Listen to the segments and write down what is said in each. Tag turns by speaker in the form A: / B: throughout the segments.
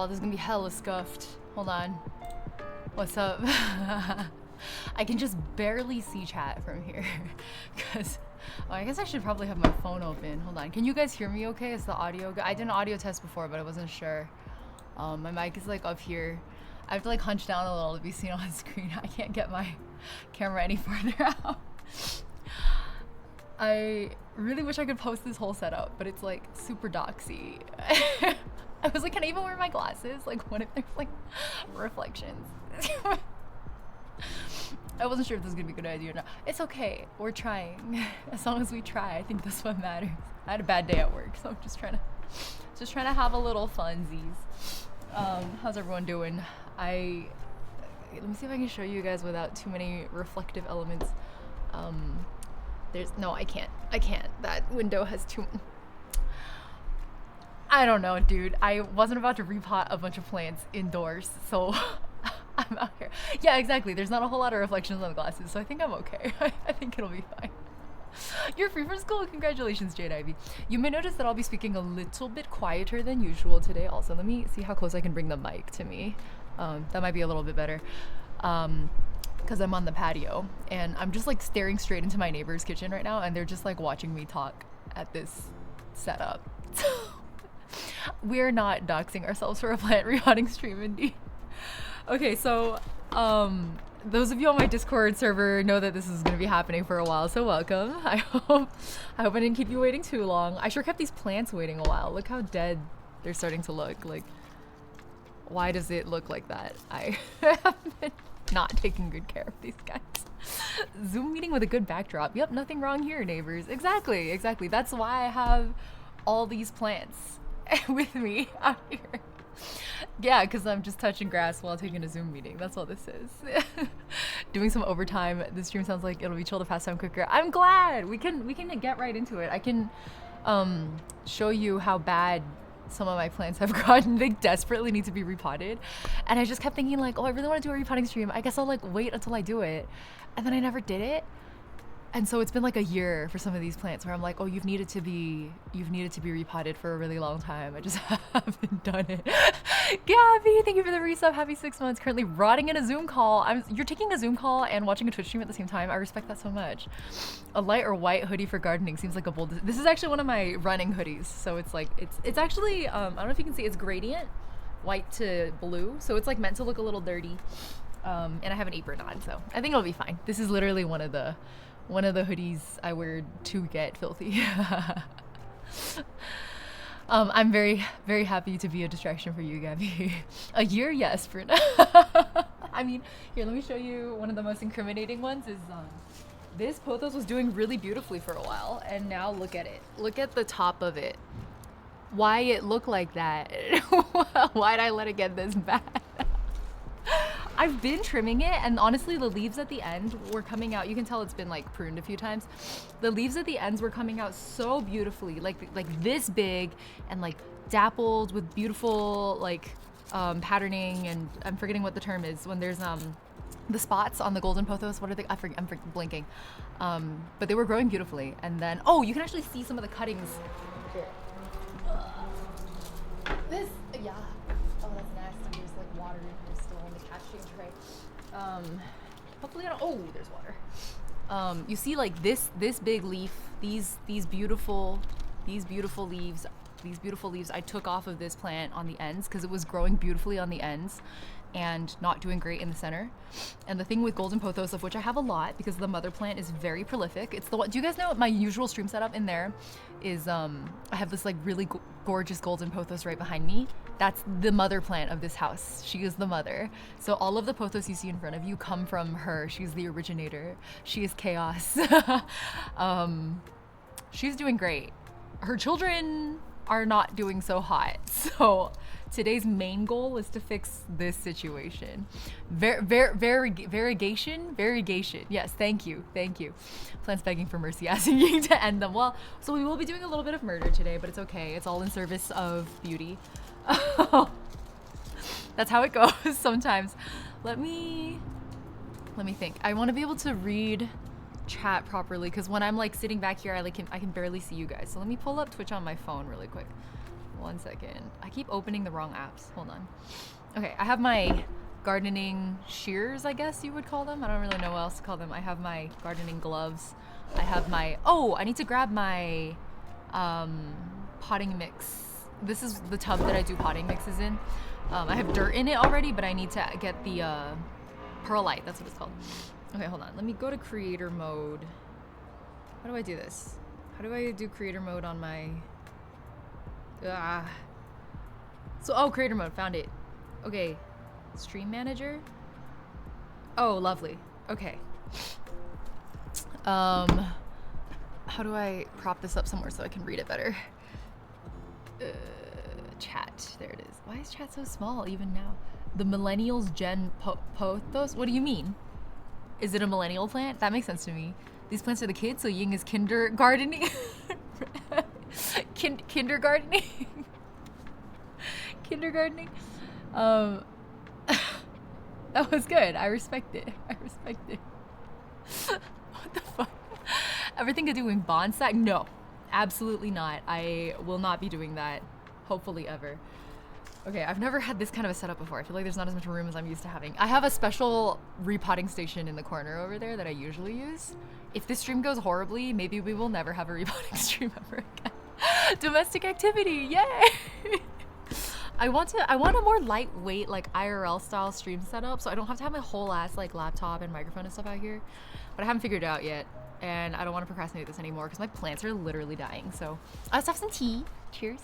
A: y'all. This is gonna be hella scuffed. Hold on. What's up? I can just barely see chat from here. Cause, well, I guess I should probably have my phone open. Hold on. Can you guys hear me okay? Is the audio good? I did an audio test before, but I wasn't sure. My mic is like up here. I have to like hunch down a little to be seen on screen. I can't get my camera any further out. I really wish I could post this whole setup, but it's like super doxy. I was like, can I even wear my glasses? Like, what if there's like reflections? I wasn't sure if this was gonna be a good idea or not. It's okay, we're trying. As long as we try, I think that's what matters. I had a bad day at work, so I'm just trying to have a little funsies. How's everyone doing? Let me see if I can show you guys without too many reflective elements. No, I can't. That window has too. I don't know, dude. I wasn't about to repot a bunch of plants indoors, so I'm out here. Yeah, exactly. There's not a whole lot of reflections on the glasses, so I think I'm okay. I think it'll be fine. You're free from school. Congratulations, Jade Ivy. You may notice that I'll be speaking a little bit quieter than usual today. Also, let me see how close I can bring the mic to me. That might be a little bit better. Because I'm on the patio and I'm just like staring straight into my neighbor's kitchen right now, and they're just like watching me talk at this setup. We're not doxing ourselves for a plant repotting stream, indeed. Okay, so those of you on my Discord server know that this is going to be happening for a while, so welcome. I hope I didn't keep you waiting too long. I sure kept these plants waiting a while. Look how dead they're starting to look. Like, why does it look like that? I have been not taking good care of these guys. Zoom meeting with a good backdrop. Yep, nothing wrong here, neighbors. Exactly. That's why I have all these plants with me out here. Yeah, because I'm just touching grass while taking a Zoom meeting. That's all this is. Doing some overtime. This stream sounds like it'll be chill to pass time quicker. I'm glad. We can get right into it. I can show you how bad some of my plants have gotten. They desperately need to be repotted. And I just kept thinking like, oh, I really want to do a repotting stream. I guess I'll like wait until I do it. And then I never did it. And so it's been like a year for some of these plants where I'm like, oh, you've needed to be repotted for a really long time. I just haven't done it. Gabby, thank you for the resub. Happy 6 months. Currently rotting in a Zoom call. You're taking a Zoom call and watching a Twitch stream at the same time. I respect that so much. A light or white hoodie for gardening seems like a bold. This is actually one of my running hoodies. So it's like, it's actually, I don't know if you can see, it's gradient, white to blue. So it's like meant to look a little dirty. And I have an apron on, so I think it'll be fine. This is literally one of the hoodies I wear to get filthy. I'm very, very happy to be a distraction for you, Gabby. A year, yes, Bruna. I mean, here, let me show you one of the most incriminating ones is this pothos was doing really beautifully for a while, and now look at it. Look at the top of it. Why it look like that? Why'd I let it get this bad? I've been trimming it, and honestly the leaves at the end were coming out. You can tell it's been like pruned a few times. The leaves at the ends were coming out so beautifully, like this big and like dappled with beautiful like patterning, and I'm forgetting what the term is when there's the spots on the golden pothos. What are they? I'm blinking. But they were growing beautifully, and then you can actually see some of the cuttings here. This, yeah. Oh, that's nasty. There's like water in here still on the cashew tray. Hopefully I don't. Oh, there's water. You see like this big leaf. These beautiful leaves. These beautiful leaves I took off of this plant on the ends because it was growing beautifully on the ends and not doing great in the center. And the thing with golden pothos, of which I have a lot because the mother plant is very prolific. It's the one. Do you guys know my usual stream setup in there is I have this like really gorgeous golden pothos right behind me. That's the mother plant of this house. She is the mother. So all of the pothos you see in front of you come from her. She's the originator. She is chaos. She's doing great. Her children are not doing so hot. So today's main goal is to fix this situation. Variegation. Yes, thank you. Plants begging for mercy, asking you to end them. Well, so we will be doing a little bit of murder today, but it's okay. It's all in service of beauty. That's how it goes sometimes. Let me think. I want to be able to read chat properly because when I'm like sitting back here, I can barely see you guys. So let me pull up Twitch on my phone really quick. 1 second. I keep opening the wrong apps. Hold on. Okay, I have my gardening shears, I guess you would call them. I don't really know what else to call them. I have my gardening gloves. I have my, oh, I need to grab my potting mix. This is the tub that I do potting mixes in. I have dirt in it already, but I need to get the perlite. That's what it's called. Okay, hold on. Let me go to creator mode. How do I do this? How do I do creator mode on my... So, oh, creator mode. Found it. Okay. Stream manager? Oh, lovely. Okay. How do I prop this up somewhere so I can read it better? Chat. There it is. Why is chat so small even now? The millennials gen pothos? What do you mean? Is it a millennial plant? That makes sense to me. These plants are the kids, so Ying is kindergartening. Kindergartening. Kindergartening. That was good. I respect it. I respect it. What the fuck? Everything to do with bonsai? No, absolutely not. I will not be doing that. Hopefully ever. Okay, I've never had this kind of a setup before. I feel like there's not as much room as I'm used to having. I have a special repotting station in the corner over there that I usually use. If this stream goes horribly, maybe we will never have a repotting stream ever again. Domestic activity, yay! I want a more lightweight, like IRL style stream setup, so I don't have to have my whole ass like laptop and microphone and stuff out here. But I haven't figured it out yet, and I don't want to procrastinate this anymore because my plants are literally dying. So let's have some tea. Cheers.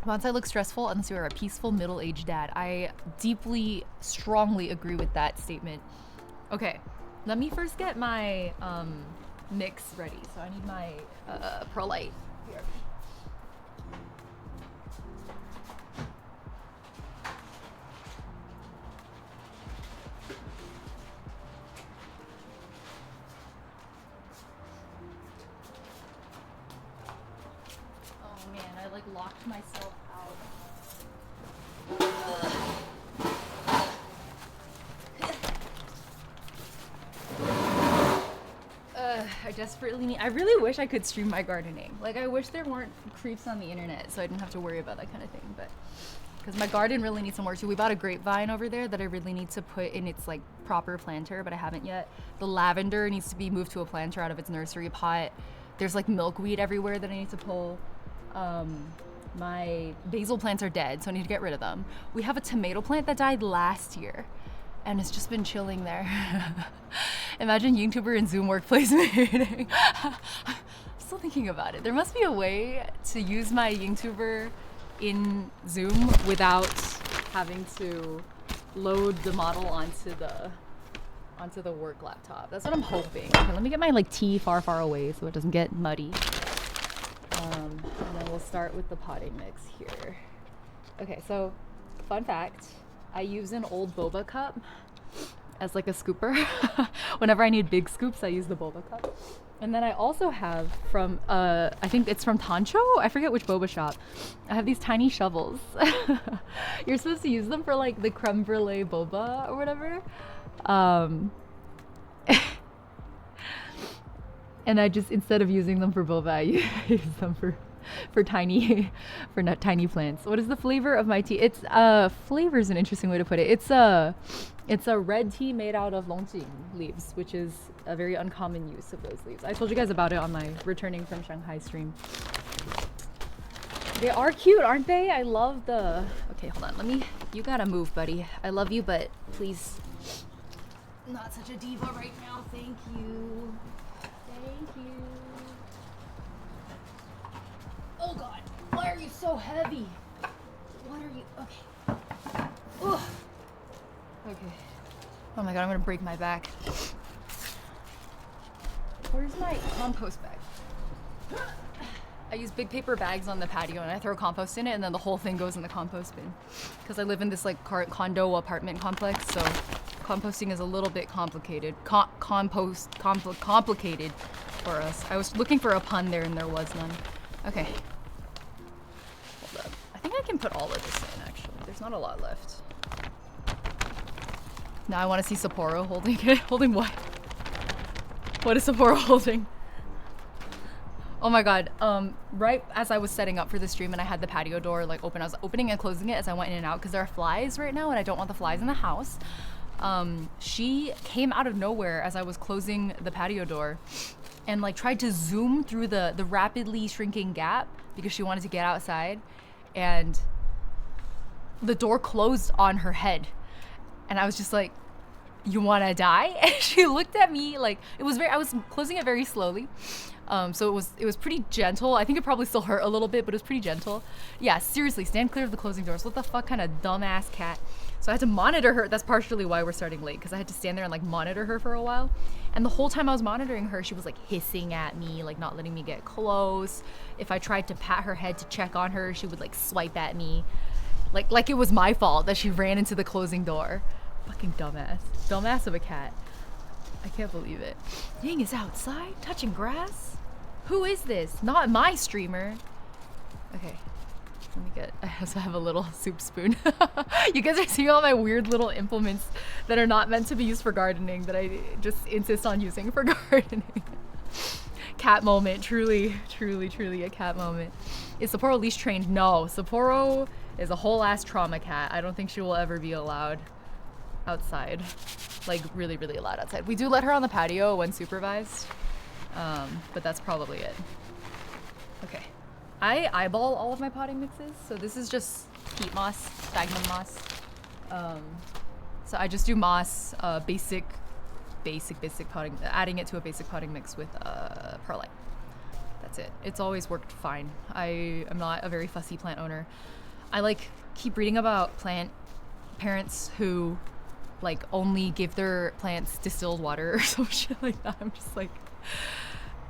A: Bonsai looks stressful unless you are a peaceful middle-aged dad. I deeply, strongly agree with that statement. Okay, let me first get my mix ready. So I need my perlite. Here. Oh man, I like locked myself out. I desperately need, I really wish I could stream my gardening. Like, I wish there weren't creeps on the internet so I didn't have to worry about that kind of thing, but because my garden really needs some work too. We bought a grapevine over there that I really need to put in its like proper planter, but I haven't yet. The lavender needs to be moved to a planter out of its nursery pot. There's like milkweed everywhere that I need to pull. My basil plants are dead, so I need to get rid of them. We have a tomato plant that died last year, and it's just been chilling there. Imagine YouTuber in Zoom workplace meeting. I'm still thinking about it. There must be a way to use my YouTuber in Zoom without having to load the model onto the work laptop. That's what I'm hoping. Okay, let me get my like tea far away so it doesn't get muddy. And then we'll start with the potting mix here. Okay, so fun fact, I use an old boba cup as like a scooper. Whenever I need big scoops, I use the boba cup. And then I also have from, I think it's from Tancho? I forget which boba shop. I have these tiny shovels. You're supposed to use them for like the creme brulee boba or whatever. And I just, instead of using them for boba, I use them for tiny plants. What is the flavor of my tea? It's flavor is an interesting way to put it. It's a red tea made out of longjing leaves, which is a very uncommon use of those leaves. I told you guys about it on my returning from Shanghai stream. They are cute, aren't they? I love the... Okay, hold on. You gotta move, buddy. I love you, but please... Not such a diva right now. Thank you. Thank you. Oh god, why are you so heavy? What are you... Okay. Ugh. Okay. Oh my god, I'm gonna break my back. Where's my compost bag? I use big paper bags on the patio and I throw compost in it and then the whole thing goes in the compost bin. Because I live in this like condo apartment complex, so composting is a little bit complicated. Complicated for us. I was looking for a pun there and there was none. Okay. Hold up. I think I can put all of this in actually. There's not a lot left. Now I want to see Sapporo holding it. Holding what? What is Sapporo holding? Oh my god. Right as I was setting up for the stream and I had the patio door like open, I was opening and closing it as I went in and out because there are flies right now and I don't want the flies in the house. She came out of nowhere as I was closing the patio door and like tried to zoom through the rapidly shrinking gap because she wanted to get outside, and the door closed on her head. And I was just like, you wanna die? And she looked at me like, I was closing it very slowly. So it was pretty gentle. I think it probably still hurt a little bit, but it was pretty gentle. Yeah, seriously, stand clear of the closing doors. What the fuck kind of dumbass cat? So I had to monitor her. That's partially why we're starting late, because I had to stand there and like monitor her for a while. And the whole time I was monitoring her, she was like hissing at me, like not letting me get close. If I tried to pat her head to check on her, she would like swipe at me. Like it was my fault that she ran into the closing door. Fucking dumbass. Dumbass of a cat. I can't believe it. Ying is outside touching grass? Who is this? Not my streamer. Okay. Let me get, I also have a little soup spoon. You guys are seeing all my weird little implements that are not meant to be used for gardening that I just insist on using for gardening. Cat moment, truly, truly, truly a cat moment. Is Sapporo leash trained? No, Sapporo is a whole ass trauma cat. I don't think she will ever be allowed outside. Like really, really allowed outside. We do let her on the patio when supervised, but that's probably it. Okay. I eyeball all of my potting mixes, so this is just peat moss, sphagnum moss. So I just do moss, basic potting, adding it to a basic potting mix with perlite. That's it. It's always worked fine. I am not a very fussy plant owner. I like keep reading about plant parents who like only give their plants distilled water or some shit like that. I'm just like,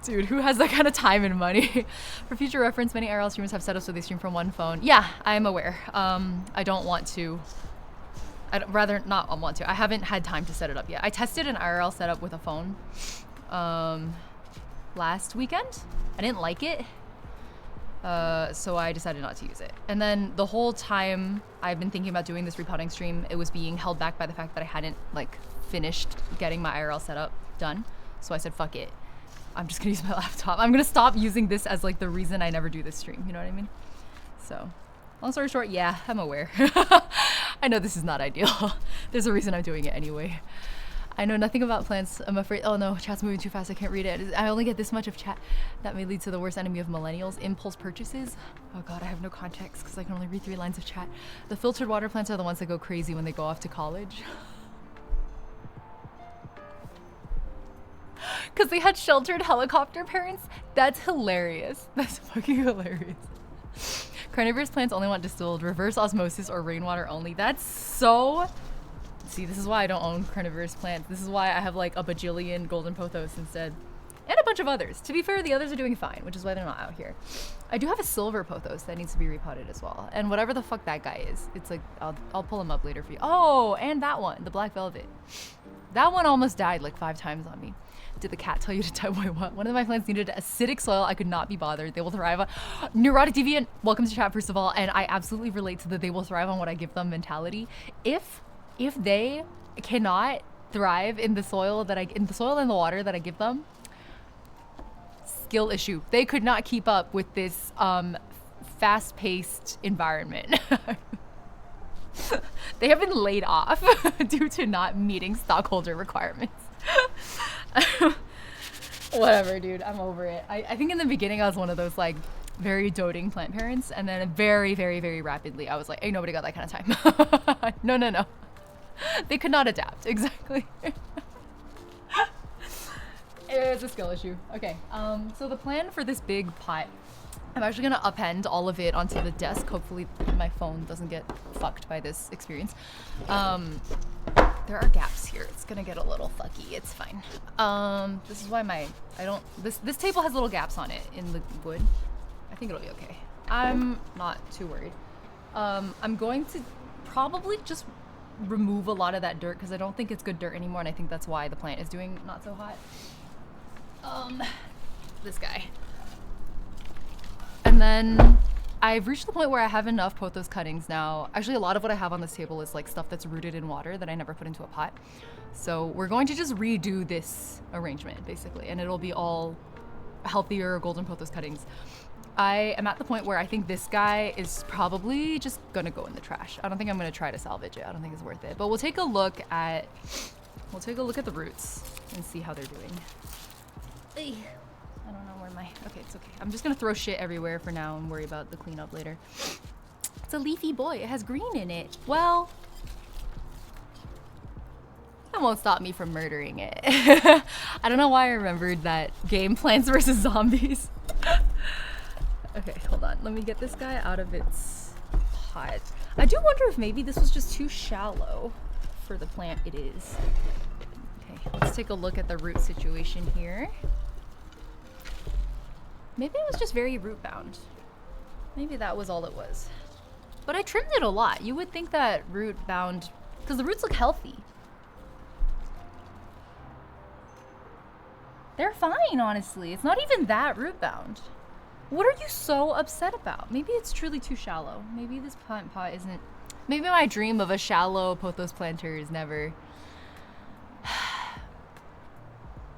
A: dude, who has that kind of time and money? For future reference, many IRL streamers have setups where they stream from one phone. Yeah, I'm aware. I don't want to. I'd rather not want to. I haven't had time to set it up yet. I tested an IRL setup with a phone last weekend. I didn't like it. So I decided not to use it. And then the whole time I've been thinking about doing this repotting stream, it was being held back by the fact that I hadn't like finished getting my IRL setup done. So I said, fuck it. I'm just gonna use my laptop. I'm gonna stop using this as like the reason I never do this stream. You know what I mean? So long story short, yeah, I'm aware. I know this is not ideal. There's a reason I'm doing it anyway. I know nothing about plants. I'm afraid. Oh no, chat's moving too fast. I can't read it. I only get this much of chat. That may lead to the worst enemy of millennials, impulse purchases. Oh god, I have no context because I can only read 3 lines of chat. The filtered water plants are the ones that go crazy when they go off to college. Because they had sheltered helicopter parents? That's hilarious. That's fucking hilarious. Carnivorous plants only want distilled, reverse osmosis, or rainwater only. That's so... See, this is why I don't own carnivorous plants. This is why I have like a bajillion golden pothos instead. And a bunch of others. To be fair, the others are doing fine, which is why they're not out here. I do have a silver pothos that needs to be repotted as well. And whatever the fuck that guy is, it's like, I'll pull him up later for you. Oh, and that one, the black velvet. That one almost died like 5 times on me. Did the cat tell you to die? Wait, what? One of my plants needed acidic soil. I could not be bothered. They will thrive on... Neurotic Deviant, welcome to chat, first of all. And I absolutely relate to the they will thrive on what I give them mentality. If they cannot thrive in the soil and the water that I give them, skill issue. They could not keep up with this fast-paced environment. They have been laid off due to not meeting stockholder requirements. Whatever, dude, I'm over it. I think in the beginning I was one of those like very doting plant parents, and then very, very, very rapidly I was like, ain't nobody got that kind of time. No. They could not adapt. Exactly. It's a skill issue. Okay, so the plan for this big pot, I'm actually gonna append all of it onto the desk. Hopefully my phone doesn't get fucked by this experience. There are gaps here. It's gonna get a little fucky. It's fine. This is why this table has little gaps on it in the wood. I think it'll be okay. I'm not too worried. I'm going to probably just remove a lot of that dirt because I don't think it's good dirt anymore, and I think that's why the plant is doing not so hot. This guy. And then I've reached the point where I have enough pothos cuttings now. Actually, a lot of what I have on this table is like stuff that's rooted in water that I never put into a pot. So we're going to just redo this arrangement basically, and it'll be all healthier golden pothos cuttings. I am at the point where I think this guy is probably just gonna go in the trash. I don't think I'm gonna try to salvage it. I don't think it's worth it. But we'll take a look at the roots and see how they're doing. Ugh. I don't know where my, okay, it's okay. I'm just gonna throw shit everywhere for now and worry about the cleanup later. It's a leafy boy. It has green in it. Well, that won't stop me from murdering it. I don't know why I remembered that game, Plants vs. Zombies. Okay, hold on. Let me get this guy out of its pot. I do wonder if maybe this was just too shallow for the plant it is. Okay, let's take a look at the root situation here. Maybe it was just very root bound. Maybe that was all it was. But I trimmed it a lot. You would think that root bound, because the roots look healthy. They're fine, honestly. It's not even that root bound. What are you so upset about? Maybe it's truly too shallow. Maybe this plant pot isn't... Maybe my dream of a shallow pothos planter is never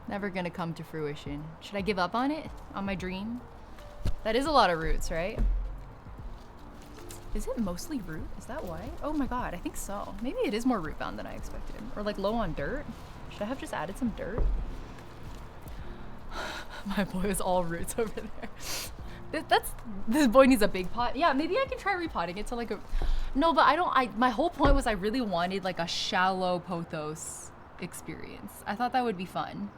A: gonna come to fruition. Should I give up on it? On my dream? That is a lot of roots, right? Is it mostly root? Is that why? Oh my god, I think so. Maybe it is more root bound than I expected. Or like low on dirt. Should I have just added some dirt? My boy is all roots over there. This boy needs a big pot. Yeah, maybe I can try repotting it to like a... No, but my whole point was I really wanted like a shallow pothos experience. I thought that would be fun.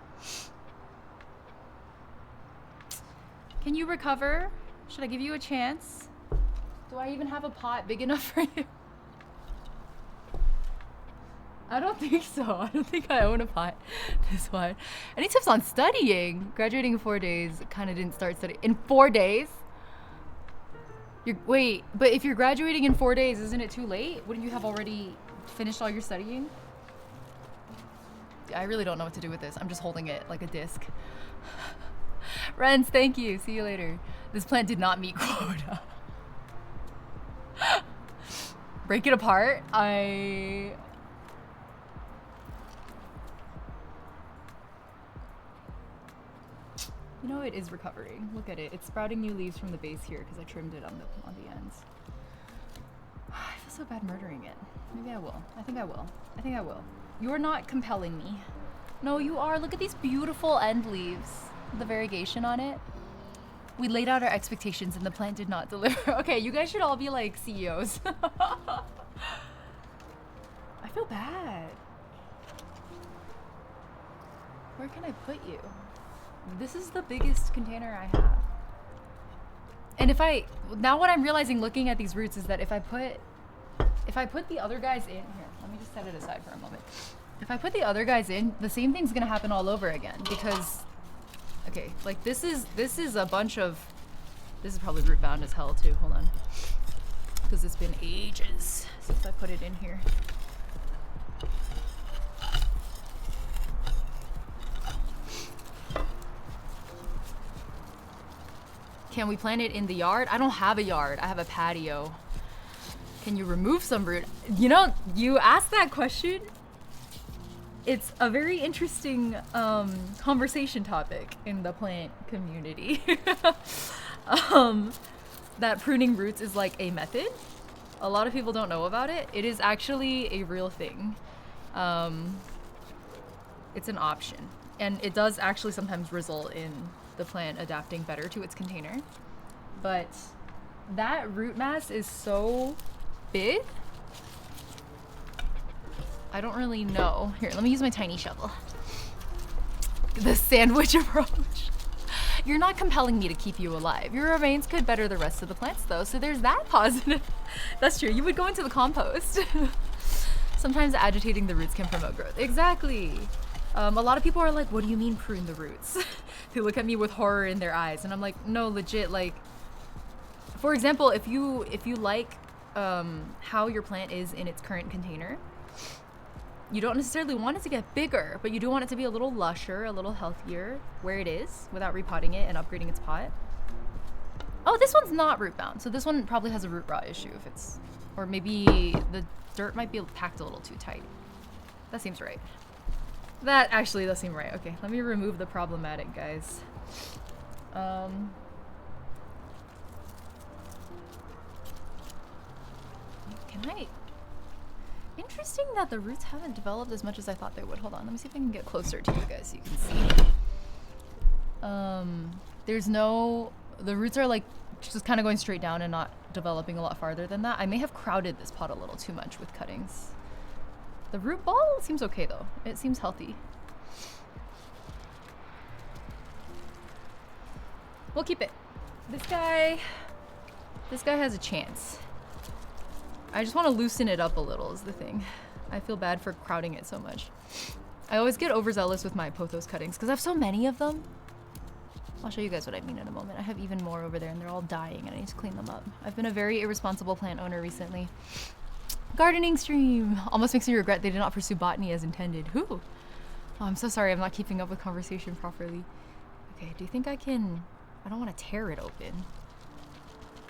A: Can you recover? Should I give you a chance? Do I even have a pot big enough for you? I don't think so. I don't think I own a pot this wide. Any tips on studying? Graduating in 4 days, kind of didn't start studying. In 4 days? Wait, but if you're graduating in 4 days, isn't it too late? Wouldn't you have already finished all your studying? I really don't know what to do with this. I'm just holding it like a disc. Renz, thank you. See you later. This plant did not meet quota. Break it apart? You know, it is recovering. Look at it. It's sprouting new leaves from the base here because I trimmed it on the ends. I feel so bad murdering it. Maybe I will. I think I will. I think I will. You're not compelling me. No, you are. Look at these beautiful end leaves. The variegation on it. We laid out our expectations and the plant did not deliver. Okay, you guys should all be like CEOs. I feel bad. Where can I put you? This is the biggest container I have. And now what I'm realizing looking at these roots is that if I put the other guys in, here, let me just set it aside for a moment. If I put the other guys in, the same thing's gonna happen all over again because, okay, like this is a bunch of, this is probably root bound as hell too, hold on. Because it's been ages since I put it in here. Can we plant it in the yard? I don't have a yard. I have a patio. Can you remove some root? You know, you asked that question. It's a very interesting conversation topic in the plant community. That pruning roots is like a method. A lot of people don't know about it. It is actually a real thing. It's an option. And it does actually sometimes result in the plant adapting better to its container. But that root mass is so big. I don't really know. Here, let me use my tiny shovel. The sandwich approach. You're not compelling me to keep you alive. Your remains could better the rest of the plants though, so there's that positive. That's true, you would go into the compost. Sometimes agitating the roots can promote growth. Exactly. A lot of people are like, what do you mean prune the roots? They look at me with horror in their eyes and I'm like, no, legit, like, for example, if you like how your plant is in its current container, you don't necessarily want it to get bigger, but you do want it to be a little lusher, a little healthier where it is without repotting it and upgrading its pot. Oh, this one's not root bound. So this one probably has a root rot issue if it's, or maybe the dirt might be packed a little too tight. That seems right. That actually does seem right. Okay, let me remove the problematic guys. Can I? Interesting that the roots haven't developed as much as I thought they would. Hold on, let me see if I can get closer to you guys so you can see. There's no, the roots are like just kind of going straight down and not developing a lot farther than that. I may have crowded this pot a little too much with cuttings. The root ball seems okay though. It seems healthy. We'll keep it. This guy has a chance. I just want to loosen it up a little is the thing. I feel bad for crowding it so much. I always get overzealous with my pothos cuttings because I have so many of them. I'll show you guys what I mean in a moment. I have even more over there and they're all dying and I need to clean them up. I've been a very irresponsible plant owner recently. Gardening stream! Almost makes me regret they did not pursue botany as intended. Who? Oh, I'm so sorry I'm not keeping up with conversation properly. Okay, do you think I can... I don't want to tear it open.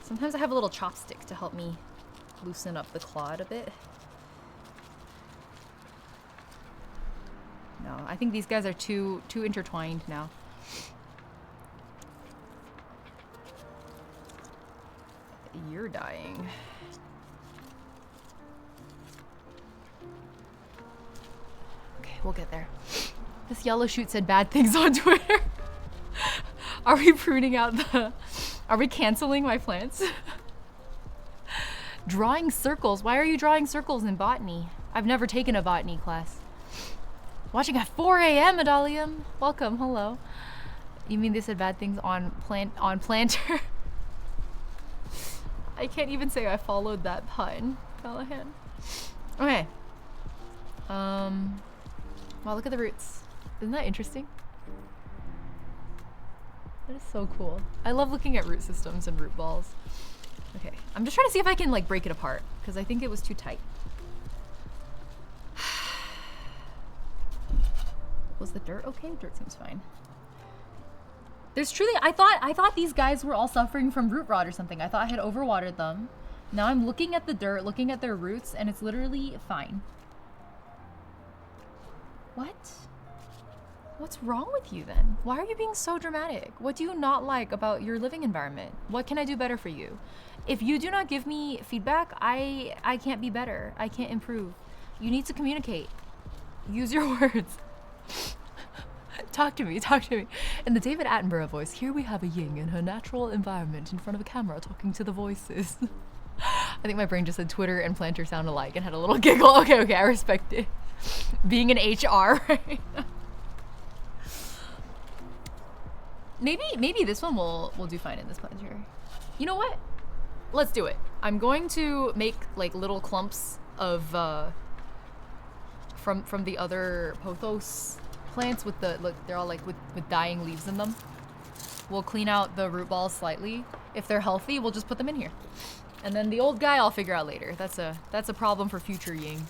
A: Sometimes I have a little chopstick to help me loosen up the clod a bit. No, I think these guys are too intertwined now. You're dying. Okay, we'll get there. This yellow shoot said bad things on Twitter. Are we pruning out the... Are we canceling my plants? Drawing circles? Why are you drawing circles in botany? I've never taken a botany class. Watching at 4 a.m. Adalium. Welcome, hello. You mean they said bad things on planter? I can't even say I followed that pun, Callahan. Okay. Wow, look at the roots. Isn't that interesting? That is so cool. I love looking at root systems and root balls. Okay, I'm just trying to see if I can like break it apart because I think it was too tight. Was the dirt okay? Dirt seems fine. There's truly, I thought these guys were all suffering from root rot or something. I thought I had overwatered them. Now I'm looking at the dirt, looking at their roots, and it's literally fine. What? What's wrong with you then? Why are you being so dramatic? What do you not like about your living environment? What can I do better for you? If you do not give me feedback, I can't be better. I can't improve. You need to communicate. Use your words. Talk to me, talk to me. In the David Attenborough voice, here we have a yin in her natural environment in front of a camera talking to the voices. I think my brain just said Twitter and planter sound alike and had a little giggle. Okay, I respect it. Being in HR, right? Maybe this one will do fine in this planter. You know what? Let's do it. I'm going to make like little clumps of from the other pothos plants with the look. They're all like with dying leaves in them. We'll clean out the root balls slightly. If they're healthy, we'll just put them in here. And then the old guy I'll figure out later. That's a problem for future Ying.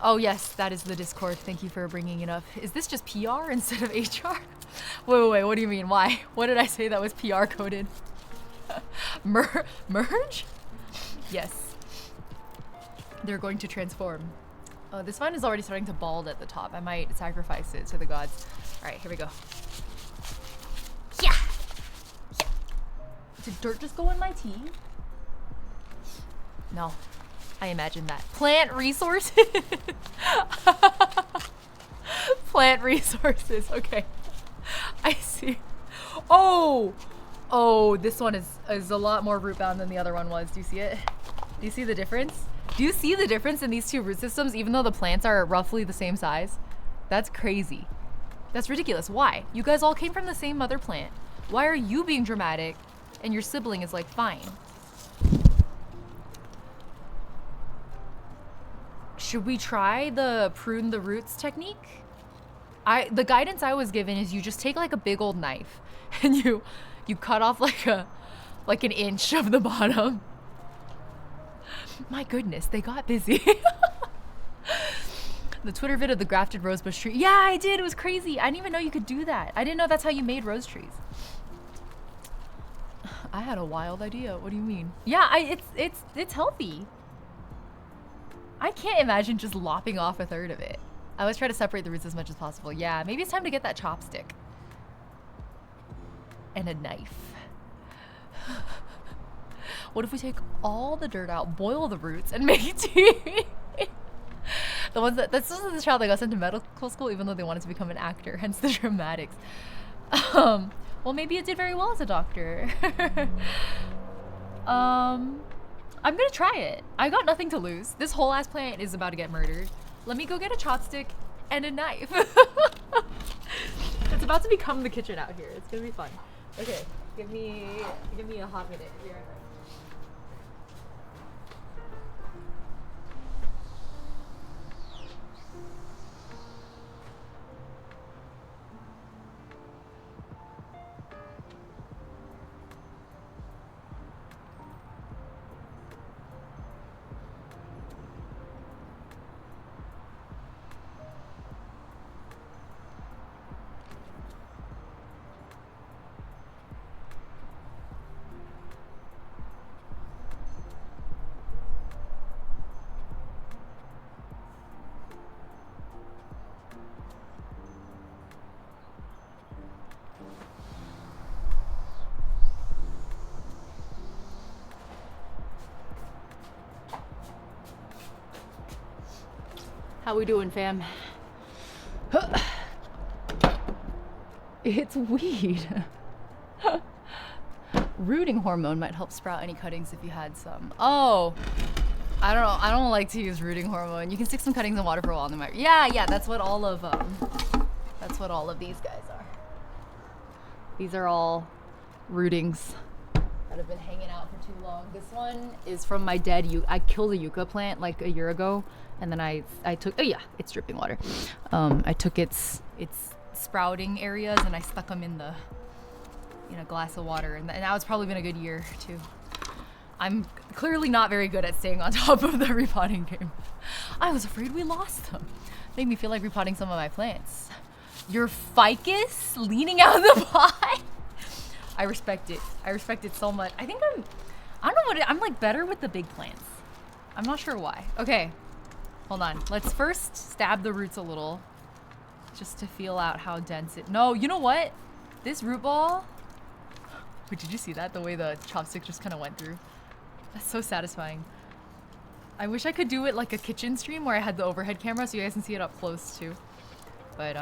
A: Oh yes, that is the Discord. Thank you for bringing it up. Is this just PR instead of HR? Wait, what do you mean? Why? What did I say that was PR coded? Merge? Yes. They're going to transform. Oh, this vine is already starting to bald at the top. I might sacrifice it to the gods. All right, here we go. Yeah! Did dirt just go in my tea? No. I imagined that. Plant resources? Plant resources, okay. I see. Oh, this one is a lot more root bound than the other one was. Do you see it? Do you see the difference? Do you see the difference in these two root systems even though the plants are roughly the same size? That's crazy. That's ridiculous. Why? You guys all came from the same mother plant. Why are you being dramatic and your sibling is like fine? Should we try the prune the roots technique? The guidance I was given is you just take like a big old knife and you cut off like an inch of the bottom. My goodness, they got busy. The Twitter vid of the grafted rosebush tree. Yeah, I did. It was crazy. I didn't even know you could do that. I didn't know that's how you made rose trees. I had a wild idea. What do you mean? Yeah, it's healthy. I can't imagine just lopping off a third of it. I always try to separate the roots as much as possible. Yeah, maybe it's time to get that chopstick. and a knife. What if we take all the dirt out, boil the roots, and make tea? The ones this was the child that got sent to medical school even though they wanted to become an actor, hence the dramatics. Well, maybe it did very well as a doctor. I'm gonna try it. I got nothing to lose. This whole ass plant is about to get murdered. Let me go get a chopstick and a knife. It's about to become the kitchen out here. It's gonna be fun. Okay, give me a hot minute. Here. How we doing, fam? It's weed. Rooting hormone might help sprout any cuttings if you had some. Oh, I don't know. I don't like to use rooting hormone. You can stick some cuttings in water for a while and they might. Yeah. That's what all of these guys are. These are all rootings that have been hanging out for too long. This one is from my dead I killed a yucca plant like a year ago, and then I took, oh yeah, it's dripping water. I took its sprouting areas and I stuck them in a glass of water, and now it's probably been a good year too. I'm clearly not very good at staying on top of the repotting game. I was afraid we lost them. Made me feel like repotting some of my plants. Your ficus leaning out of the pot? I respect it. I respect it so much. I don't know I'm like better with the big plants. I'm not sure why. Okay, hold on. Let's first stab the roots a little just to feel out how dense it, no, you know what? This root ball, wait, did you see that? The way the chopstick just kind of went through. That's so satisfying. I wish I could do it like a kitchen stream where I had the overhead camera so you guys can see it up close too. But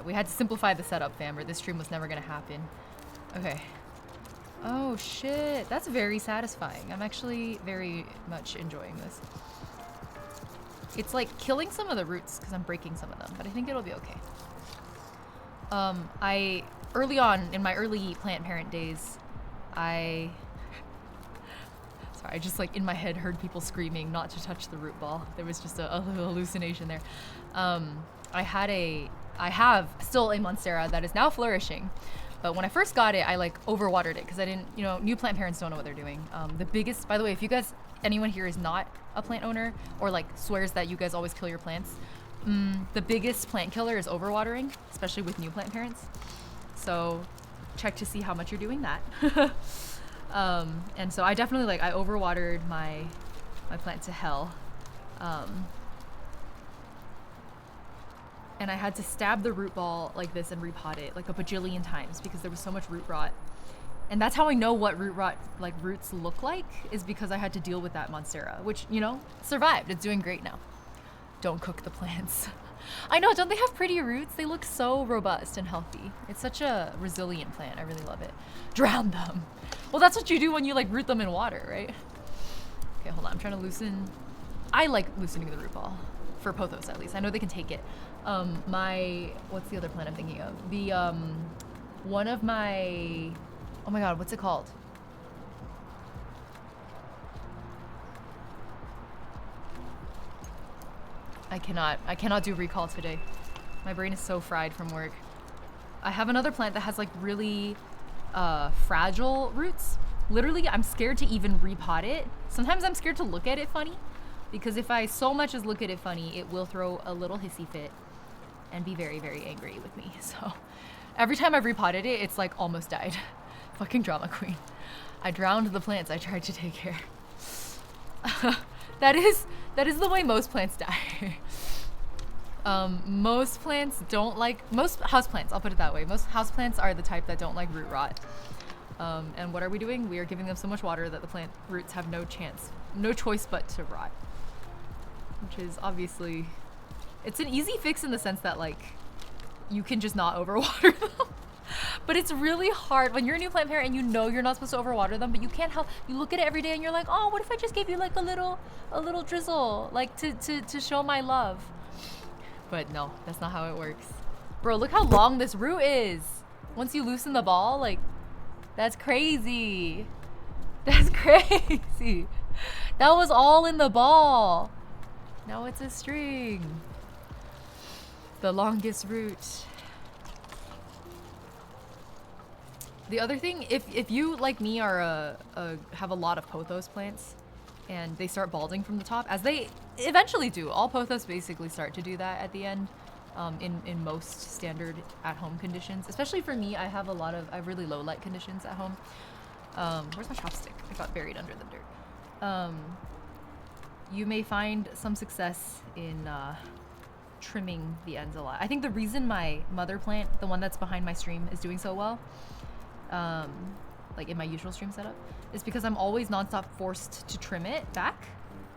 A: we had to simplify the setup, fam, or this stream was never gonna happen. Okay. Oh shit, that's very satisfying. I'm actually very much enjoying this. It's like killing some of the roots because I'm breaking some of them, but I think it'll be okay. Early on in my early plant parent days, sorry, I just like in my head heard people screaming not to touch the root ball. There was just a little hallucination there. I have still a Monstera that is now flourishing, but when I first got it, I like overwatered it because I didn't, new plant parents don't know what they're doing. The biggest, by the way, if you guys, anyone here is not a plant owner or like swears that you guys always kill your plants, the biggest plant killer is overwatering, especially with new plant parents. So check to see how much you're doing that. And so I definitely I overwatered my plant to hell. And I had to stab the root ball like this and repot it like a bajillion times because there was so much root rot. And that's how I know what root rot, roots look like, is because I had to deal with that Monstera, which, survived. It's doing great now. Don't cook the plants. I know, don't they have pretty roots? They look so robust and healthy. It's such a resilient plant. I really love it. Drown them. Well, that's what you do when you root them in water, right? Okay, hold on. I'm trying to loosen. I like loosening the root ball. For pothos, at least. I know they can take it. What's the other plant I'm thinking of? One of my, oh my god, what's it called? I cannot do recall today. My brain is so fried from work. I have another plant that has really fragile roots. Literally, I'm scared to even repot it. Sometimes I'm scared to look at it funny, because if I so much as look at it funny, it will throw a little hissy fit and be very, very angry with me. So every time I've repotted it, it's almost died. Fucking drama queen. I drowned the plants I tried to take care. That is the way most plants die. Most plants don't like, most houseplants, I'll put it that way. Most houseplants are the type that don't like root rot. And what are we doing? We are giving them so much water that the plant roots have no choice but to rot. Which is obviously, it's an easy fix in the sense that like, you can just not overwater them. But it's really hard when you're a new plant parent and you know you're not supposed to overwater them, but you can't help, you look at it every day and you're like, oh, what if I just gave you like a little drizzle, like to show my love. But no, that's not how it works. Bro, look how long this root is. Once you loosen the ball, like, that's crazy. That's crazy. That was all in the ball. Now it's a string. The longest root. The other thing, if you, like me, are have a lot of pothos plants and they start balding from the top, as they eventually do. All pothos basically start to do that at the end in most standard at-home conditions. Especially for me, I have really low light conditions at home. Where's my chopstick? It got buried under the dirt. You may find some success in trimming the ends a lot. I think the reason my mother plant, the one that's behind my stream, is doing so well, like in my usual stream setup, is because I'm always nonstop forced to trim it back.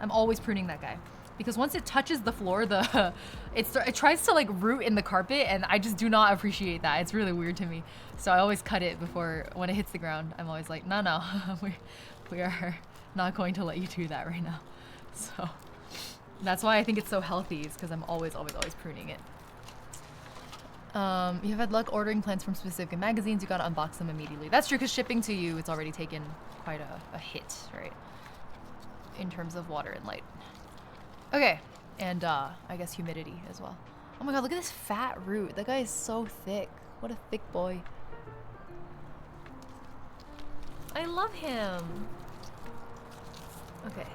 A: I'm always pruning that guy because once it touches the floor, it tries to like root in the carpet, and I just do not appreciate that. It's really weird to me. So I always cut it before, when it hits the ground. I'm always like, no, we are not going to let you do that right now. So that's why I think it's so healthy, is because I'm always pruning it. You've had luck ordering plants from specific magazines. You gotta unbox them immediately. That's true, because shipping to you, it's already taken quite a hit, right? In terms of water and light. Okay, and I guess humidity as well. Oh my god, look at this fat root. That guy is so thick. What a thick boy. I love him. Okay.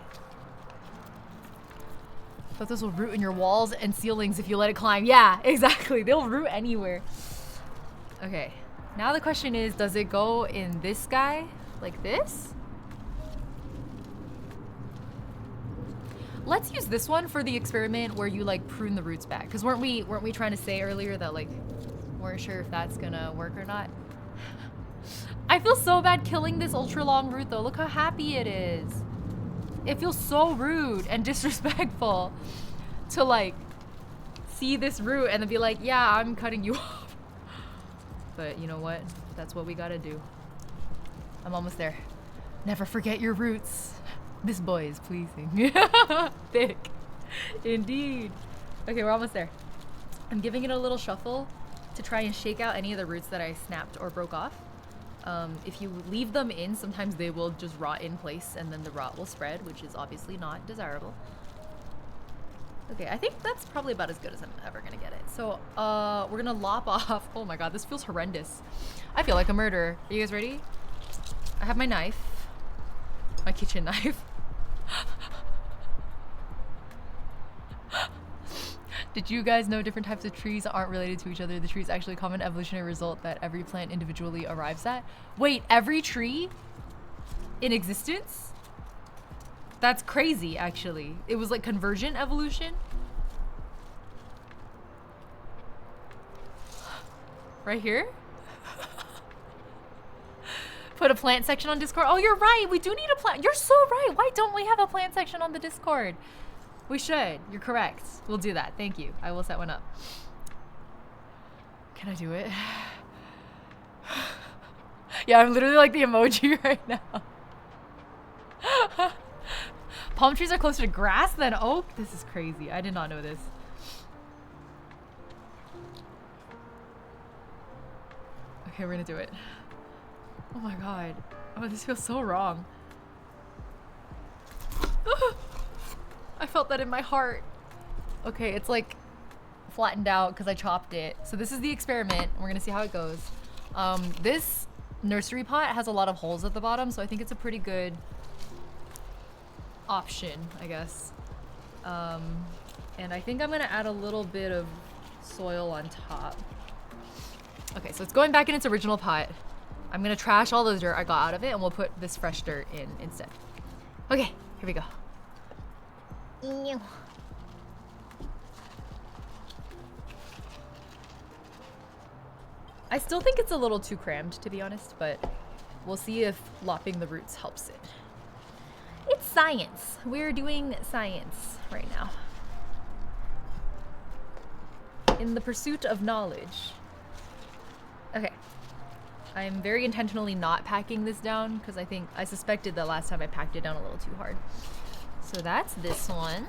A: But those will root in your walls and ceilings if you let it climb. Yeah, exactly. They'll root anywhere. Okay. Now the question is, does it go in this guy? Like this? Let's use this one for the experiment where you like prune the roots back. Because weren't we trying to say earlier that like weren't sure if that's gonna work or not? I feel so bad killing this ultra long root though. Look how happy it is. It feels so rude and disrespectful to like see this root and then be like, yeah, I'm cutting you off. But you know what? That's what we gotta do. I'm almost there. Never forget your roots. This boy is pleasing. Thick. Indeed. Okay, we're almost there. I'm giving it a little shuffle to try and shake out any of the roots that I snapped or broke off. If you leave them in, sometimes they will just rot in place and then the rot will spread, which is obviously not desirable. Okay, I think that's probably about as good as I'm ever gonna get it. So, we're gonna lop off. Oh my god, this feels horrendous. I feel like a murderer. Are you guys ready? I have my knife. My kitchen knife. Did you guys know different types of trees aren't related to each other? The tree is actually a common evolutionary result that every plant individually arrives at. Wait, every tree in existence? That's crazy, actually. It was like convergent evolution. Right here? Put a plant section on Discord. Oh, you're right. We do need a plant. You're so right. Why don't we have a plant section on the Discord? We should. You're correct. We'll do that. Thank you. I will set one up. Can I do it? Yeah, I'm literally like the emoji right now. Palm trees are closer to grass than oak? This is crazy. I did not know this. Okay, we're gonna do it. Oh my god. Oh, this feels so wrong. I felt that in my heart. Okay, it's like flattened out because I chopped it. So this is the experiment. We're gonna see how it goes. This nursery pot has a lot of holes at the bottom, so I think it's a pretty good option, I guess. And I think I'm gonna add a little bit of soil on top. Okay, so it's going back in its original pot. I'm gonna trash all the dirt I got out of it and we'll put this fresh dirt in instead. Okay, here we go. I still think it's a little too crammed, to be honest, but we'll see if lopping the roots helps it. It's science. We're doing science right now. In the pursuit of knowledge. Okay. I'm very intentionally not packing this down because I suspected that last time I packed it down a little too hard. So that's this one.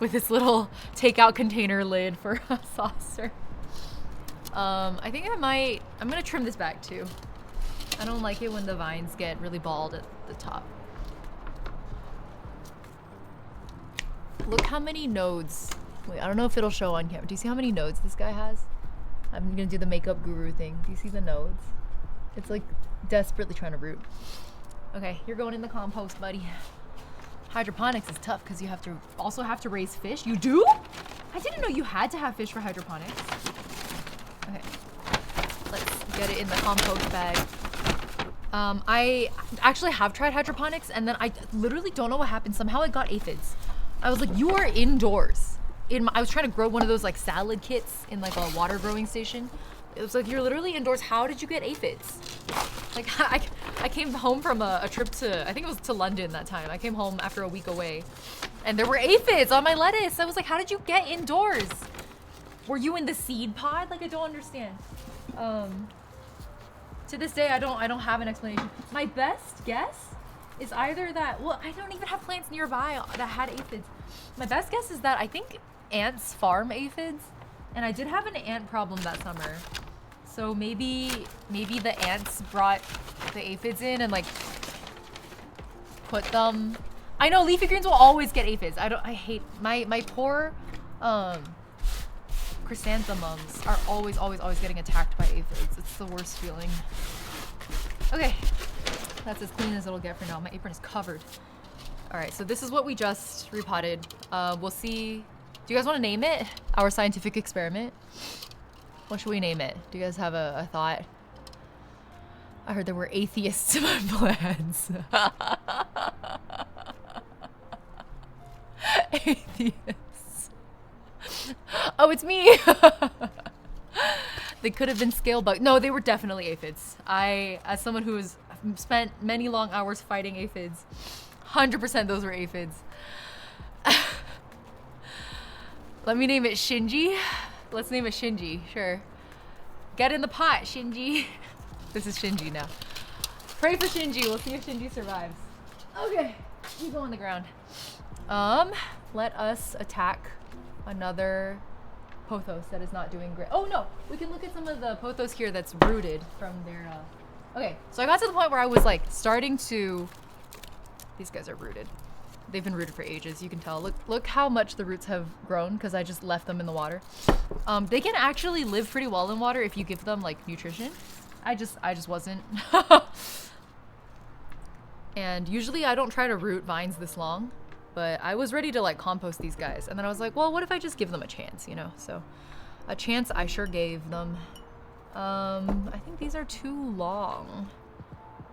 A: With this little takeout container lid for a saucer. I think I'm gonna trim this back too. I don't like it when the vines get really bald at the top. Look how many nodes. Wait, I don't know if it'll show on camera. Do you see how many nodes this guy has? I'm gonna do the makeup guru thing. Do you see the nodes? It's like desperately trying to root. Okay, you're going in the compost, buddy. Hydroponics is tough because you also have to raise fish. You do? I didn't know you had to have fish for hydroponics. Okay, let's get it in the compost bag. I actually have tried hydroponics and then I literally don't know what happened. Somehow I got aphids. I was like, you are indoors. I was trying to grow one of those like salad kits in like a water growing station. It was like, you're literally indoors. How did you get aphids? Like I came home from a trip to, I think it was to London that time. I came home after a week away and there were aphids on my lettuce. I was like, how did you get indoors? Were you in the seed pod? Like, I don't understand. To this day, I don't have an explanation. My best guess is either that, well, I don't even have plants nearby that had aphids. My best guess is that I think ants farm aphids, and I did have an ant problem that summer. So maybe the ants brought the aphids in and like put them. I know leafy greens will always get aphids. I hate my poor chrysanthemums are always getting attacked by aphids. It's the worst feeling. Okay, that's as clean as it'll get for now. My apron is covered. All right, so this is what we just repotted. We'll see. Do you guys want to name it? Our scientific experiment? What should we name it? Do you guys have a thought? I heard there were atheists in my plans. Atheists. Oh, it's me. They could have been scale bugs. No, they were definitely aphids. As someone who has spent many long hours fighting aphids, 100% those were aphids. Let me name it Shinji. Let's name it Shinji, sure. Get in the pot, Shinji. This is Shinji now. Pray for Shinji. We'll see if Shinji survives. Okay, you go on the ground. Let us attack another pothos that is not doing great. Oh no, we can look at some of the pothos here that's rooted from their, Okay, so I got to the point where I was like starting to, these guys are rooted. They've been rooted for ages, you can tell. Look how much the roots have grown because I just left them in the water. They can actually live pretty well in water if you give them like nutrition. I just wasn't. And usually I don't try to root vines this long, but I was ready to like compost these guys. And then I was like, well, what if I just give them a chance, you know? So a chance I sure gave them. I think these are too long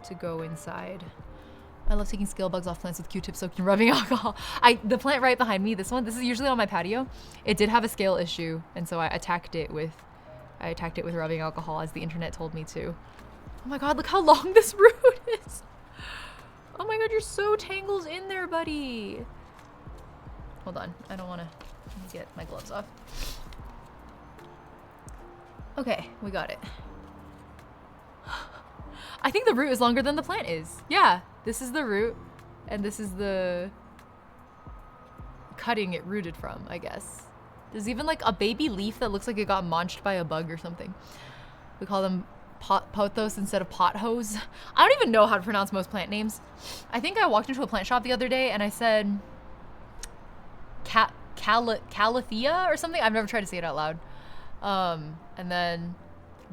A: to go inside. I love taking scale bugs off plants with Q-tips soaked in rubbing alcohol. The plant right behind me, this is usually on my patio. It did have a scale issue, and so I attacked it with rubbing alcohol, as the internet told me to. Oh my god, look how long this root is. Oh my god, you're so tangled in there, buddy. Hold on, I don't want to get my gloves off. Okay, we got it. I think the root is longer than the plant is. Yeah, this is the root, and this is the cutting it rooted from, I guess. There's even like a baby leaf that looks like it got munched by a bug or something. We call them pothos instead of pothos. I don't even know how to pronounce most plant names. I think I walked into a plant shop the other day and I said Calathea or something. I've never tried to say it out loud. And then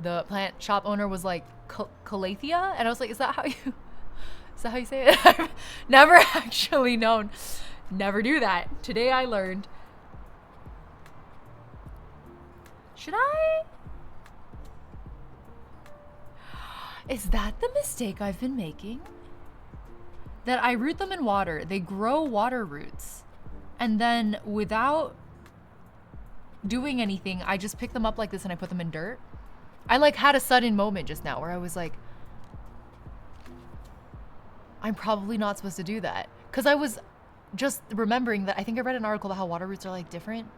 A: the plant shop owner was like Calathea, and I was like, is that how you say it? I've never actually known. Never do that. Today I learned. Should I? Is that the mistake I've been making? That I root them in water. They grow water roots. And then without doing anything. I just pick them up like this and I put them in dirt. I like had a sudden moment just now where I was like, I'm probably not supposed to do that. Cause I was just remembering that I think I read an article about how water roots are like different.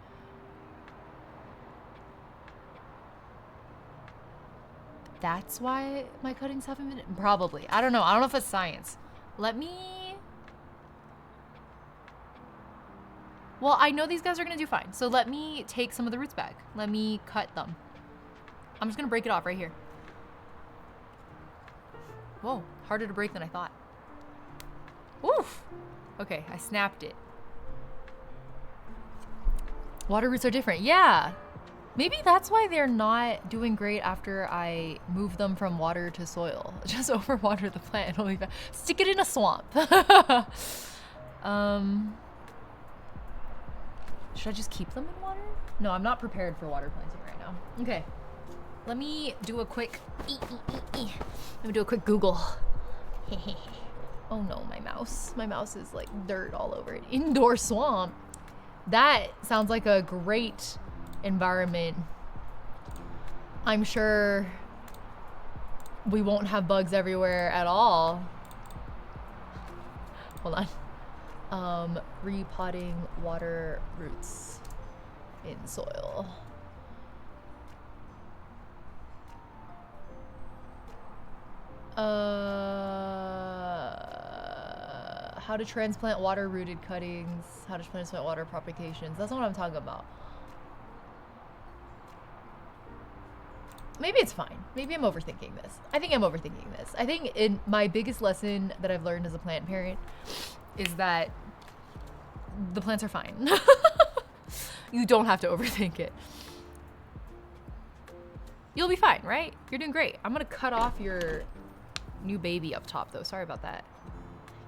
A: That's why my cuttings haven't been, probably. I don't know. I don't know if it's science. Let me, well, I know these guys are gonna do fine. So let me take some of the roots back. Let me cut them. I'm just gonna break it off right here. Whoa, harder to break than I thought. Oof. Okay, I snapped it. Water roots are different. Yeah. Maybe that's why they're not doing great after I move them from water to soil. Just overwater the plant. Stick it in a swamp. Should I just keep them in water? No, I'm not prepared for water planting right now. Okay. Let me do a quick Let me do a quick Google. Oh no, my mouse. My mouse is like dirt all over it. Indoor swamp. That sounds like a great environment. I'm sure we won't have bugs everywhere at all. Hold on. Repotting water roots in soil. How to transplant water rooted cuttings. How to transplant water propagations. That's not what I'm talking about. Maybe it's fine. Maybe I'm overthinking this. I think I'm overthinking this. I think my biggest lesson that I've learned as a plant parent is that the plants are fine. You don't have to overthink it. You'll be fine, right? You're doing great. I'm gonna cut off your new baby up top though. Sorry about that.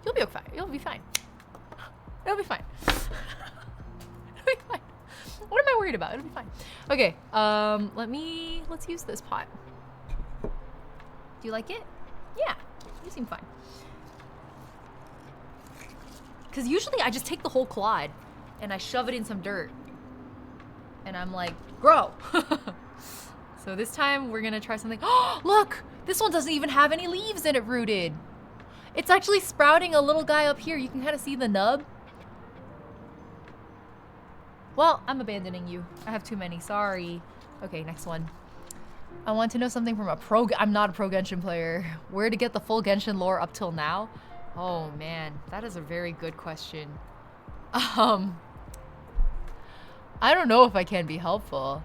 A: You'll be okay. You'll be fine. It'll be fine. It'll be fine. What am I worried about? It'll be fine. Okay, let's use this pot. Do you like it? Yeah, you seem fine. Because usually I just take the whole clod and I shove it in some dirt. And I'm like, grow. So this time we're gonna try something. Oh, look! This one doesn't even have any leaves in it rooted. It's actually sprouting a little guy up here. You can kind of see the nub. Well, I'm abandoning you. I have too many, sorry. Okay, next one. I want to know something from a pro, I'm not a pro Genshin player. Where to get the full Genshin lore up till now? Oh man, that is a very good question. I don't know if I can be helpful.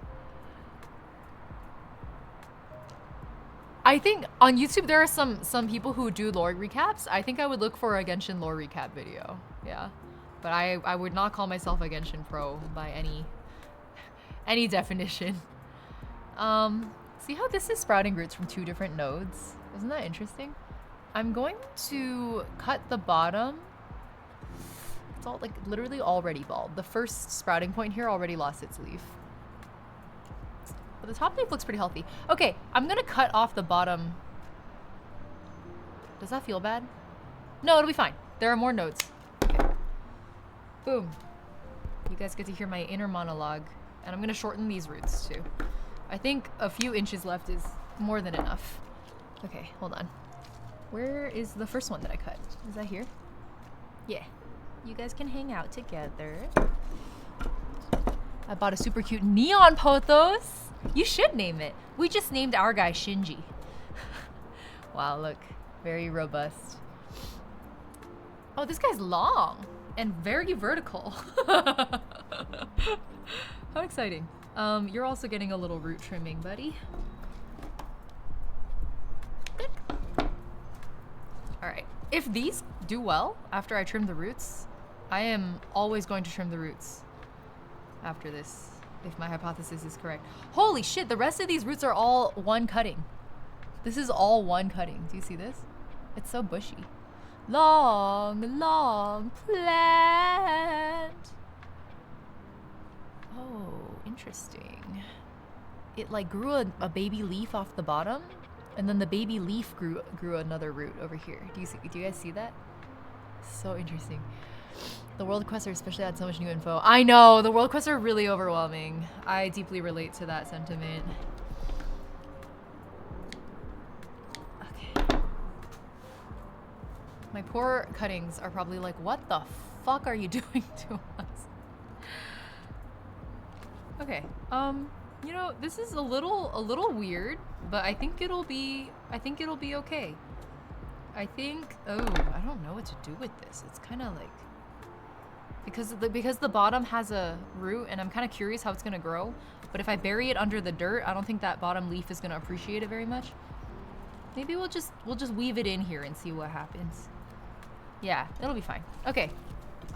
A: I think on YouTube there are some people who do lore recaps. I think I would look for a Genshin lore recap video. Yeah. But I would not call myself a Genshin pro by any definition. See how this is sprouting roots from 2 different nodes? Isn't that interesting? I'm going to cut the bottom. It's all like literally already bald. The first sprouting point here already lost its leaf. But the top leaf looks pretty healthy. Okay, I'm gonna cut off the bottom. Does that feel bad? No, it'll be fine. There are more nodes. Okay. Boom. You guys get to hear my inner monologue. And I'm gonna shorten these roots too. I think a few inches left is more than enough. Okay, hold on. Where is the first one that I cut? Is that here? Yeah. You guys can hang out together. I bought a super cute neon pothos. You should name it. We just named our guy Shinji. Wow, look. Very robust. Oh, this guy's long and very vertical. How exciting. You're also getting a little root trimming, buddy. All right. If these do well after I trim the roots, I am always going to trim the roots after this, if my hypothesis is correct. Holy shit, the rest of these roots are all one cutting. This is all one cutting. Do you see this? It's so bushy. Long, long plant. Oh, interesting. It like grew a baby leaf off the bottom, and then the baby leaf grew another root over here. Do you guys see that? So interesting. The world quests are especially add so much new info. I know, the world quests are really overwhelming. I deeply relate to that sentiment. Okay. My poor cuttings are probably like, what the fuck are you doing to us? Okay, you know, this is a little weird, but I think it'll be okay. I think, oh, I don't know what to do with this. It's kind of like, because the bottom has a root and I'm kind of curious how it's gonna grow, but if I bury it under the dirt, I don't think that bottom leaf is gonna appreciate it very much. Maybe we'll just weave it in here and see what happens. Yeah, it'll be fine. Okay.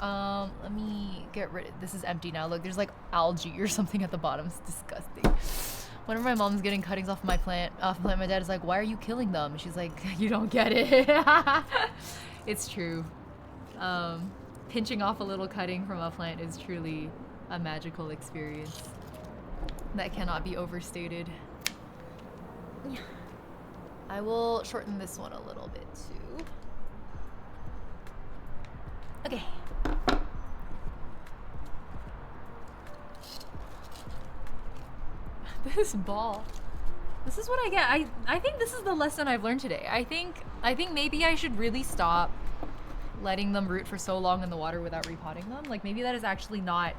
A: Let me get rid of, this is empty now. Look, there's like algae or something at the bottom. It's disgusting. Whenever my mom's getting cuttings off my plant, my dad is like, why are you killing them? And she's like, you don't get it. It's true. Pinching off a little cutting from a plant is truly a magical experience that cannot be overstated. I will shorten this one a little bit too. Okay. This ball. This is what I get. I think this is the lesson I've learned today. I think maybe I should really stop letting them root for so long in the water without repotting them. Like maybe that is actually not,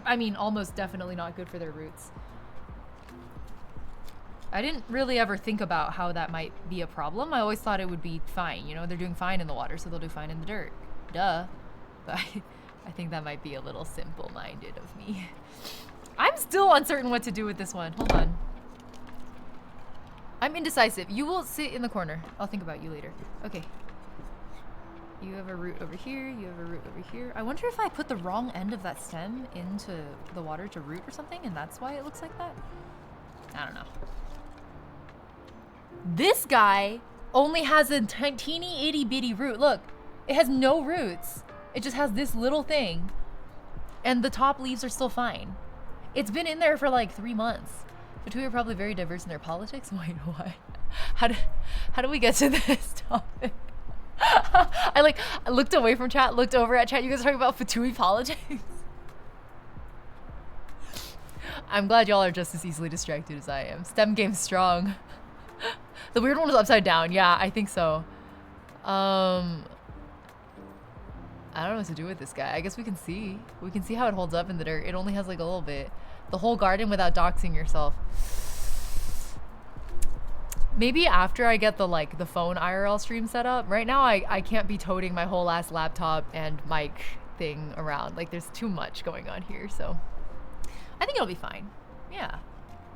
A: I mean, almost definitely not good for their roots. I didn't really ever think about how that might be a problem. I always thought it would be fine. You know, they're doing fine in the water, so they'll do fine in the dirt. Duh. But I think that might be a little simple-minded of me. I'm still uncertain what to do with this one. Hold on. I'm indecisive. You will sit in the corner. I'll think about you later. Okay. You have a root over here. You have a root over here. I wonder if I put the wrong end of that stem into the water to root or something, and that's why it looks like that? I don't know. This guy only has a teeny itty bitty root. Look, it has no roots. It just has this little thing, and the top leaves are still fine. It's been in there for like 3 months. The two are probably very diverse in their politics. Wait, what? How do we get to this topic? I looked away from chat, looked over at chat. You guys are talking about Fatui politics. I'm glad y'all are just as easily distracted as I am. STEM game's strong. The weird one was upside down. Yeah, I think so. I don't know what to do with this guy. I guess we can see. We can see how it holds up in the dirt. It only has like a little bit. The whole garden without doxing yourself. Maybe after I get the phone IRL stream set up. Right now I can't be toting my whole ass laptop and mic thing around. Like there's too much going on here, so I think it'll be fine. Yeah,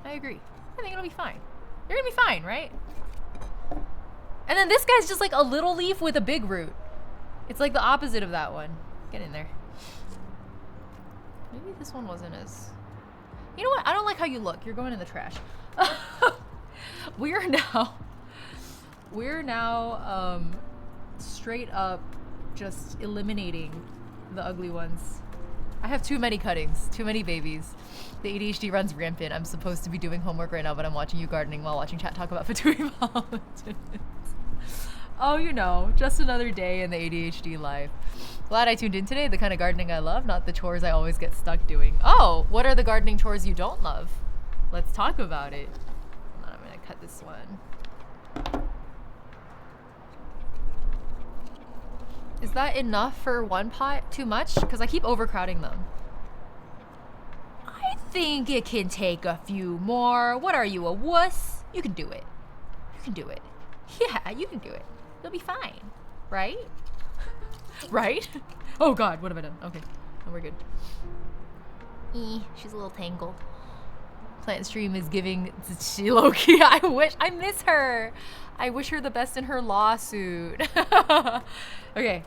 A: I agree. I think it'll be fine. You're gonna be fine, right? And then this guy's just like a little leaf with a big root. It's like the opposite of that one. Get in there. Maybe this one wasn't as... You know what? I don't like how you look. You're going in the trash. We're now straight up just eliminating the ugly ones. I have too many cuttings, too many babies. The ADHD runs rampant. I'm supposed to be doing homework right now, but I'm watching you gardening while watching chat talk about Fatui politics. Oh, you know, just another day in the ADHD life. Glad I tuned in today. The kind of gardening I love, not the chores I always get stuck doing. Oh, what are the gardening chores you don't love? Let's talk about it. I'm gonna cut this one. Is that enough for one pot? Too much? Because I keep overcrowding them. I think it can take a few more. What are you, a wuss? You can do it. You can do it. Yeah, you can do it. You'll be fine. Right? Right? Oh god, what have I done? Okay, no, we're good. She's a little tangled. Plant stream is giving Loki. I miss her. I wish her the best in her lawsuit. Okay.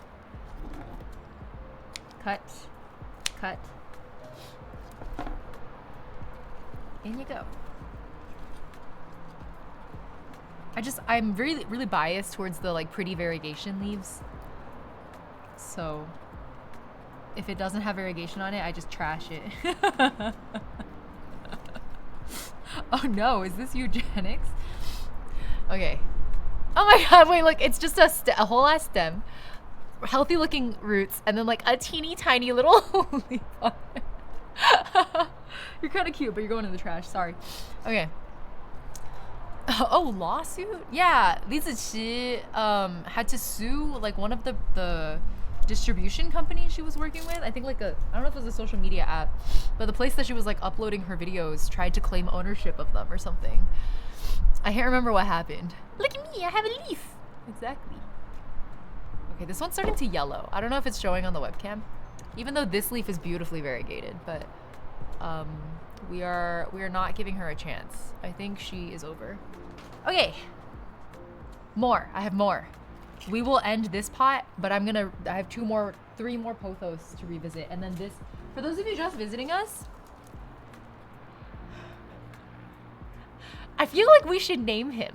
A: Cut. Cut. In you go. I'm really biased towards the pretty variegation leaves. So if it doesn't have variegation on it, I just trash it. Oh no, is this eugenics? Okay. Oh my god, wait, look, it's just a whole ass stem. healthy looking roots, and then like a teeny tiny little leaf on it. You're kind of cute, but you're going in the trash. Sorry. Okay. Oh, lawsuit? Yeah, Lisa Chi had to sue like one of the distribution companies she was working with. I think like I don't know if it was a social media app, but the place that she was like uploading her videos tried to claim ownership of them or something. I can't remember what happened. Look at me, I have a leaf. Exactly. Okay, this one's starting to yellow. I don't know if it's showing on the webcam, even though this leaf is beautifully variegated, but we are not giving her a chance. I think she is over. Okay, more. I have more. We will end this pot, but I have three more pothos to revisit, and then this. For those of you just visiting us, I feel like we should name him.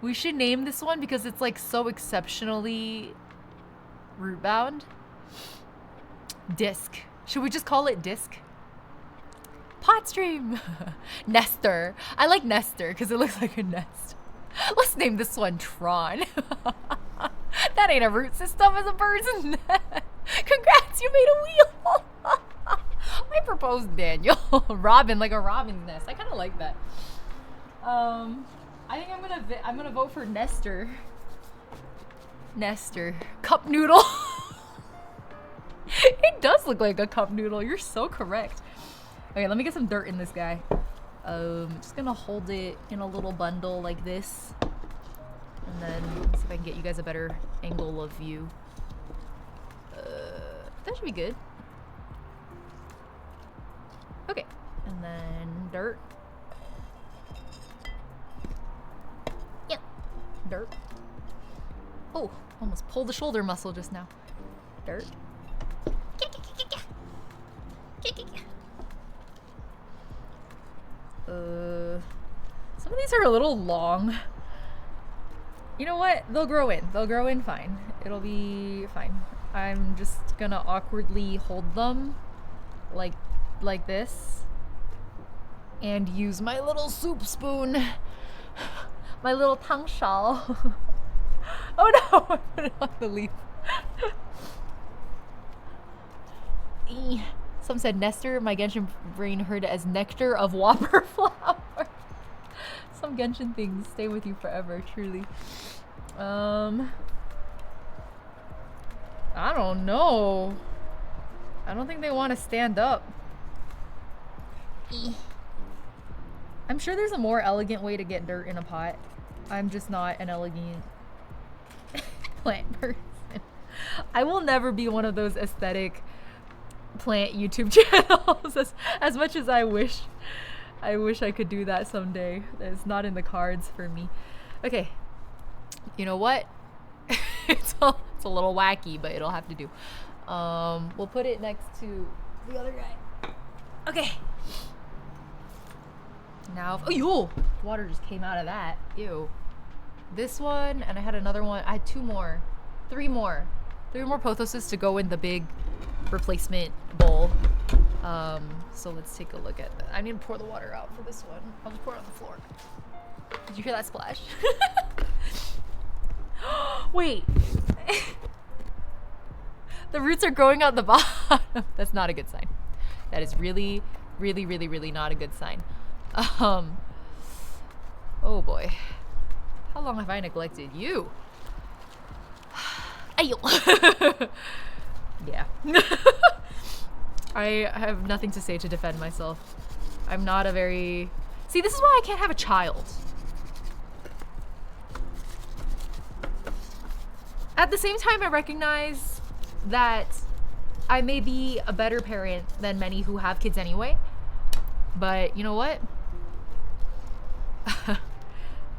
A: We should name this one because it's like so exceptionally root bound. Disc. Should we just call it Disc? Potstream. Nestor. I like Nestor because it looks like a nest. Let's name this one Tron. That ain't a root system, it's a bird's nest. Congrats, you made a wheel. I proposed Daniel. Robin, like a robin's nest. I kind of like that. I think I'm gonna vote for Nestor. Nestor. Cup noodle. It does look like a cup noodle. You're so correct. Okay, let me get some dirt in this guy. Just gonna hold it in a little bundle like this. And then see if I can get you guys a better angle of view. That should be good. Okay, and then dirt. Yep, dirt. Oh, almost pulled the shoulder muscle just now. Dirt. Some of these are a little long. You know what? They'll grow in. They'll grow in fine. It'll be fine. I'm just gonna awkwardly hold them like this and use my little soup spoon. My little tang shao. Oh no! I put it on the leaf. Some said Nestor. My Genshin brain heard it as nectar of whopper flower. Some Genshin things stay with you forever, truly. I don't know. I don't think they want to stand up. I'm sure there's a more elegant way to get dirt in a pot. I'm just not an elegant plant person. I will never be one of those aesthetic plant YouTube channels as much as I wish I could do that someday. It's not in the cards for me. Okay, you know what? it's a little wacky, but it'll have to do. We'll put it next to the other guy. Okay. Now, oh, yo, water just came out of that. Ew. This one, and I had another one. I had three more pothoses to go in the big replacement bowl. So let's take a look at that. I need to pour the water out for this one. I'll just pour it on the floor. Did you hear that splash? Wait. The roots are growing out the bottom. That's not a good sign. That is really, really, really, really not a good sign. Oh boy. How long have I neglected you? Ayo. Yeah. I have nothing to say to defend myself. I'm not a very... See, this is why I can't have a child. At the same time, I recognize that I may be a better parent than many who have kids anyway. But you know what?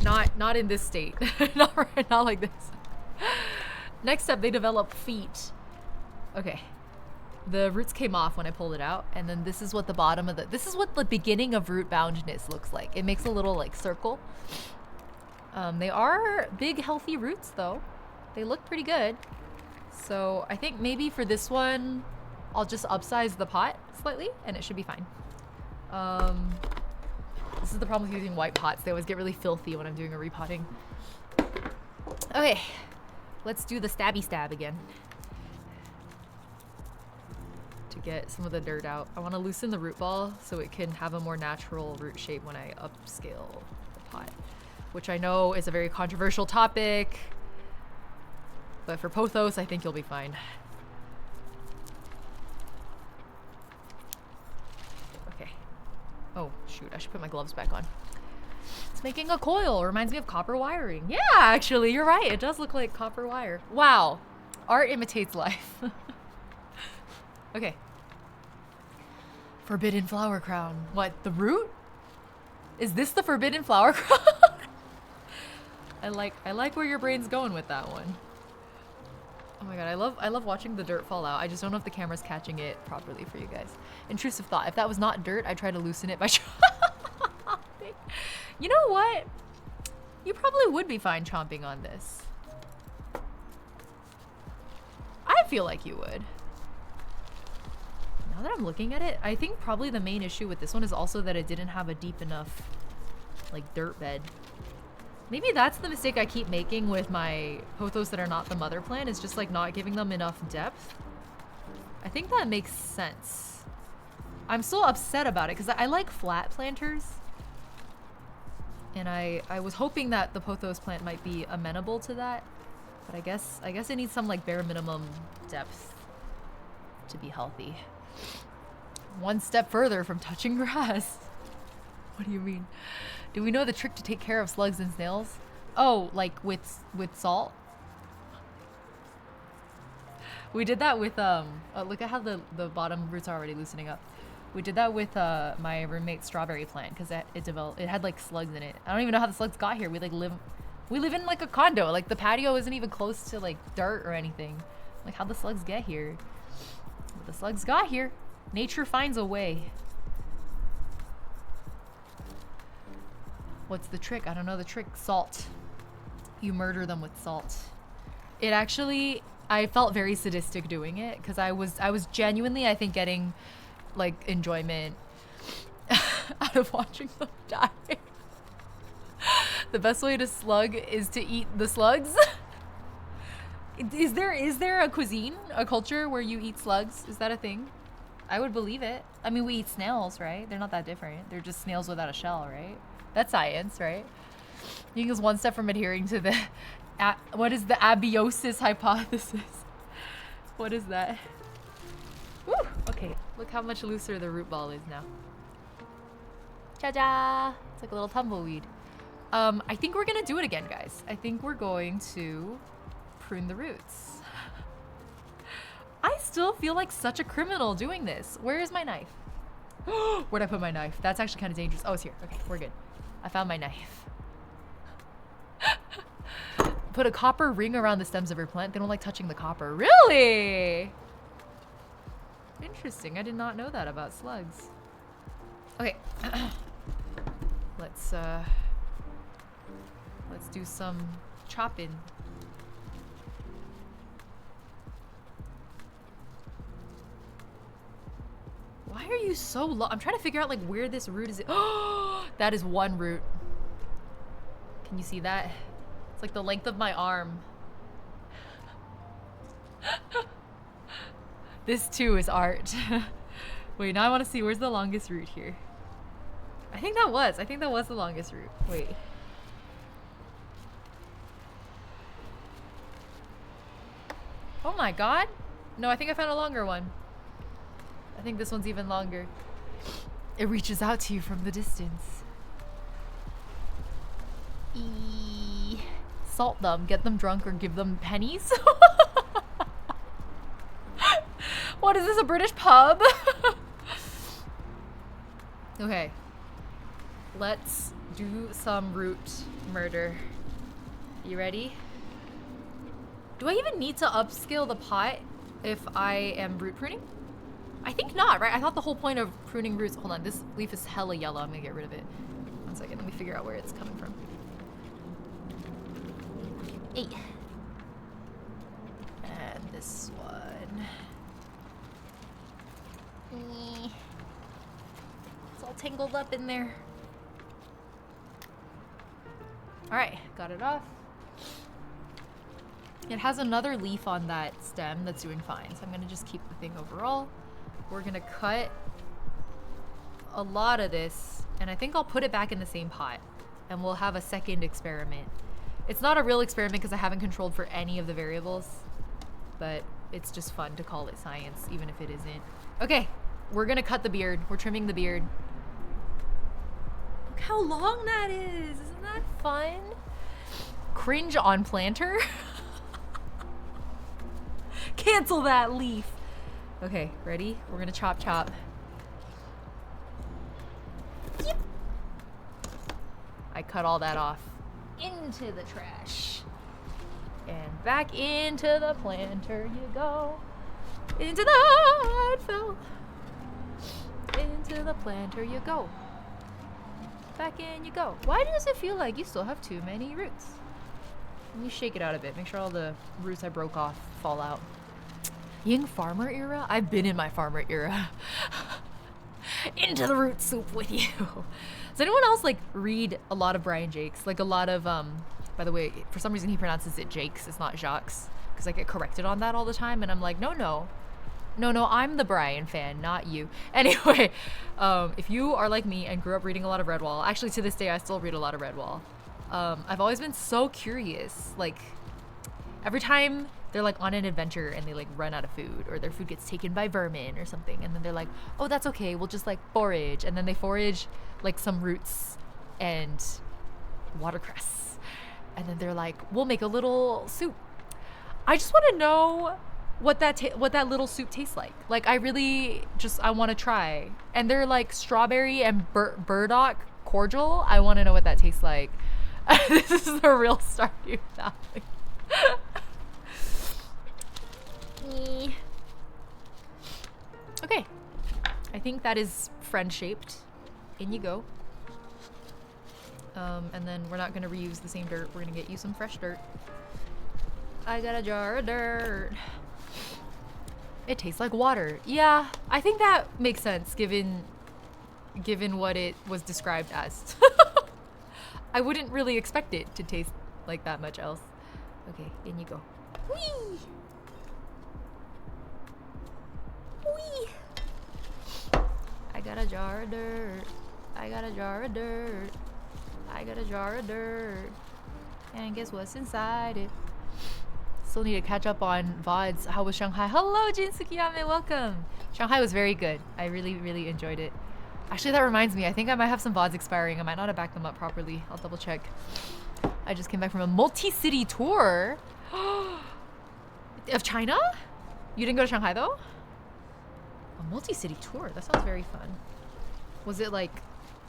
A: Not in this state. not like this. Next up, they develop feet. Okay. The roots came off when I pulled it out, and then this is what the bottom of this is what the beginning of root boundness looks like. It makes a little like circle. They are big, healthy roots though. They look pretty good. So I think maybe for this one, I'll just upsize the pot slightly, and it should be fine. This is the problem with using white pots. They always get really filthy when I'm doing a repotting. Okay. Let's do the stabby stab again. To get some of the dirt out. I want to loosen the root ball so it can have a more natural root shape when I upscale the pot. Which I know is a very controversial topic. But for pothos, I think you'll be fine. Okay. Oh, shoot. I should put my gloves back on. It's making a coil. Reminds me of copper wiring. Yeah, actually, you're right. It does look like copper wire. Wow. Art imitates life. Okay. Forbidden flower crown. What, the root? Is this the forbidden flower crown? I like where your brain's going with that one. Oh my god, I love watching the dirt fall out. I just don't know if the camera's catching it properly for you guys. Intrusive thought. If that was not dirt, I'd try to loosen it by chomping. You know what? You probably would be fine chomping on this. I feel like you would. Now that I'm looking at it, I think probably the main issue with this one is also that it didn't have a deep enough, like, dirt bed. Maybe that's the mistake I keep making with my pothos that are not the mother plant, is just like not giving them enough depth. I think that makes sense. I'm still upset about it because I like flat planters. And I was hoping that the pothos plant might be amenable to that. But I guess it needs some like bare minimum depth to be healthy. One step further from touching grass. What do you mean? Do we know the trick to take care of slugs and snails? Oh, like with salt? We did that with oh, look at how the bottom roots are already loosening up. We did that with my roommate's strawberry plant because it had like slugs in it. I don't even know how the slugs got here. We live in like a condo. Like the patio isn't even close to like dirt or anything. Like how'd the slugs get here? But the slugs got here. Nature finds a way. What's the trick? I don't know the trick. Salt. You murder them with salt. It actually, I felt very sadistic doing it because I was genuinely, I think, getting like enjoyment out of watching them die. The best way to slug is to eat the slugs. Is there a cuisine, a culture where you eat slugs? Is that a thing? I would believe it. I mean, we eat snails, right? They're not that different. They're just snails without a shell, right? That's science, right? I think it's one step from adhering to the, what is the abiosis hypothesis? What is that? Woo! Okay, look how much looser the root ball is now. Cha-cha! It's like a little tumbleweed. I think we're gonna do it again, guys. I think we're going to prune the roots. I still feel like such a criminal doing this. Where is my knife? Where'd I put my knife? That's actually kind of dangerous. Oh, it's here. Okay, we're good. I found my knife. Put a copper ring around the stems of your plant. They don't like touching the copper. Really? Interesting. I did not know that about slugs. Okay. Let's do some chopping. Why are you so low? I'm trying to figure out like where this root is. Oh, that is one root. Can you see that? It's like the length of my arm. This too is art. Wait, now I want to see where's the longest root here. I think that was the longest root. Wait. Oh my god. No, I think I found a longer one. I think this one's even longer. It reaches out to you from the distance. Salt them, get them drunk, or give them pennies. What is this, a British pub? Okay. Let's do some root murder. You ready? Do I even need to upscale the pot if I am root pruning? I think not, right? I thought the whole point of pruning roots... Hold on, this leaf is hella yellow. I'm gonna get rid of it. One second, let me figure out where it's coming from. Hey. And this one. It's all tangled up in there. Alright, got it off. It has another leaf on that stem that's doing fine, so I'm gonna just keep the thing overall. We're gonna cut a lot of this, and I think I'll put it back in the same pot, and we'll have a second experiment. It's not a real experiment because I haven't controlled for any of the variables, but it's just fun to call it science, even if it isn't. Okay, we're gonna cut the beard. We're trimming the beard. Look how long that is. Isn't that fun? Cringe on planter. Cancel that leaf. Okay, ready? We're gonna chop chop. Yep. I cut all that off into the trash. And back into the planter you go. Into the landfill. Into the planter you go. Back in you go. Why does it feel like you still have too many roots? Let me shake it out a bit. Make sure all the roots I broke off fall out. Ying farmer era? I've been in my farmer era. Into the root soup with you. Does anyone else like read a lot of Brian Jakes? Like a lot of, by the way, for some reason he pronounces it Jakes, it's not Jacques. Because I get corrected on that all the time and I'm like, no, I'm the Brian fan, not you. Anyway, if you are like me and grew up reading a lot of Redwall, actually to this day I still read a lot of Redwall. I've always been so curious, like every time they're like on an adventure and they like run out of food or their food gets taken by vermin or something, and then they're like, oh, that's okay, we'll just like forage, and then they forage like some roots and watercress, and then they're like, we'll make a little soup. I just want to know what that little soup tastes like. Like I really just, I want to try. And they're like strawberry and burdock cordial. I want to know what that tastes like. This is the real Stardew Valley. Okay, I think that is friend shaped. In you go. And then we're not gonna reuse the same dirt. We're gonna get you some fresh dirt. I got a jar of dirt. It tastes like water. Yeah, I think that makes sense given what it was described as. I wouldn't really expect it to taste like that much else. Okay, in you go. Whee! Whee! I got a jar of dirt. I got a jar of dirt. I got a jar of dirt. And guess what's inside it? Still need to catch up on VODs. How was Shanghai? Hello, Jin Tsukiyame, welcome. Shanghai was very good. I really, really enjoyed it. Actually, that reminds me, I think I might have some VODs expiring. I might not have backed them up properly. I'll double check. I just came back from a multi-city tour of China? You didn't go to Shanghai though? A multi-city tour, that sounds very fun. Was it like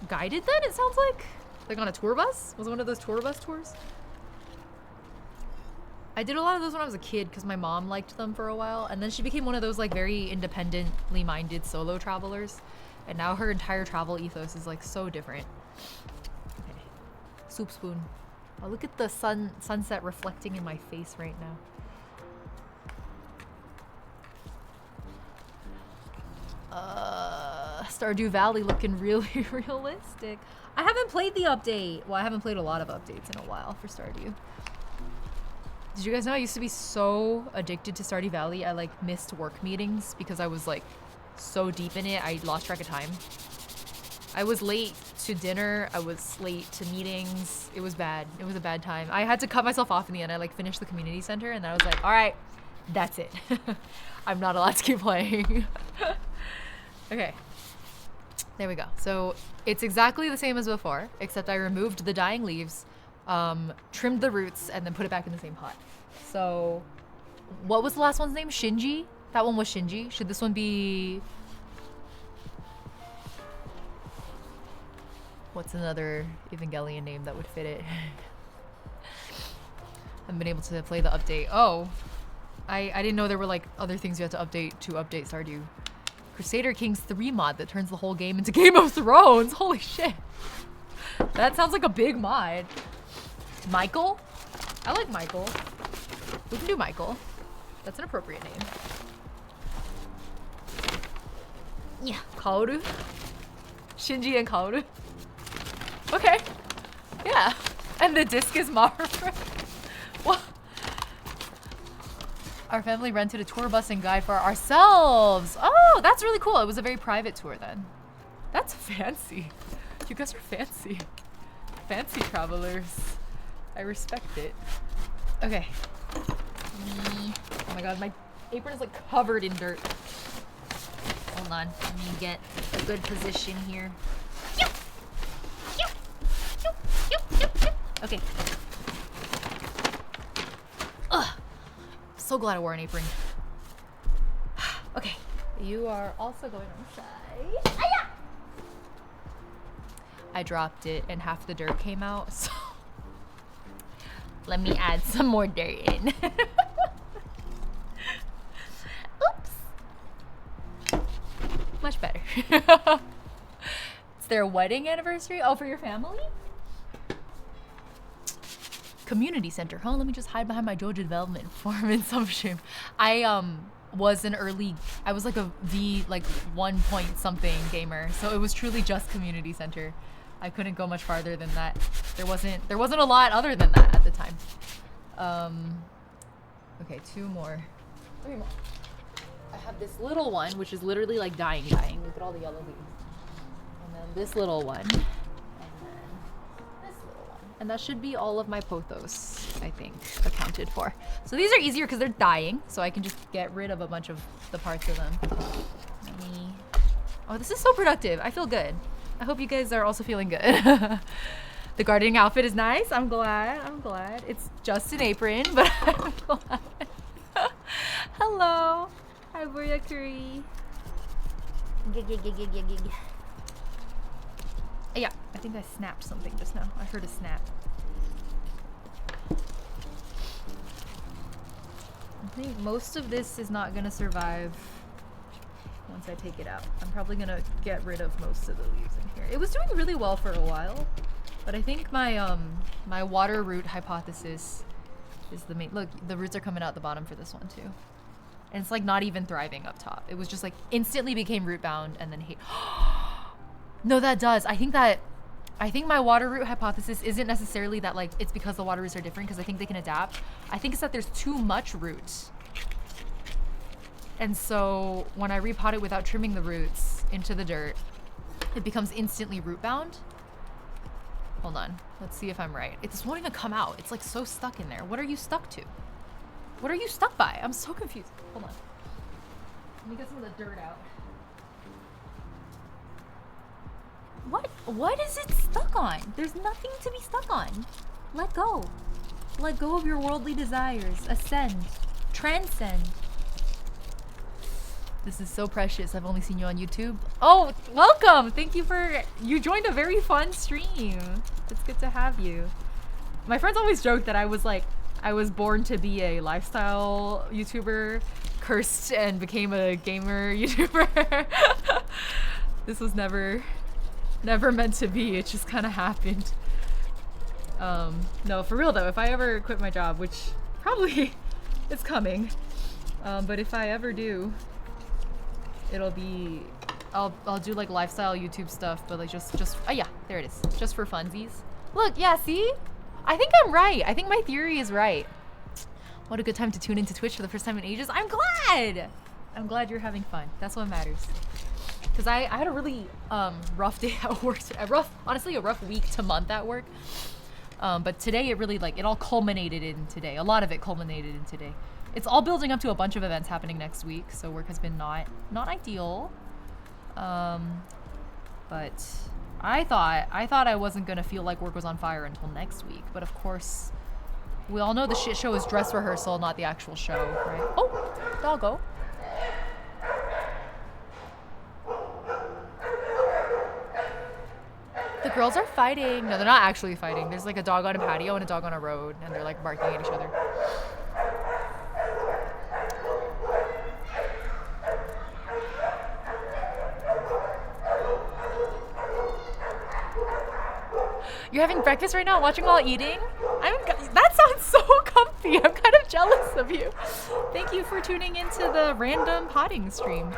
A: guided then, it sounds like? Like on a tour bus? Was it one of those tour bus tours? I did a lot of those when I was a kid because my mom liked them for a while, and then she became one of those like very independently minded solo travelers, and now her entire travel ethos is like so different. Okay, soup spoon. Oh, look at the sunset reflecting in my face right now. Stardew Valley looking really realistic. I haven't played the update. Well, I haven't played a lot of updates in a while for Stardew. Did you guys know I used to be so addicted to Stardew Valley? I like missed work meetings because I was like so deep in it. I lost track of time. I was late to dinner. I was late to meetings. It was bad. It was a bad time. I had to cut myself off in the end. I like finished the community center and then I was like, all right, that's it. I'm not allowed to keep playing. Okay. There we go. So it's exactly the same as before, except I removed the dying leaves, trimmed the roots, and then put it back in the same pot. So what was the last one's name? Shinji? That one was Shinji. Should this one be... What's another Evangelion name that would fit it? I haven't been able to play the update. Oh, I didn't know there were like other things you had to update Stardew. Crusader Kings 3 mod that turns the whole game into Game of Thrones. Holy shit. That sounds like a big mod. Michael? I like Michael. We can do Michael. That's an appropriate name. Yeah. Kaoru? Shinji and Kaoru? Okay. Yeah. And the disc is Mara. What? Our family rented a tour bus and guide for ourselves. Oh, that's really cool. It was a very private tour then. That's fancy. You guys are fancy. Fancy travelers. I respect it. Okay. Oh my god, my apron is like covered in dirt. Hold on, let me get a good position here. Okay. Ugh. So glad I wore an apron. Okay. You are also going on the side. Aya! I dropped it and half the dirt came out, so let me add some more dirt in. Oops. Much better. It's their wedding anniversary? Oh, for your family? Community center, huh? Let me just hide behind my Georgia development form in some shame. I was like a V like 1 point something gamer, so it was truly just community center. I couldn't go much farther than that. There wasn't a lot other than that at the time. Okay, 2 more. 3 more. I have this little one, which is literally like dying. Look at all the yellow leaves. And then this little one. And that should be all of my pothos, I think, accounted for. So these are easier because they're dying, so I can just get rid of a bunch of the parts of them. Oh, this is so productive. I feel good. I hope you guys are also feeling good. The gardening outfit is nice. I'm glad. It's just an apron, but I'm glad. Hello. Hi, Boria Curry. Yeah, I think I snapped something just now. I heard a snap. I think most of this is not gonna survive once I take it out. I'm probably gonna get rid of most of the leaves in here. It was doing really well for a while, but I think my my water root hypothesis is the main. Look, the roots are coming out the bottom for this one too. And it's like not even thriving up top. It was just like instantly became root bound and then hate. No, that does. I think my water root hypothesis isn't necessarily that like it's because the water roots are different, because I think they can adapt. I think it's that there's too much root. And so when I repot it without trimming the roots into the dirt, it becomes instantly root bound. Hold on. Let's see if I'm right. It just won't even come out. It's like so stuck in there. What are you stuck to? What are you stuck by? I'm so confused. Hold on. Let me get some of the dirt out. What is it stuck on? There's nothing to be stuck on. Let go. Let go of your worldly desires. Ascend. Transcend. This is so precious. I've only seen you on YouTube. Oh, welcome. Thank you you joined a very fun stream. It's good to have you. My friends always joke that I was born to be a lifestyle YouTuber, cursed and became a gamer YouTuber. This was never meant to be. It just kind of happened. No, for real though, if I ever quit my job, which probably is coming, but if I ever do, it'll be, I'll do like lifestyle YouTube stuff, but like just, oh yeah, there it is. Just for funsies. Look, yeah, see? I think I'm right. I think my theory is right. What a good time to tune into Twitch for the first time in ages. I'm glad! I'm glad you're having fun. That's what matters. Because I had a really rough day at work. Honestly, a rough week to month at work. But today it really it all culminated in today. A lot of it culminated in today. It's all building up to a bunch of events happening next week, so work has been not ideal. But I thought I wasn't gonna feel like work was on fire until next week. But of course, we all know the shit show is dress rehearsal, not the actual show, right? Oh, doggo. The girls are fighting. No, they're not actually fighting. There's like a dog on a patio and a dog on a road, and they're like barking at each other. You're having breakfast right now, watching while eating? That sounds so comfy. I'm kind of jealous of you. Thank you for tuning into the random potting stream.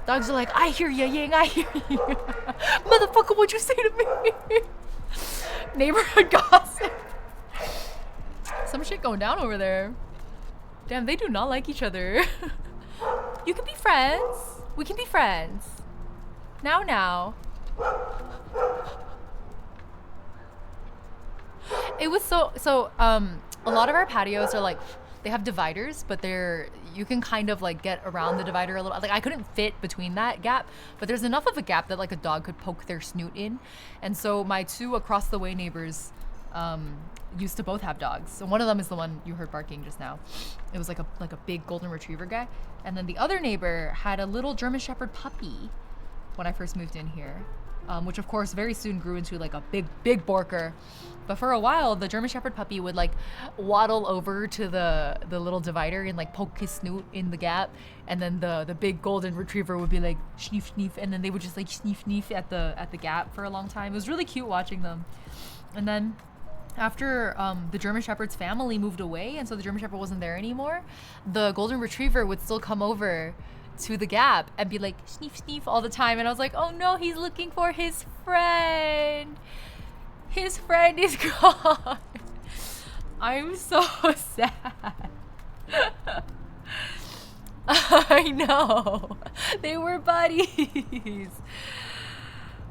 A: Dogs are like, I hear ya, Ying, I hear you. Motherfucker, what'd you say to me? Neighborhood gossip. Some shit going down over there. Damn, they do not like each other. You can be friends. We can be friends. Now. It was so a lot of our patios are like, they have dividers, but you can kind of like get around the divider a little. Like I couldn't fit between that gap, but there's enough of a gap that like a dog could poke their snoot in. And so my two across the way neighbors used to both have dogs. So one of them is the one you heard barking just now. It was like a big golden retriever guy. And then the other neighbor had a little German Shepherd puppy when I first moved in here, which of course very soon grew into like a big Borker. But for a while, the German Shepherd puppy would like waddle over to the little divider and like poke his snoot in the gap, and then the big golden retriever would be like sniff sniff, and then they would just like sniff sniff at the gap for a long time. It was really cute watching them. And then after the German Shepherd's family moved away, and so the German Shepherd wasn't there anymore, the golden retriever would still come over to the gap and be like sniff sniff all the time, and I was like, oh no, he's looking for his friend. His friend is gone. I'm so sad. I know. They were buddies.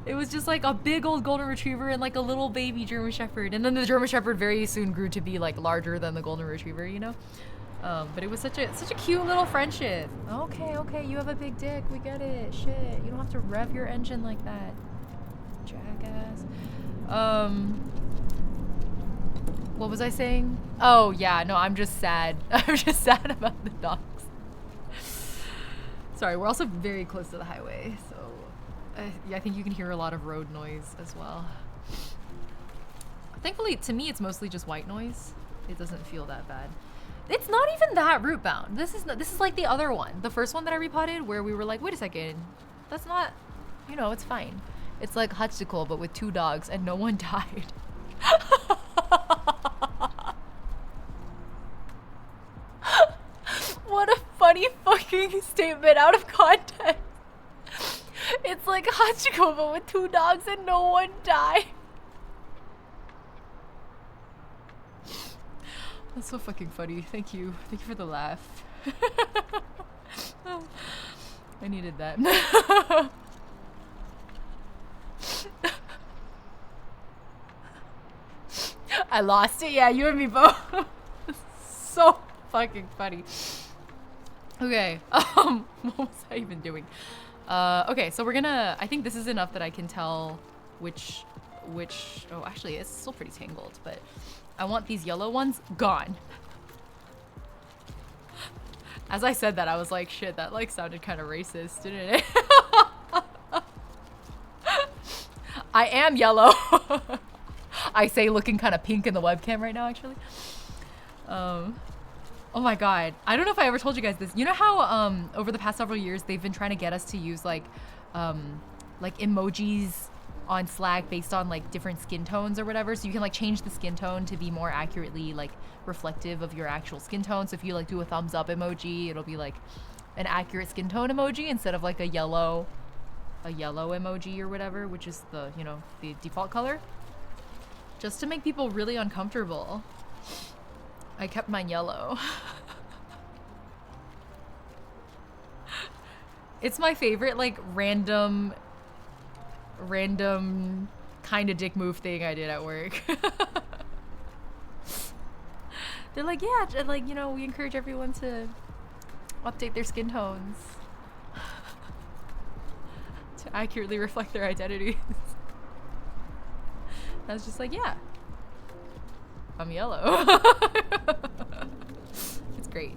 A: It was just like a big old golden retriever and like a little baby German Shepherd. And then the German Shepherd very soon grew to be like larger than the golden retriever, you know? But it was such a cute little friendship. Okay, you have a big dick. We get it. Shit. You don't have to rev your engine like that. Jackass. What was I saying? Oh yeah, no, I'm just sad. I'm just sad about the dogs. Sorry, we're also very close to the highway, so yeah, I think you can hear a lot of road noise as well. Thankfully, to me, it's mostly just white noise. It doesn't feel that bad. It's not even that root bound. This is like the other one, the first one that I repotted, where we were like, wait a second, that's not, you know, it's fine. It's like Hachico, but with 2 dogs, and no one died. What a funny fucking statement out of context. It's like Hachiko, but with 2 dogs and no one died. That's so fucking funny. Thank you. Thank you for the laugh. I needed that. I lost it. Yeah, you and me both. So fucking funny. Okay. What was I even doing? Okay, so we're gonna, I think this is enough that I can tell which, oh, actually, it's still pretty tangled, but I want these yellow ones gone. As I said that, I was like, shit, that like sounded kind of racist, didn't it? I am yellow. I say looking kind of pink in the webcam right now, actually. Oh my god. I don't know if I ever told you guys this. You know how over the past several years they've been trying to get us to use like emojis on Slack based on like different skin tones or whatever, so you can like change the skin tone to be more accurately like reflective of your actual skin tone. So if you like do a thumbs up emoji, it'll be like an accurate skin tone emoji instead of like a yellow emoji or whatever, which is the, you know, the default color. Just to make people really uncomfortable, I kept mine yellow. It's my favorite like random kind of dick move thing I did at work. They're like, yeah, like, you know, we encourage everyone to update their skin tones to accurately reflect their identities. I was just like, yeah, I'm yellow. It's great.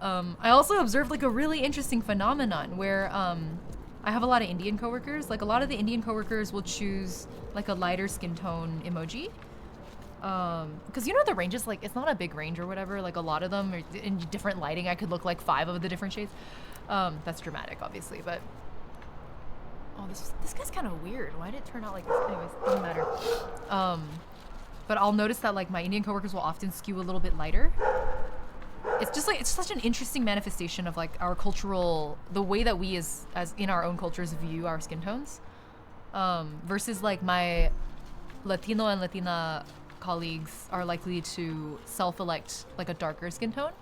A: I also observed like a really interesting phenomenon where I have a lot of Indian coworkers. Like a lot of the Indian coworkers will choose like a lighter skin tone emoji. Because you know the range is like, it's not a big range or whatever. Like a lot of them are in different lighting. I could look like 5 of the different shades. That's dramatic, obviously, but oh, this guy's kind of weird. Why did it turn out like this? Anyways, doesn't matter. But I'll notice that like my Indian coworkers will often skew a little bit lighter. It's just like, it's such an interesting manifestation of like our cultural, the way that we as in our own cultures view our skin tones, versus like my Latino and Latina colleagues are likely to self-elect like a darker skin tone.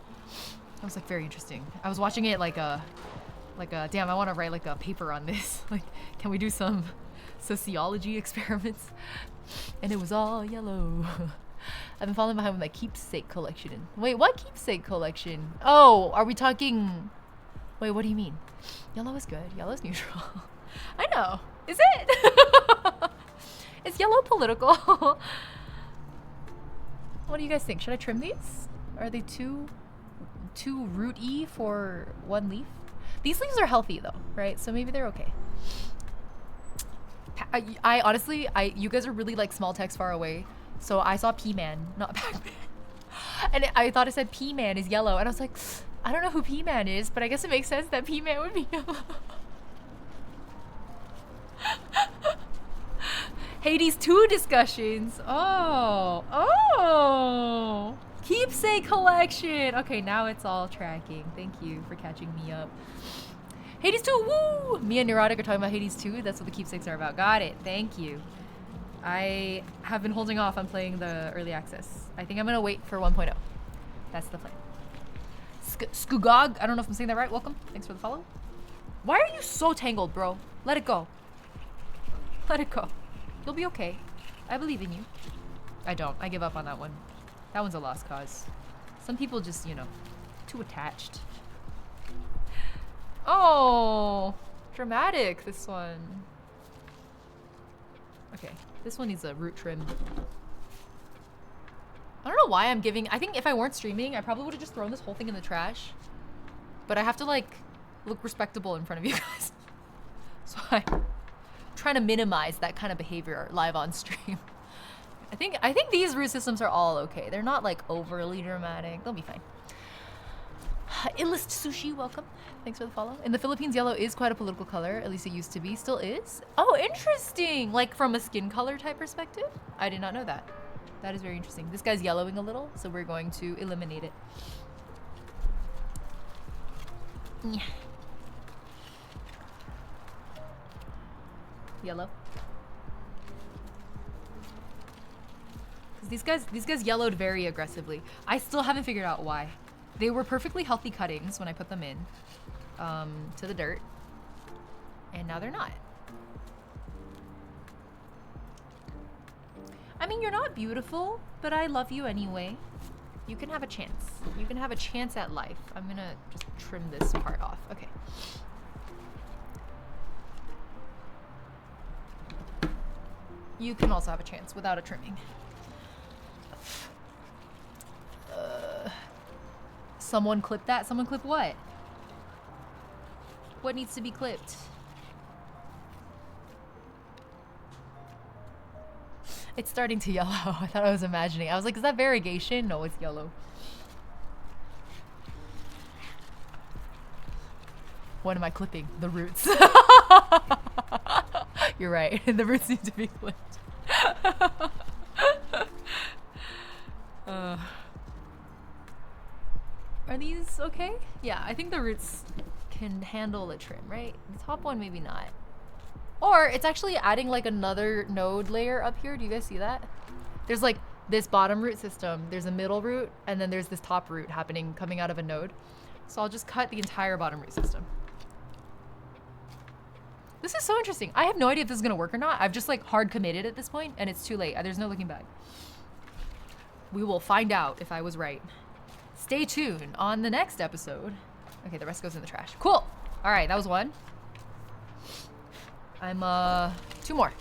A: That was like very interesting. I was watching it like a damn, I want to write like a paper on this. Like, can we do some sociology experiments? And it was all yellow. I've been falling behind with my keepsake collection. Wait, what keepsake collection? Oh, are we talking? Wait, what do you mean? Yellow is good. Yellow is neutral. I know. Is it? Is yellow political? What do you guys think? Should I trim these? Are they too rooty for one leaf? These leaves are healthy though, right? So maybe they're okay. I honestly, you guys are really like small text far away. So I saw P-Man, not Pac-Man. And I thought it said P-Man is yellow. And I was like, I don't know who P-Man is, but I guess it makes sense that P-Man would be yellow. Hades 2 discussions. Oh. Keepsake collection. Okay, now it's all tracking. Thank you for catching me up. Hades 2, woo! Me and Neurotic are talking about Hades 2. That's what the keepsakes are about. Got it. Thank you. I have been holding off on playing the early access. I think I'm gonna wait for 1.0. That's the plan. Skugog, I don't know if I'm saying that right. Welcome. Thanks for the follow. Why are you so tangled, bro? Let it go. Let it go. You'll be okay. I believe in you. I don't. I give up on that one. That one's a lost cause. Some people just, you know, too attached. Oh, dramatic, this one. Okay, this one needs a root trim. I don't know why I'm giving, I think if I weren't streaming, I probably would have just thrown this whole thing in the trash. But I have to like, look respectable in front of you guys. So I'm trying to minimize that kind of behavior live on stream. I think these root systems are all okay. They're not like overly dramatic. They'll be fine. Illust Sushi, welcome. Thanks for the follow. In the Philippines, yellow is quite a political color. At least it used to be. Still is? Oh, interesting. Like from a skin color type perspective? I did not know that. That is very interesting. This guy's yellowing a little, so we're going to eliminate it. Yeah. Yellow. These guys yellowed very aggressively. I still haven't figured out why. They were perfectly healthy cuttings when I put them in to the dirt, and now they're not. I mean, you're not beautiful, but I love you anyway. You can have a chance. You can have a chance at life. I'm gonna just trim this part off. Okay. You can also have a chance without a trimming. Someone clip that? Someone clip what? What needs to be clipped? It's starting to yellow. I thought I was imagining. I was like, is that variegation? No, it's yellow. What am I clipping? The roots. You're right. The roots need to be clipped. Are these okay? Yeah, I think the roots can handle a trim, right? The top one, maybe not. Or it's actually adding like another node layer up here. Do you guys see that? There's like this bottom root system, there's a middle root, and then there's this top root happening, coming out of a node. So I'll just cut the entire bottom root system. This is so interesting. I have no idea if this is gonna work or not. I've just like hard committed at this point, and it's too late. There's no looking back. We will find out if I was right. Stay tuned on the next episode. Okay, the rest goes in the trash. Cool. All right, that was one. I'm two more.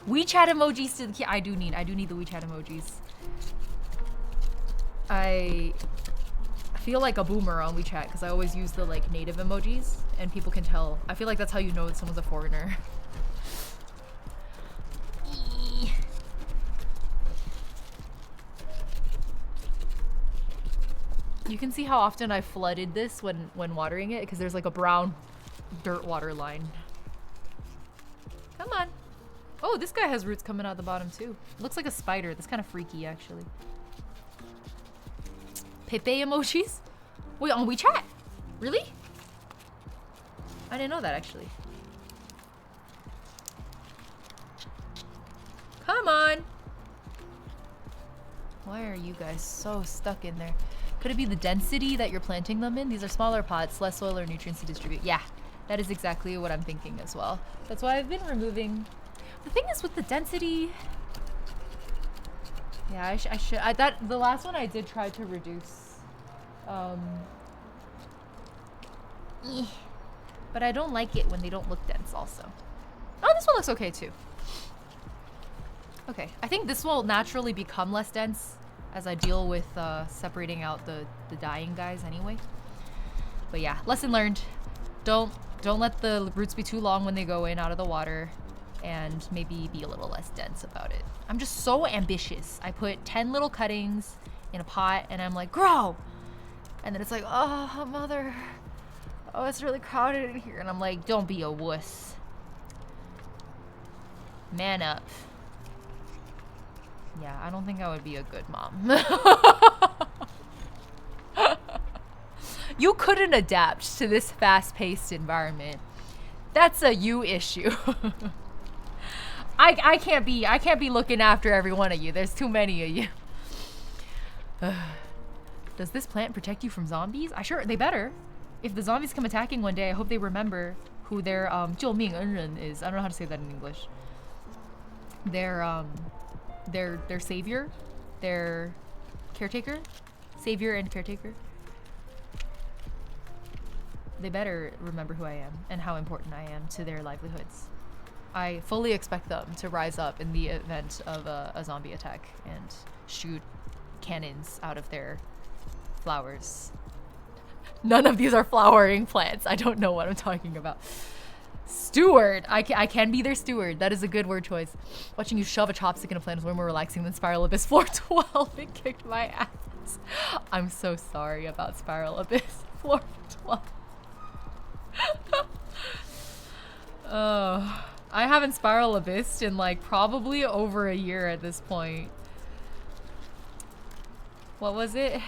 A: WeChat emojis to the key. I do need the WeChat emojis. I feel like a boomer on WeChat because I always use the like native emojis and people can tell. I feel like that's how you know that someone's a foreigner. You can see how often I flooded this when watering it because there's like a brown dirt water line. Come on. Oh, this guy has roots coming out the bottom too. Looks like a spider. That's kind of freaky actually. Pepe emojis? Wait, on WeChat? Really? I didn't know that actually. Come on. Why are you guys so stuck in there? Could it be the density that you're planting them in? These are smaller pots, less soil or nutrients to distribute. Yeah, that is exactly what I'm thinking as well. That's why I've been removing. The thing is with the density. Yeah, the last one I did try to reduce. But I don't like it when they don't look dense also. Oh, this one looks okay too. Okay, I think this will naturally become less dense as I deal with separating out the dying guys anyway. But yeah, lesson learned. Don't let the roots be too long when they go in out of the water, and maybe be a little less dense about it. I'm just so ambitious. I put 10 little cuttings in a pot and I'm like, grow! And then it's like, oh, mother. Oh, it's really crowded in here. And I'm like, don't be a wuss. Man up. Yeah, I don't think I would be a good mom. You couldn't adapt to this fast-paced environment. That's a you issue. I can't be looking after every one of you. There's too many of you. Does this plant protect you from zombies? They better. If the zombies come attacking one day, I hope they remember who their 救命恩人 is. I don't know how to say that in English. Their savior, their caretaker, savior and caretaker. They better remember who I am and how important I am to their livelihoods. I fully expect them to rise up in the event of a zombie attack and shoot cannons out of their flowers. None of these are flowering plants. I don't know what I'm talking about. Steward. I can be their steward. That is a good word choice. Watching you shove a chopstick in a plant is way more relaxing than Spiral Abyss Floor 12. It kicked my ass. I'm so sorry about Spiral Abyss Floor 12. Oh, I haven't Spiral Abyssed in like probably over a year at this point. What was it?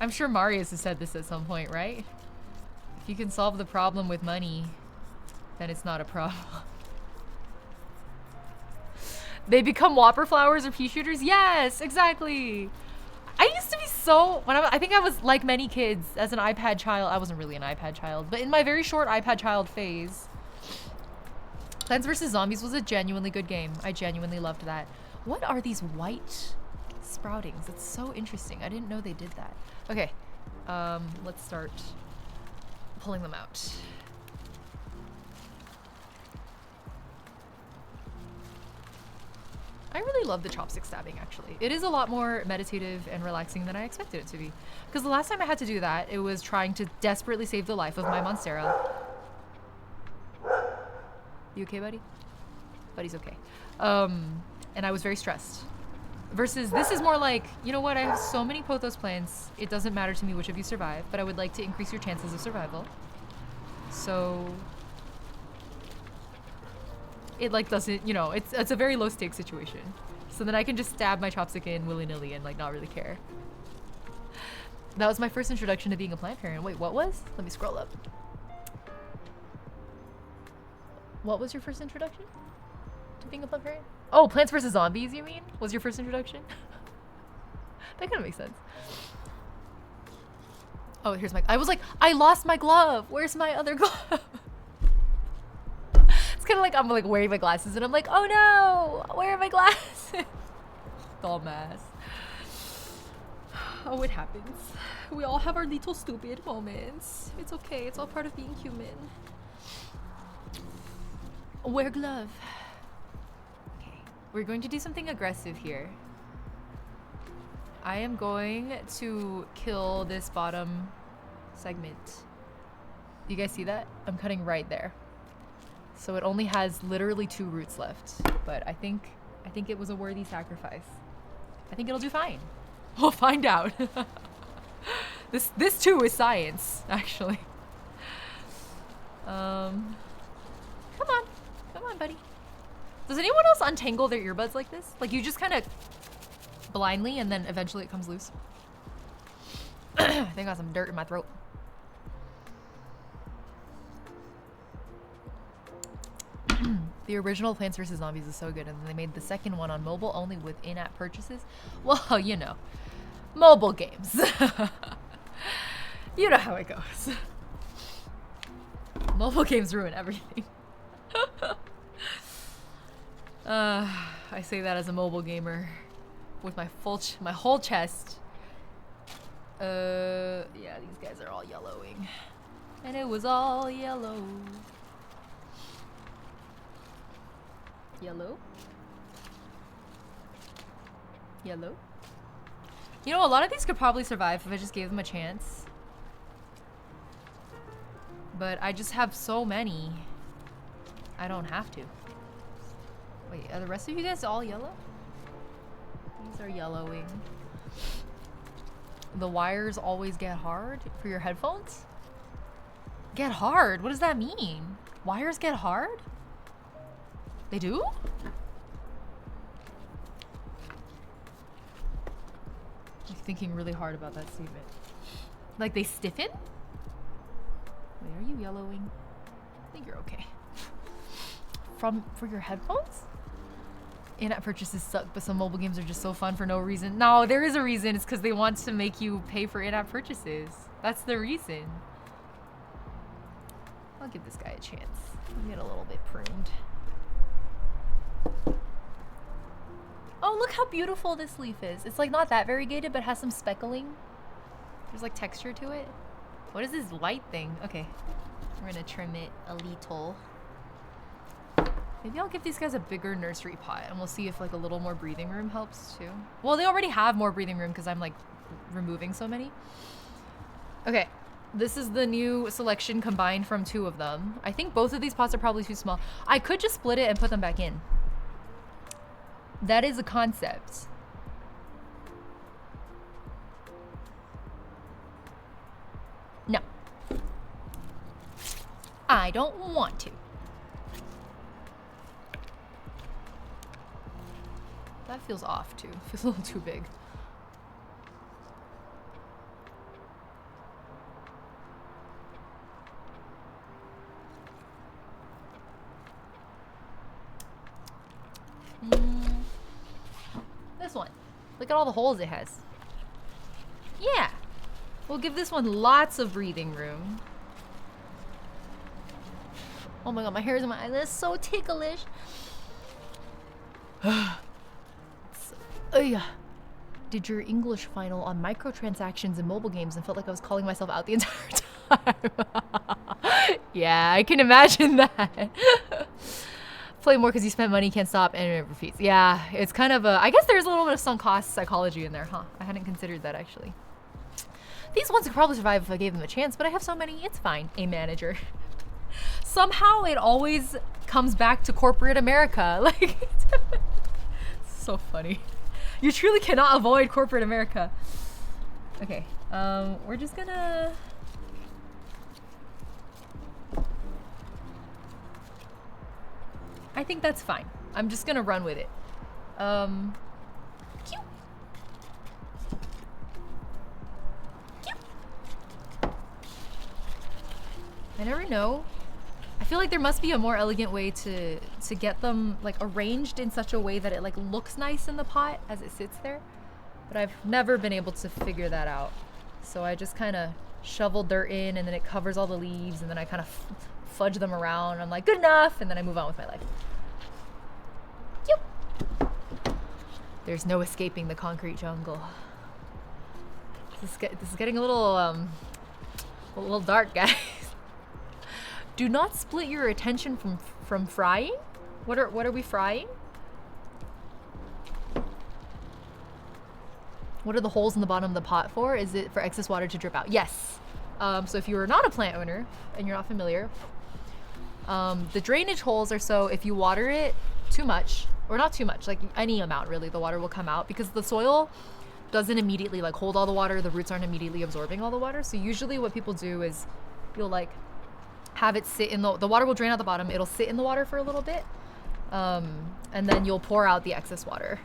A: I'm sure Marius has said this at some point, right? If you can solve the problem with money, then it's not a problem. They become whopper flowers or pea shooters? Yes, exactly. I used to be so, I think I was like many kids as an iPad child. I wasn't really an iPad child, but in my very short iPad child phase, Plants vs. Zombies was a genuinely good game. I genuinely loved that. What are these white sproutings? It's so interesting. I didn't know they did that. Okay, let's start pulling them out. I really love the chopstick stabbing, actually. It is a lot more meditative and relaxing than I expected it to be. Because the last time I had to do that, it was trying to desperately save the life of my Monstera. You okay, buddy? Buddy's okay. And I was very stressed. Versus this is more like, you know what, I have so many pothos plants, it doesn't matter to me which of you survive, but I would like to increase your chances of survival. So it like doesn't, you know, it's a very low stakes situation. So then I can just stab my chopstick in willy-nilly and like not really care. That was my first introduction to being a plant parent. Wait, what was? Let me scroll up. What was your first introduction to being a plant parent? Oh, Plants vs. Zombies, you mean? Was your first introduction? That kind of makes sense. Oh, here's my, I was like, I lost my glove. Where's my other glove? It's kind of like I'm like wearing my glasses and I'm like, oh no, where are my glasses? Dumbass. Oh, it happens. We all have our little stupid moments. It's okay. It's all part of being human. Wear glove. Okay, we're going to do something aggressive here. I am going to kill this bottom segment. You guys see that? I'm cutting right there. So it only has literally 2 roots left, but I think it was a worthy sacrifice. I think it'll do fine. We'll find out. This too is science, actually. Come on, buddy. Does anyone else untangle their earbuds like this? Like you just kind of blindly and then eventually it comes loose? I think I got some dirt in my throat. The original Plants vs. Zombies is so good, and then they made the second one on mobile only with in-app purchases. Well, you know, mobile games. You know how it goes. Mobile games ruin everything. I say that as a mobile gamer with my whole chest. Yeah, these guys are all yellowing. And it was all yellow. Yellow? Yellow? You know, a lot of these could probably survive if I just gave them a chance. But I just have so many. I don't have to. Wait, are the rest of you guys all yellow? These are yellowing. The wires always get hard for your headphones? Get hard? What does that mean? Wires get hard? They do? I'm thinking really hard about that statement. Like they stiffen? Wait, are you yellowing? I think you're okay. For your headphones? In-app purchases suck, but some mobile games are just so fun for no reason. No, there is a reason. It's because they want to make you pay for in-app purchases. That's the reason. I'll give this guy a chance. I'll get a little bit pruned. Oh, look how beautiful this leaf is. It's like not that variegated, but has some speckling. There's like texture to it. What is this white thing? Okay, we're gonna trim it a little. Maybe I'll give these guys a bigger nursery pot and we'll see if like a little more breathing room helps too. Well, they already have more breathing room because I'm like removing so many. Okay, this is the new selection combined from 2 of them. I think both of these pots are probably too small. I could just split it and put them back in. That is a concept. No. I don't want to. That feels off too. Feels a little too big. This one. Look at all the holes it has. Yeah. We'll give this one lots of breathing room. Oh my god, my hair is in my eyes. That's so ticklish. Yeah. Did your English final on microtransactions in mobile games and felt like I was calling myself out the entire time. Yeah, I can imagine that. Play more because you spent money, can't stop, and it repeats. Yeah, it's kind of a... I guess there's a little bit of sunk cost psychology in there, huh? I hadn't considered that, actually. These ones could probably survive if I gave them a chance, but I have so many, it's fine. A manager. Somehow it always comes back to corporate America. Like, it's so funny. You truly cannot avoid corporate America. Okay, we're just gonna... I think that's fine. I'm just gonna run with it. Cute. Cute. I never know. I feel like there must be a more elegant way to get them like arranged in such a way that it like looks nice in the pot as it sits there. But I've never been able to figure that out. So I just kind of shovel dirt in and then it covers all the leaves and then I kind of fudge them around. I'm like, good enough, and then I move on with my life. Yep. There's no escaping the concrete jungle. This is getting a little dark, guys. Do not split your attention from frying. What are we frying? What are the holes in the bottom of the pot for? Is it for excess water to drip out? Yes. So if you are not a plant owner and you're not familiar, the drainage holes are so if you water it too much, or not too much, like any amount really, the water will come out because the soil doesn't immediately like hold all the water. The roots aren't immediately absorbing all the water. So usually what people do is you'll like have it sit in the water will drain out the bottom. It'll sit in the water for a little bit. And then you'll pour out the excess water.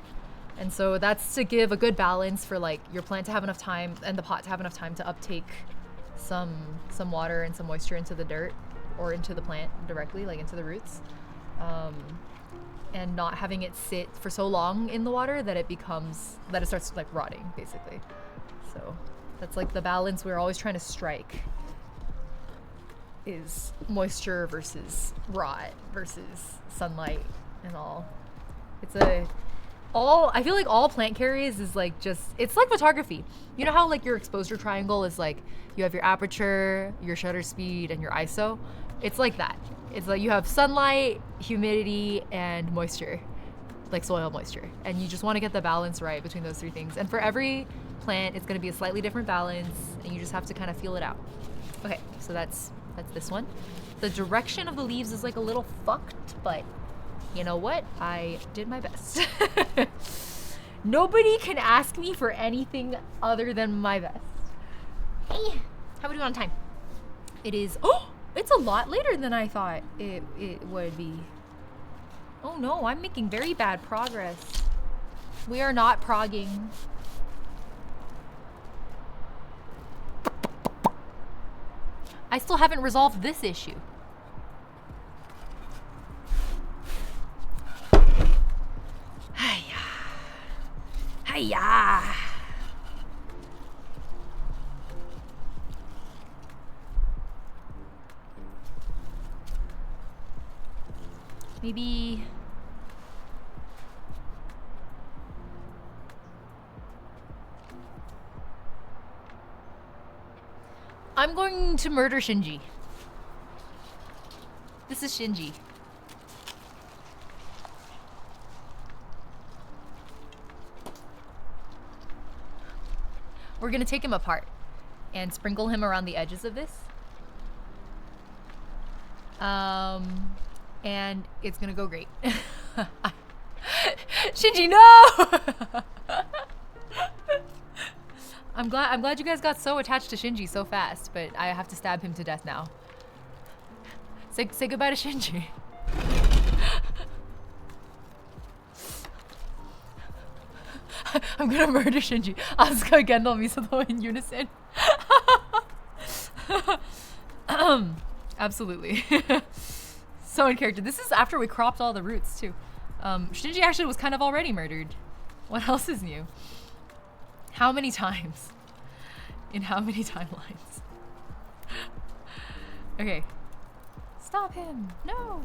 A: And so that's to give a good balance for like your plant to have enough time and the pot to have enough time to uptake some water and some moisture into the dirt or into the plant directly, like into the roots. and not having it sit for so long in the water that it starts like rotting, basically. So that's like the balance we're always trying to strike, is moisture versus rot versus sunlight and all. I feel like all plant care is like it's like photography. You know how like your exposure triangle is like you have your aperture, your shutter speed, and your ISO? It's like that. It's like you have sunlight, humidity, and moisture, like soil moisture. And you just want to get the balance right between those three things. And for every plant, it's going to be a slightly different balance, and you just have to kind of feel it out. Okay, so that's this one. The direction of the leaves is like a little fucked, but you know what? I did my best. Nobody can ask me for anything other than my best. Hey, how are we doing on time? It is, oh, it's a lot later than I thought it would be. Oh no, I'm making very bad progress. We are not progging. I still haven't resolved this issue. Hiya. Hiya. Maybe I'm going to murder Shinji. This is Shinji. We're gonna take him apart and sprinkle him around the edges of this. And it's gonna go great. Shinji, no! I'm glad you guys got so attached to Shinji so fast, but I have to stab him to death now. Say goodbye to Shinji. I'm gonna murder Shinji. Asuka, Gendel, Misato in unison. Absolutely. So in character. This is after we cropped all the roots too. Shinji actually was kind of already murdered. What else is new? How many times? In how many timelines? Okay. Stop him! No!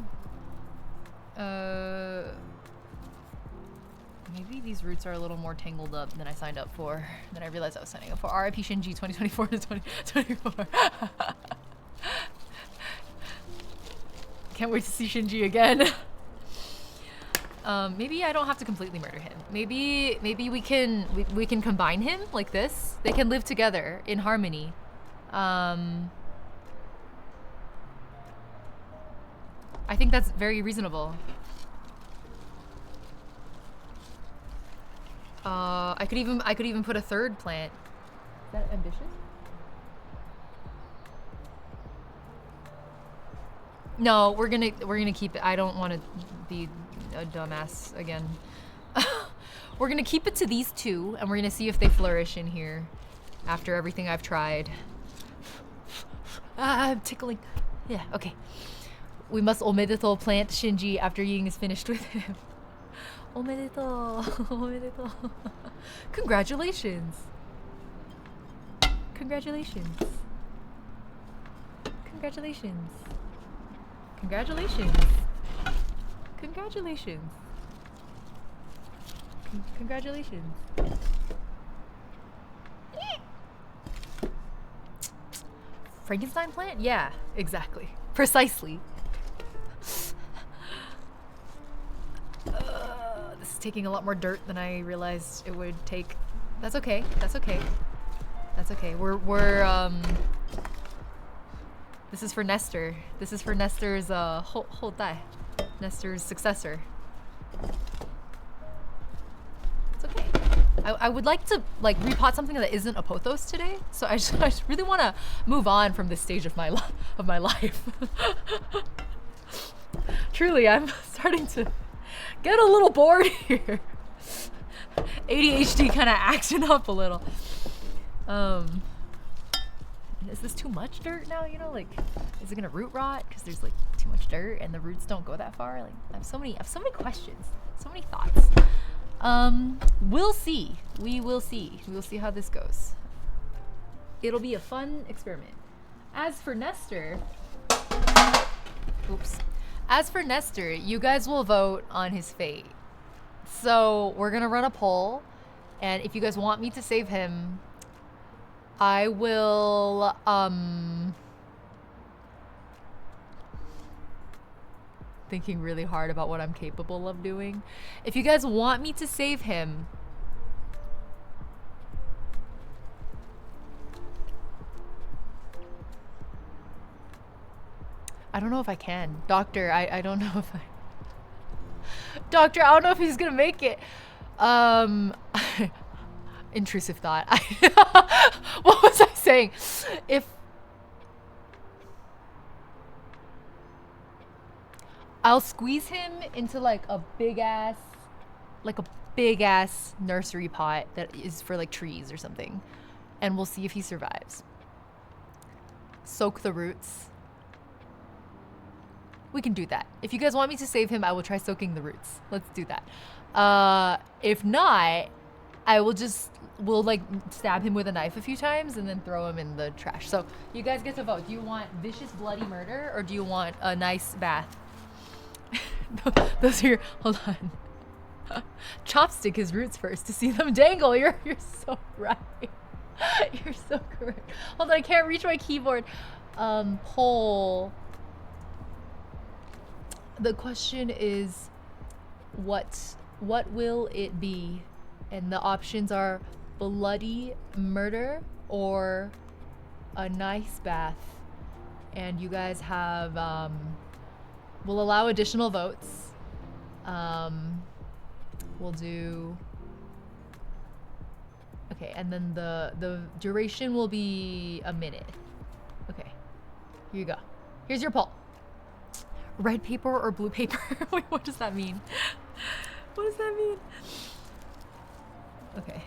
A: Maybe these roots are a little more tangled up than I signed up for. Than I realized I was signing up for. RIP Shinji 2024 to 2024. Can't wait to see Shinji again. Maybe I don't have to completely murder him. Maybe we can combine him like this. They can live together in harmony. I think that's very reasonable. I could even put a third plant. Is that ambitious? No, we're gonna keep it. I don't want to be a dumbass again. We're gonna keep it to these two, and we're gonna see if they flourish in here after everything I've tried. I'm tickling. Yeah, okay. We must omedeto plant Shinji after Ying is finished with him. Omedeto, omedeto. Congratulations. Congratulations. Congratulations. Congratulations. Congratulations. Congratulations. Frankenstein plant? Yeah, exactly. Precisely. This is taking a lot more dirt than I realized it would take. That's okay. That's okay. That's okay. We're this is for Nestor. This is for Nestor's Hotai. Nestor's successor. It's okay. I would like to like repot something that isn't a pothos today. So I just really want to move on from this stage of my life. Truly, I'm starting to get a little bored here. ADHD kind of acting up a little. Is this too much dirt now? You know, like, is it gonna root rot? Because there's like too much dirt and the roots don't go that far. Like I have so many questions, so many thoughts. We'll see. We will see. We will see how this goes. It'll be a fun experiment. As for Nestor, you guys will vote on his fate. So we're gonna run a poll, and if you guys want me to save him, I will, thinking really hard about what I'm capable of doing. If you guys want me to save him, I don't know if I can. Doctor, I don't know if I... Doctor, I don't know if he's gonna make it. Intrusive thought. What was I saying? If... I'll squeeze him into like a big ass nursery pot that is for like trees or something. And we'll see if he survives. Soak the roots. We can do that. If you guys want me to save him, I will try soaking the roots. Let's do that. If not, we'll like stab him with a knife a few times and then throw him in the trash. So you guys get to vote. Do you want vicious bloody murder or do you want a nice bath? Those are your, hold on. Chopstick his roots first to see them dangle. You're so right. You're so correct. Hold on, I can't reach my keyboard. Poll. The question is, what will it be? And the options are bloody murder or a nice bath. And you guys have, we'll allow additional votes. We'll do, okay, and then the duration will be a minute. Okay, here you go. Here's your poll. Red paper or blue paper? Wait, what does that mean? What does that mean? Okay.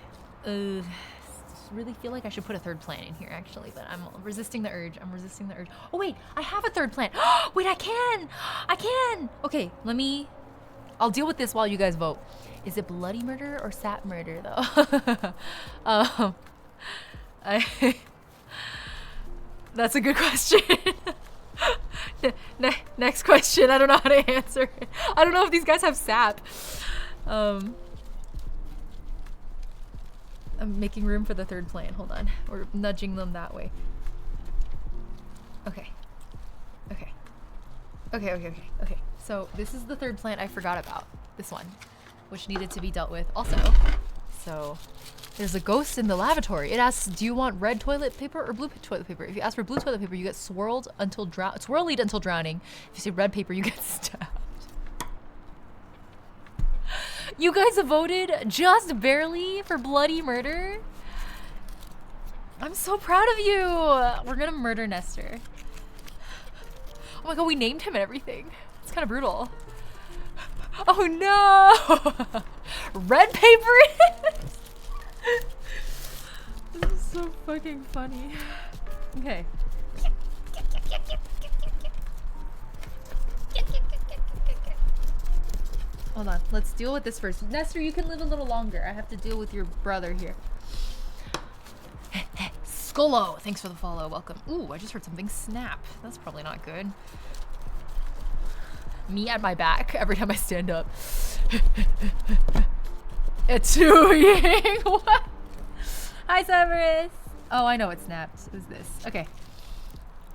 A: Really feel like I should put a third plant in here actually, but I'm resisting the urge. Oh wait, I have a third plant. Wait, I can. Okay, I'll deal with this while you guys vote. Is it bloody murder or sap murder though? That's a good question. Next question. I don't know how to answer it. I don't know if these guys have sap. I'm making room for the third plant. Hold on. We're nudging them that way. Okay. So this is the third plant I forgot about. This one, which needed to be dealt with also. So there's a ghost in the lavatory. It asks, do you want red toilet paper or blue toilet paper? If you ask for blue toilet paper, you get swirled until swirlied until drowning. If you say red paper, you get stabbed. You guys voted just barely for bloody murder. I'm so proud of you. We're gonna murder Nestor. Oh my god, we named him and everything. It's kind of brutal. Oh no! Red paper it is! This is so fucking funny. Okay. Hold on, let's deal with this first. Nestor, you can live a little longer. I have to deal with your brother here. Skolo, thanks for the follow, welcome. Ooh, I just heard something snap. That's probably not good. Me at my back every time I stand up. It's Ying. What? Hi, Severus. Oh, I know it snapped. It was this. Okay.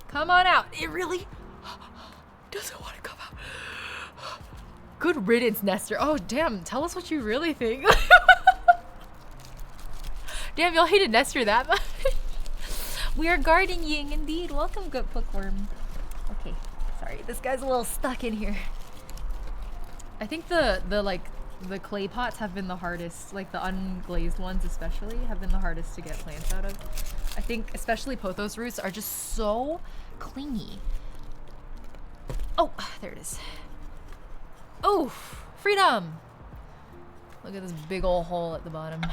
A: Come on out. It really doesn't want to come out. Good riddance, Nestor. Oh, damn. Tell us what you really think. Damn, y'all hated Nestor that much. We are GardenYing indeed. Welcome, good bookworm. Okay. Sorry, this guy's a little stuck in here. I think the clay pots have been the hardest, like the unglazed ones especially, have been the hardest to get plants out of. I think especially pothos roots are just so clingy. Oh, there it is. Oh, freedom! Look at this big old hole at the bottom.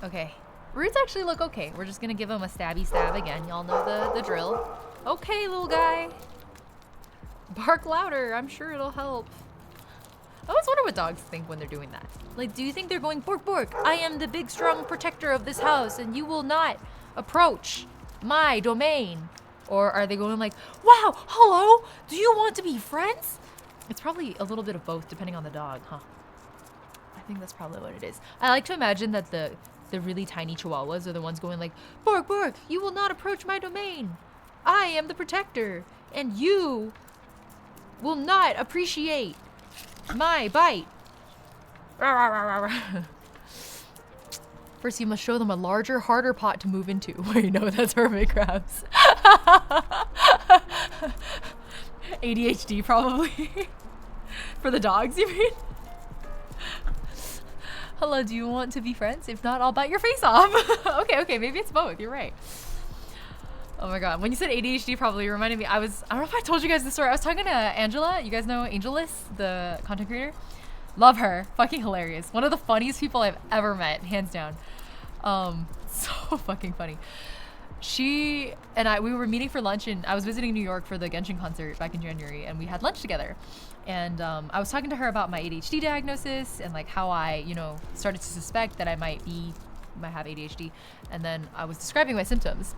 A: Okay, roots actually look okay. We're just gonna give them a stabby stab again. Y'all know the drill. Okay, little guy. Bark louder. I'm sure it'll help. I always wonder what dogs think when they're doing that. Like, do you think they're going, bork, bork, I am the big, strong protector of this house and you will not approach my domain? Or are they going like, wow, hello, do you want to be friends? It's probably a little bit of both depending on the dog, huh? I think that's probably what it is. I like to imagine that the really tiny chihuahuas are the ones going like, bark, bark, you will not approach my domain. I am the protector and you will not appreciate my bite. First, you must show them a larger, harder pot to move into. Wait, no, that's hermit crabs. ADHD, probably. For the dogs, you mean? Hello, do you want to be friends? If not, I'll bite your face off. Okay, maybe it's both. You're right. Oh my god, when you said ADHD, probably reminded me. I don't know if I told you guys this story. I was talking to Angela. You guys know Angelus, the content creator? Love her. Fucking hilarious. One of the funniest people I've ever met, hands down. So fucking funny. She and we were meeting for lunch, and I was visiting New York for the Genshin concert back in January, and we had lunch together. And I was talking to her about my ADHD diagnosis and like how I, you know, started to suspect that I might have ADHD. And then I was describing my symptoms,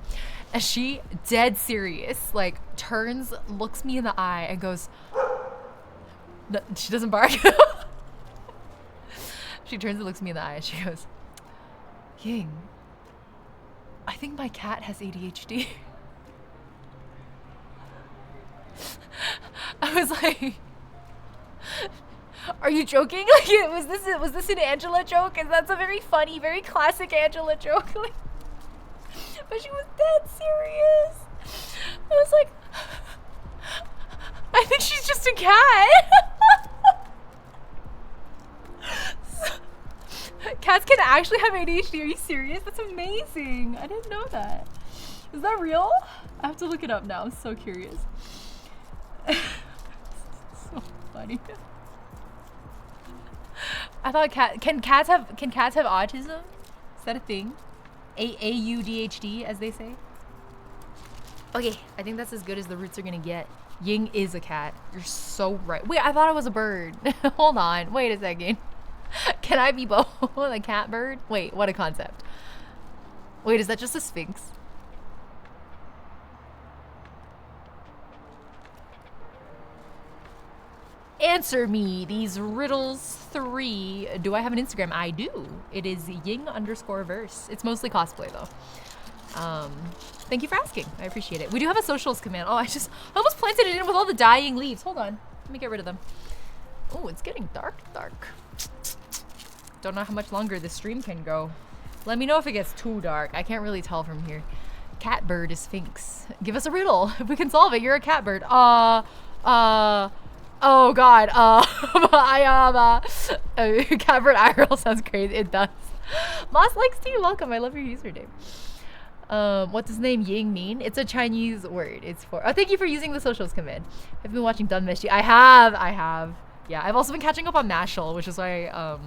A: and she, dead serious, like turns, looks me in the eye and goes, no, she doesn't bark. She turns and looks me in the eye and she goes, Ying, I think my cat has ADHD. I was like, are you joking? Like, was this an Angela joke? And that's a very funny, very classic Angela joke. Like, but she was dead serious. I was like, I think she's just a cat. Cats can actually have ADHD. Are you serious? That's amazing. I didn't know that. Is that real? I have to look it up now. I'm so curious. So funny. I thought can cats have autism? Is that a thing? AUDHD, as they say. Okay, I think that's as good as the roots are gonna get. Ying is a cat. You're so right. Wait, I thought it was a bird. Hold on. Wait a second. Can I be both? A cat bird? Wait, what a concept. Wait, is that just a sphinx? Answer me these riddles 3. Do I have an Instagram? I do. It is Ying_verse. It's mostly cosplay though. Thank you for asking. I appreciate it. We do have a socials command. Oh, I almost planted it in with all the dying leaves. Hold on. Let me get rid of them. Oh, it's getting dark. Don't know how much longer this stream can go. Let me know if it gets too dark. I can't really tell from here. Cat bird is sphinx. Give us a riddle. If we can solve it, you're a cat bird. Oh god. Cat bird IRL sounds crazy. It does. Moss likes tea. Welcome. I love your username. What does the name Ying mean? It's a Chinese word. It's for. Oh, thank you for using the socials command. Have you been watching Dunmeshi? I have. Yeah, I've also been catching up on Mashal, which is why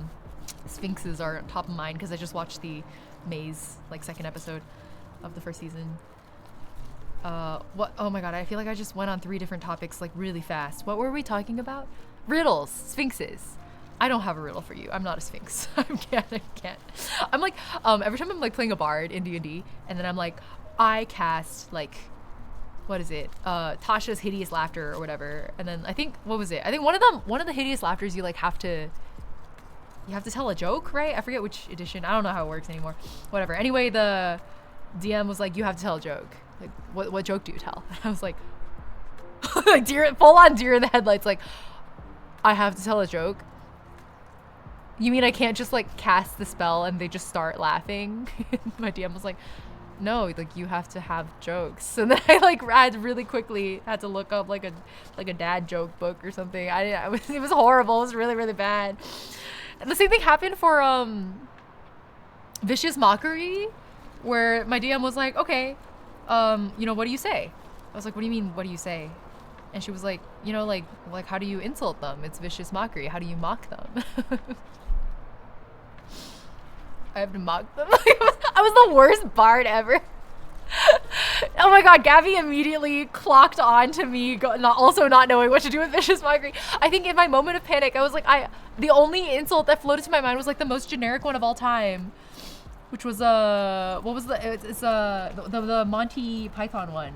A: Sphinxes are top of mind, because I just watched the Maze, like, 2nd episode of the 1st season. What? Oh my god, I feel like I just went on 3 different topics, like, really fast. What were we talking about? Riddles. Sphinxes. I don't have a riddle for you. I'm not a sphinx. I can't. I'm like, every time I'm like playing a bard in D&D, and then I'm like, I cast like, what is it? Tasha's hideous laughter or whatever. And then I think, what was it? I think one of the hideous laughters, you like have to tell a joke, right? I forget which edition. I don't know how it works anymore. Whatever. Anyway, the DM was like, you have to tell a joke. Like, what joke do you tell? And I was like, like full on deer in the headlights. Like, I have to tell a joke. You mean I can't just like cast the spell and they just start laughing? My DM was like, no, like you have to have jokes. And then I like really quickly had to look up like a dad joke book or something. It was horrible. It was really, really bad. And the same thing happened for Vicious Mockery, where my DM was like, okay, you know, what do you say? I was like, what do you mean, what do you say? And she was like, you know, like how do you insult them? It's vicious mockery. How do you mock them? I have to mock them. I was the worst bard ever. Oh my god, Gabby immediately clocked on to me, also not knowing what to do with vicious mockery. I think in my moment of panic, I was like, the only insult that floated to my mind was like the most generic one of all time, which was what was the Monty Python one,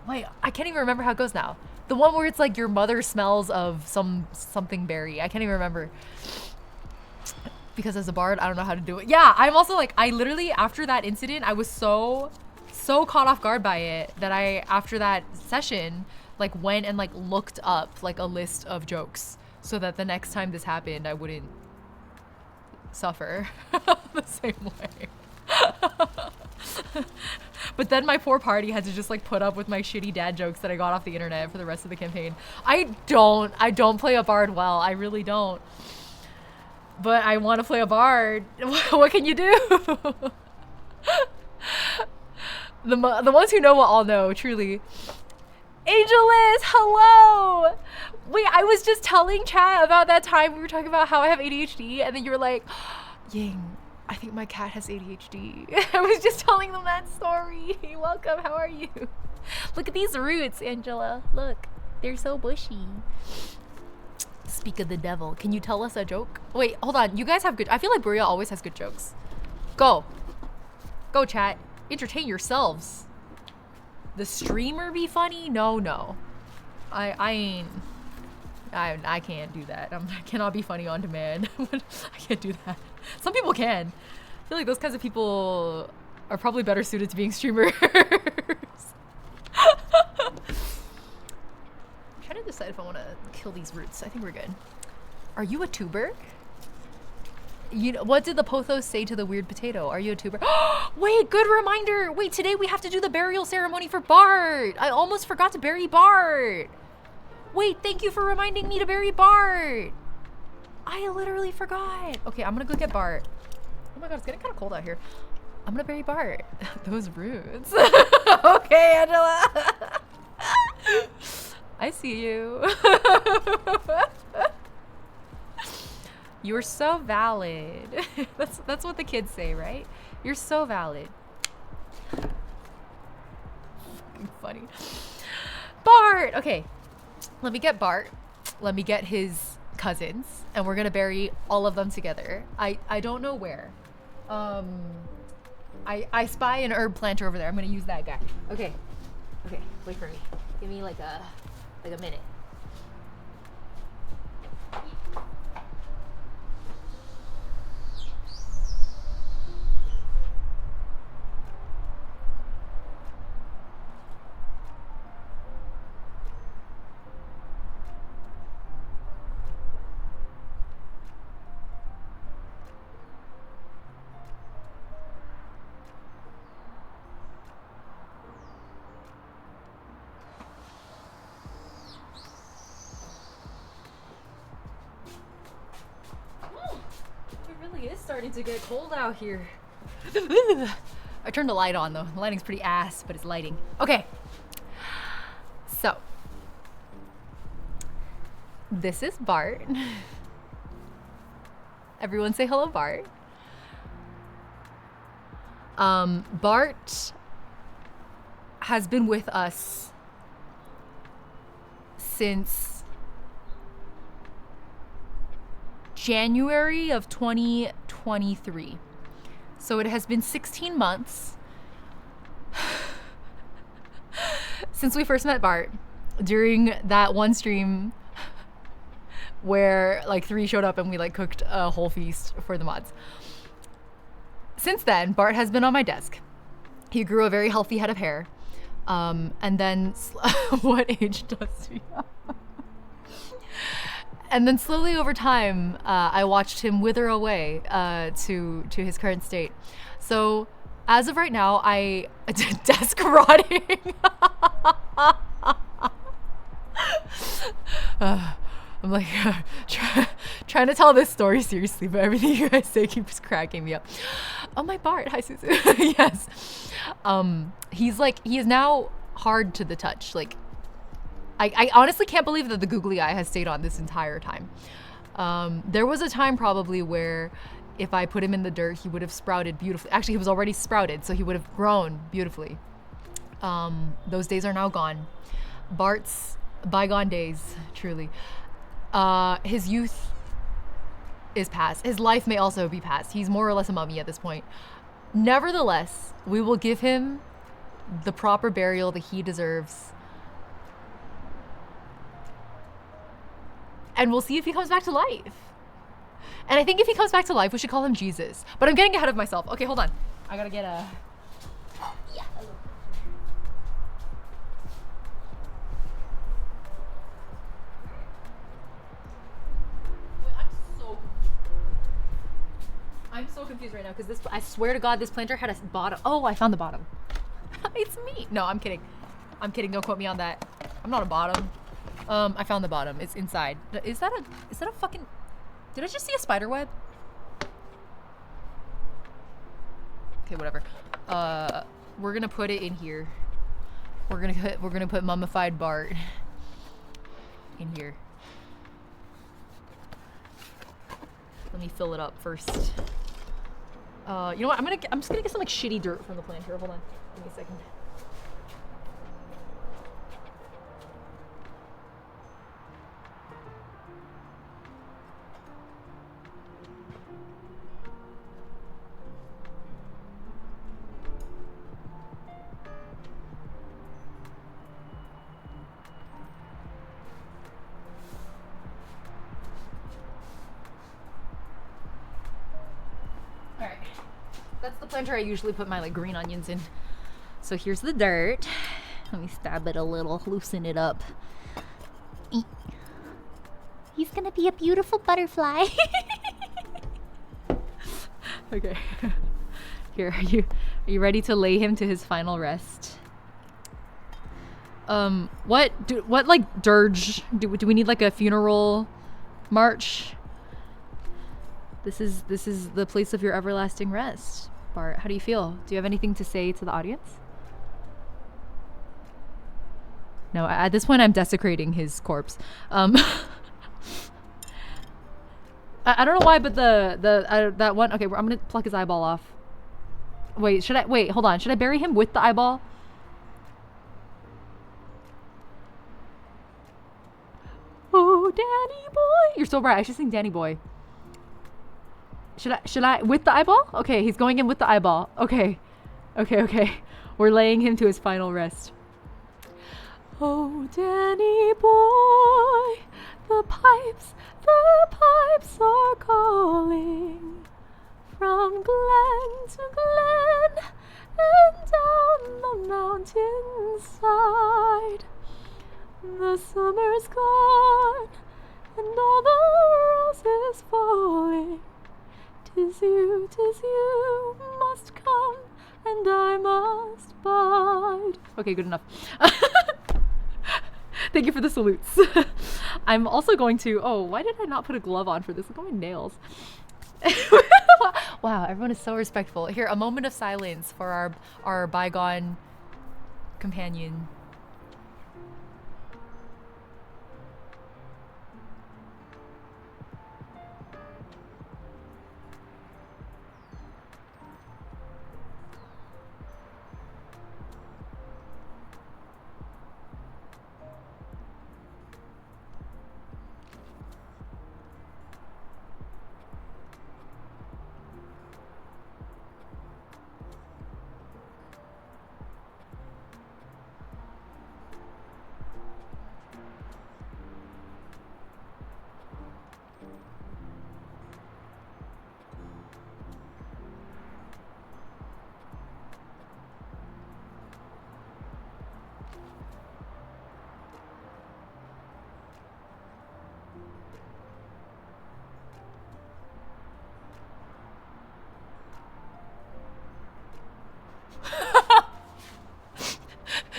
A: wait, I can't even remember how it goes now. The one where it's like your mother smells of something berry. I can't even remember. Because as a bard, I don't know how to do it. Yeah, I'm also like, I literally, after that incident, I was so caught off guard by it that I, after that session, like went and like looked up like a list of jokes so that the next time this happened, I wouldn't suffer the same way. But then my poor party had to just like put up with my shitty dad jokes that I got off the internet for the rest of the campaign. I don't play a bard well. I really don't. But I want to play a bard. What can you do? The ones who know will all know, truly. Angelus, hello! Wait, I was just telling chat about that time we were talking about how I have ADHD, and then you were like, Ying, I think my cat has ADHD. I was just telling them that story. Welcome, how are you? Look at these roots, Angela. Look, they're so bushy. Speak of the devil. Can you tell us a joke? Wait, hold on. You guys have good... I feel like Bria always has good jokes. Go. Go, chat. Entertain yourselves. The streamer be funny? No. I can't do that. I cannot be funny on demand. I can't do that. Some people can. I feel like those kinds of people are probably better suited to being streamers. I'm trying to decide if I want to kill these roots. I think we're good. Are you a tuber? You know, what did the pothos say to the weird potato? Are you a tuber? Wait, good reminder. Wait, today we have to do the burial ceremony for Bart. I almost forgot to bury Bart. Wait, thank you for reminding me to bury Bart. I literally forgot. Okay, I'm gonna go get Bart. Oh my god, it's getting kind of cold out here. I'm gonna bury Bart. Those roots. Okay, Angela. I see you. You're so valid. That's what the kids say, right? You're so valid. Fucking funny. Bart! Okay, let me get Bart. Let me get his cousins, and we're gonna bury all of them together. I don't know where. I spy an herb planter over there. I'm gonna use that guy. Okay, wait for me. Give me like a minute. Starting to get cold out here. I turned the light on though. The lighting's pretty ass, but it's lighting. Okay. So, this is Bart. Everyone say hello, Bart. Bart has been with us since January of 2023. So it has been 16 months since we first met Bart during that one stream where like 3 showed up and we like cooked a whole feast for the mods. Since then, Bart has been on my desk. He grew a very healthy head of hair. And then what age does he have? And then slowly over time, I watched him wither away to his current state. So as of right now, desk rotting. I'm like trying to tell this story seriously, but everything you guys say keeps cracking me up. Oh, my Bart, hi Suzu. Yes. He is now hard to the touch. Like, I honestly can't believe that the googly eye has stayed on this entire time. There was a time probably where if I put him in the dirt, he would have sprouted beautifully. Actually, he was already sprouted, so he would have grown beautifully. Those days are now gone. Bart's bygone days, truly. His youth is past. His life may also be past. He's more or less a mummy at this point. Nevertheless, we will give him the proper burial that he deserves. And we'll see if he comes back to life. And I think if he comes back to life, we should call him Jesus. But I'm getting ahead of myself. Okay, hold on. I gotta get a... Yeah. I'm so confused right now because this, I swear to God, this planter had a bottom. Oh, I found the bottom. It's me. No, I'm kidding. I'm kidding. Don't quote me on that. I'm not a bottom. I found the bottom. It's inside. Is that a fucking... Did I just see a spider web? Okay, whatever. We're gonna put it in here. We're gonna put mummified Bart in here. Let me fill it up first. You know what? I'm just gonna get some like shitty dirt from the planter. Hold on. Give me a second. That's the planter I usually put my like green onions in. So here's the dirt. Let me stab it a little, loosen it up. He's gonna be a beautiful butterfly. Okay. Here, are you ready to lay him to his final rest? What like dirge? Do we need like a funeral march? This is the place of your everlasting rest. Bart, how do you feel? Do you have anything to say to the audience? No, at this point I'm desecrating his corpse. I don't know why, but that one. Okay, I'm gonna pluck his eyeball off. Wait, hold on. Should I bury him with the eyeball? Oh, Danny boy, you're so bright. I should sing Danny boy. Should I with the eyeball? Okay, he's going in with the eyeball. Okay. We're laying him to his final rest. Oh, Danny boy, the pipes are calling from glen to glen and down the mountainside. The summer's gone and all the roses falling. 'Tis you must come, and I must bide. Okay, good enough. Thank you for the salutes. I'm also going to... Oh, why did I not put a glove on for this? Look at my nails. Wow, everyone is so respectful. Here, a moment of silence for our bygone companion.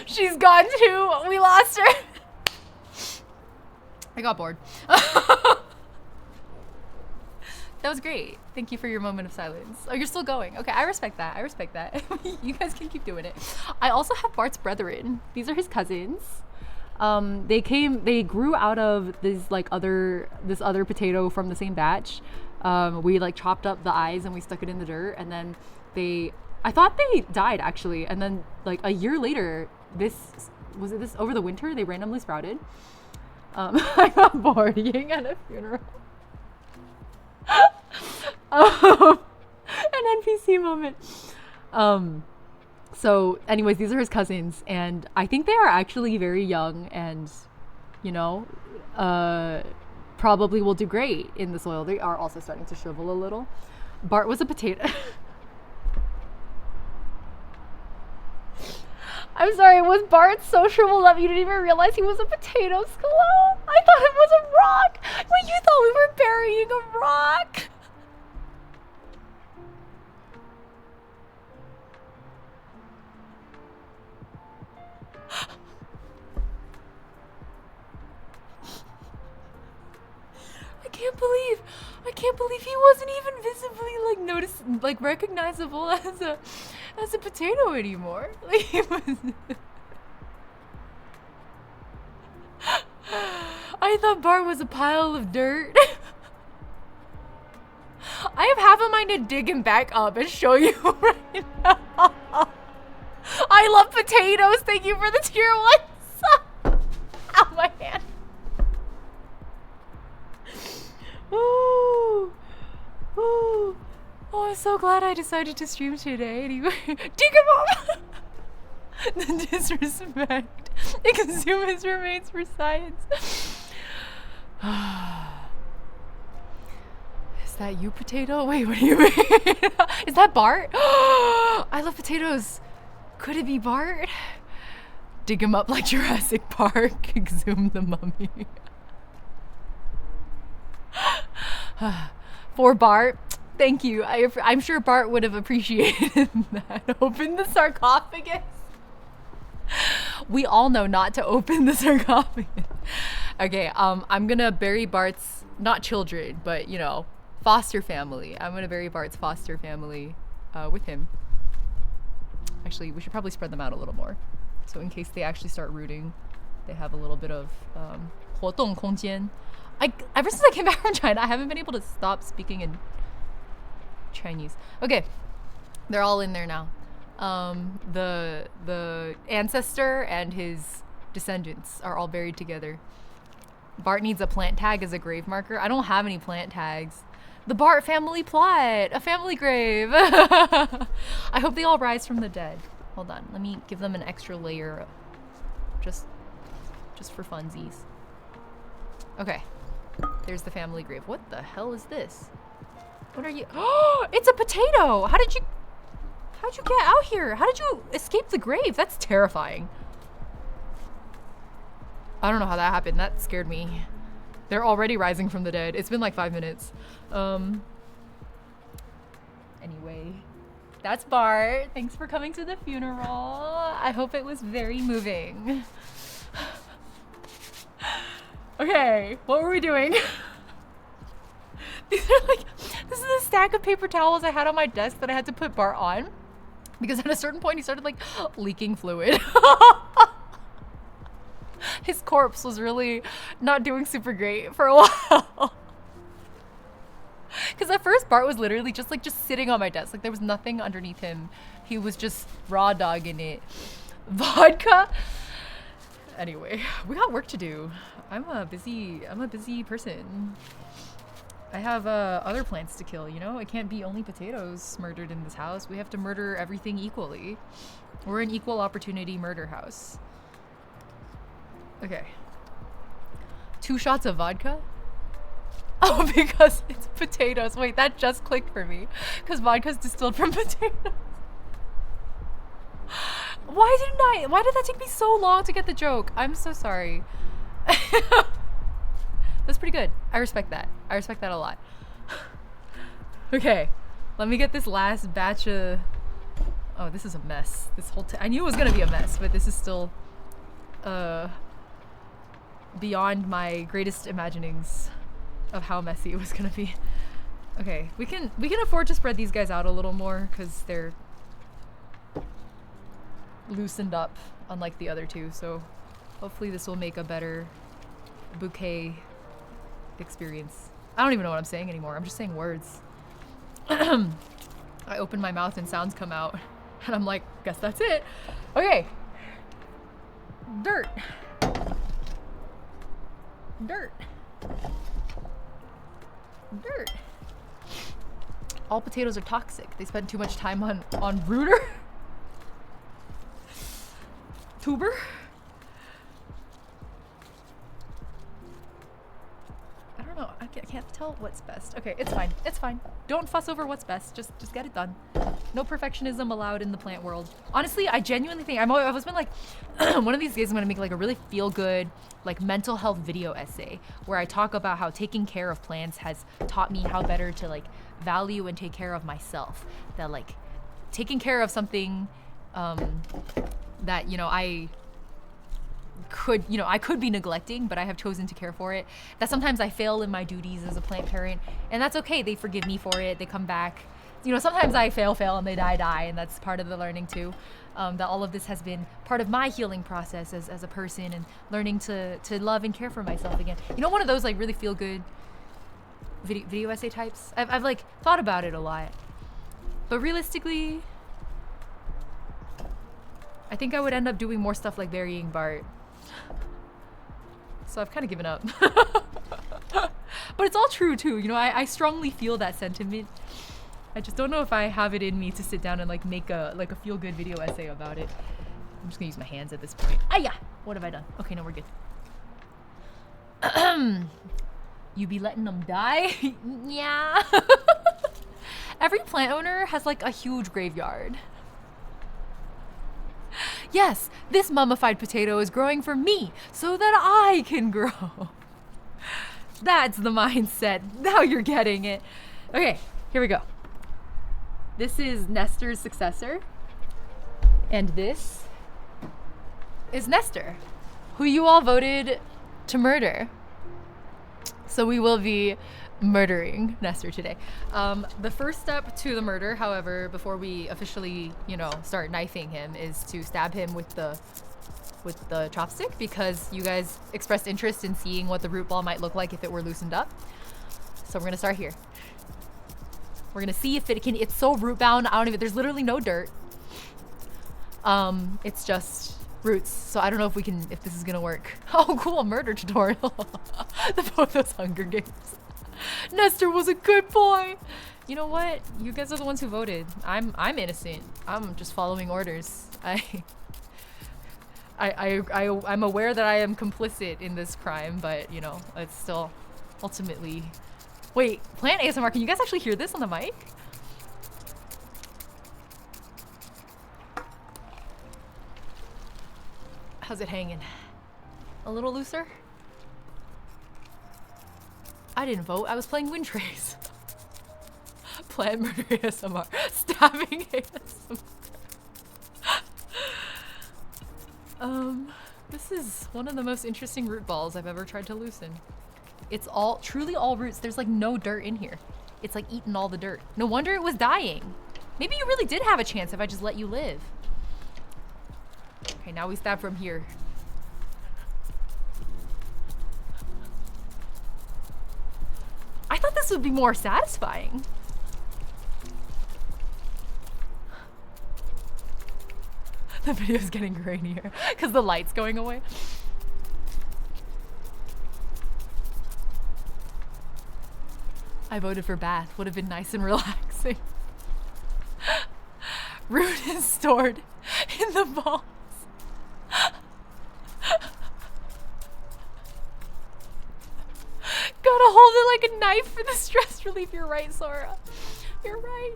A: She's gone too. We lost her. I got bored. That was great. Thank you for your moment of silence. Oh, you're still going. Okay, I respect that. You guys can keep doing it. I also have Bart's brethren. These are his cousins. They grew out of this other potato from the same batch. We like chopped up the eyes and we stuck it in the dirt, and then I thought they died actually, and then like a year later, this over the winter they randomly sprouted. I got bored being at a funeral. An NPC moment. So anyways, these are his cousins, and I think they are actually very young and, you know, probably will do great in the soil. They are also starting to shrivel a little. Bart was a potato. I'm sorry, was Bart so shriveled up you didn't even realize he was a potato skull? I thought it was a rock. Wait, you thought we were burying a rock? I can't believe he wasn't even visibly like recognizable as a potato anymore. Like he was. I thought Bart was a pile of dirt. I have half a mind to dig him back up and show you right now. I love potatoes. Thank you for the tier 1. Ow, my hand. Ooh. Ooh. Oh, I'm so glad I decided to stream today. Anyway, dig him up. The disrespect. They consume his remains for science. Is that you, potato? Wait, what do you mean? Is that Bart? I love potatoes. Could it be Bart? Dig him up like Jurassic Park. Exhume the mummy. For Bart, thank you. I'm sure Bart would have appreciated that. Open the sarcophagus. We all know not to open the sarcophagus. Okay, I'm gonna bury Bart's, not children, but you know, foster family. I'm gonna bury Bart's foster family with him. Actually, we should probably spread them out a little more. So in case they actually start rooting, they have a little bit of 活动空间. Ever since I came back from China, I haven't been able to stop speaking in Chinese. Okay, they're all in there now. The ancestor and his descendants are all buried together. Bart needs a plant tag as a grave marker. I don't have any plant tags. The Bart family plot, a family grave. I hope they all rise from the dead. Hold on, let me give them an extra layer, just for funsies. Okay. There's the family grave. What the hell is this? What are you? Oh, it's a potato! How'd you get out here? How did you escape the grave? That's terrifying. I don't know how that happened. That scared me. They're already rising from the dead. It's been like 5 minutes. Anyway, that's Bart. Thanks for coming to the funeral. I hope it was very moving. Okay, what were we doing? This is a stack of paper towels I had on my desk that I had to put Bart on. Because at a certain point he started like leaking fluid. His corpse was really not doing super great for a while. Because at first Bart was literally just sitting on my desk. Like there was nothing underneath him. He was just raw dogging it. Vodka? Anyway, we got work to do. I'm a busy person. I have other plants to kill, you know? It can't be only potatoes murdered in this house. We have to murder everything equally. We're an equal opportunity murder house. Okay. 2 shots of vodka? Oh, because it's potatoes. Wait, that just clicked for me. Because vodka's distilled from potatoes. Why did that take me so long to get the joke? I'm so sorry. That's pretty good. I respect that. I respect that a lot. Okay, let me get this last batch of... Oh, this is a mess. This whole I knew it was gonna be a mess, but this is still beyond my greatest imaginings of how messy it was gonna be. Okay, we can afford to spread these guys out a little more because they're loosened up unlike the other two, so hopefully this will make a better bouquet experience. I don't even know what I'm saying anymore. I'm just saying words. I open my mouth and sounds come out. And I'm like, guess that's it. Okay. Dirt. Dirt. Dirt. All potatoes are toxic. They spend too much time on rooter. Tuber. I don't know. I can't tell what's best. Okay, it's fine. It's fine. Don't fuss over what's best. Just get it done. No perfectionism allowed in the plant world. Honestly, I genuinely think I've always been like, one of these days I'm gonna make like a really feel good, like mental health video essay where I talk about how taking care of plants has taught me how better to like value and take care of myself. That like taking care of something that, you know, I could be neglecting, but I have chosen to care for it. That sometimes I fail in my duties as a plant parent, and that's okay. They forgive me for it. They come back. You know, sometimes I fail, and they die, and that's part of the learning too. That all of this has been part of my healing process as a person and learning to love and care for myself again. You know, one of those like really feel good video essay types. I've like thought about it a lot, but realistically, I think I would end up doing more stuff like burying Bart. So I've kind of given up. But it's all true too. You know, I strongly feel that sentiment. I just don't know if I have it in me to sit down and like make a feel-good video essay about it. I'm just gonna use my hands at this point. Ah, yeah. What have I done? Okay, no, we're good. You be letting them die? Yeah. Every plant owner has like a huge graveyard. Yes, this mummified potato is growing for me so that I can grow. That's the mindset. Now you're getting it. Okay, here we go. This is Nestor's successor. And this is Nestor, who you all voted to murder. So we will be murdering Nestor today. The first step to the murder, however, before we officially, you know, start knifing him, is to stab him with the chopstick, because you guys expressed interest in seeing what the root ball might look like if it were loosened up. So we're gonna start here. We're gonna see if it can. It's so root bound. There's literally no dirt. It's just roots. So I don't know if this is gonna work. Oh, cool, murder tutorial. Both those Hunger Games. Nestor was a good boy. You know what? You guys are the ones who voted. I'm innocent. I'm just following orders. I'm aware that I am complicit in this crime, but you know, it's still ultimately. Wait, plant ASMR. Can you guys actually hear this on the mic? How's it hanging? A little looser? I didn't vote. I was playing Wind Trace. Plant murder ASMR. Stabbing ASMR. This is one of the most interesting root balls I've ever tried to loosen. It's truly all roots. There's like no dirt in here. It's like eating all the dirt. No wonder it was dying. Maybe you really did have a chance if I just let you live. Okay, now we stab from here. I thought this would be more satisfying. The video's getting grainier because the light's going away. I voted for bath. Would have been nice and relaxing. Root is stored in the balls. Gotta hold it like a knife for the stress relief. You're right, Sora. You're right.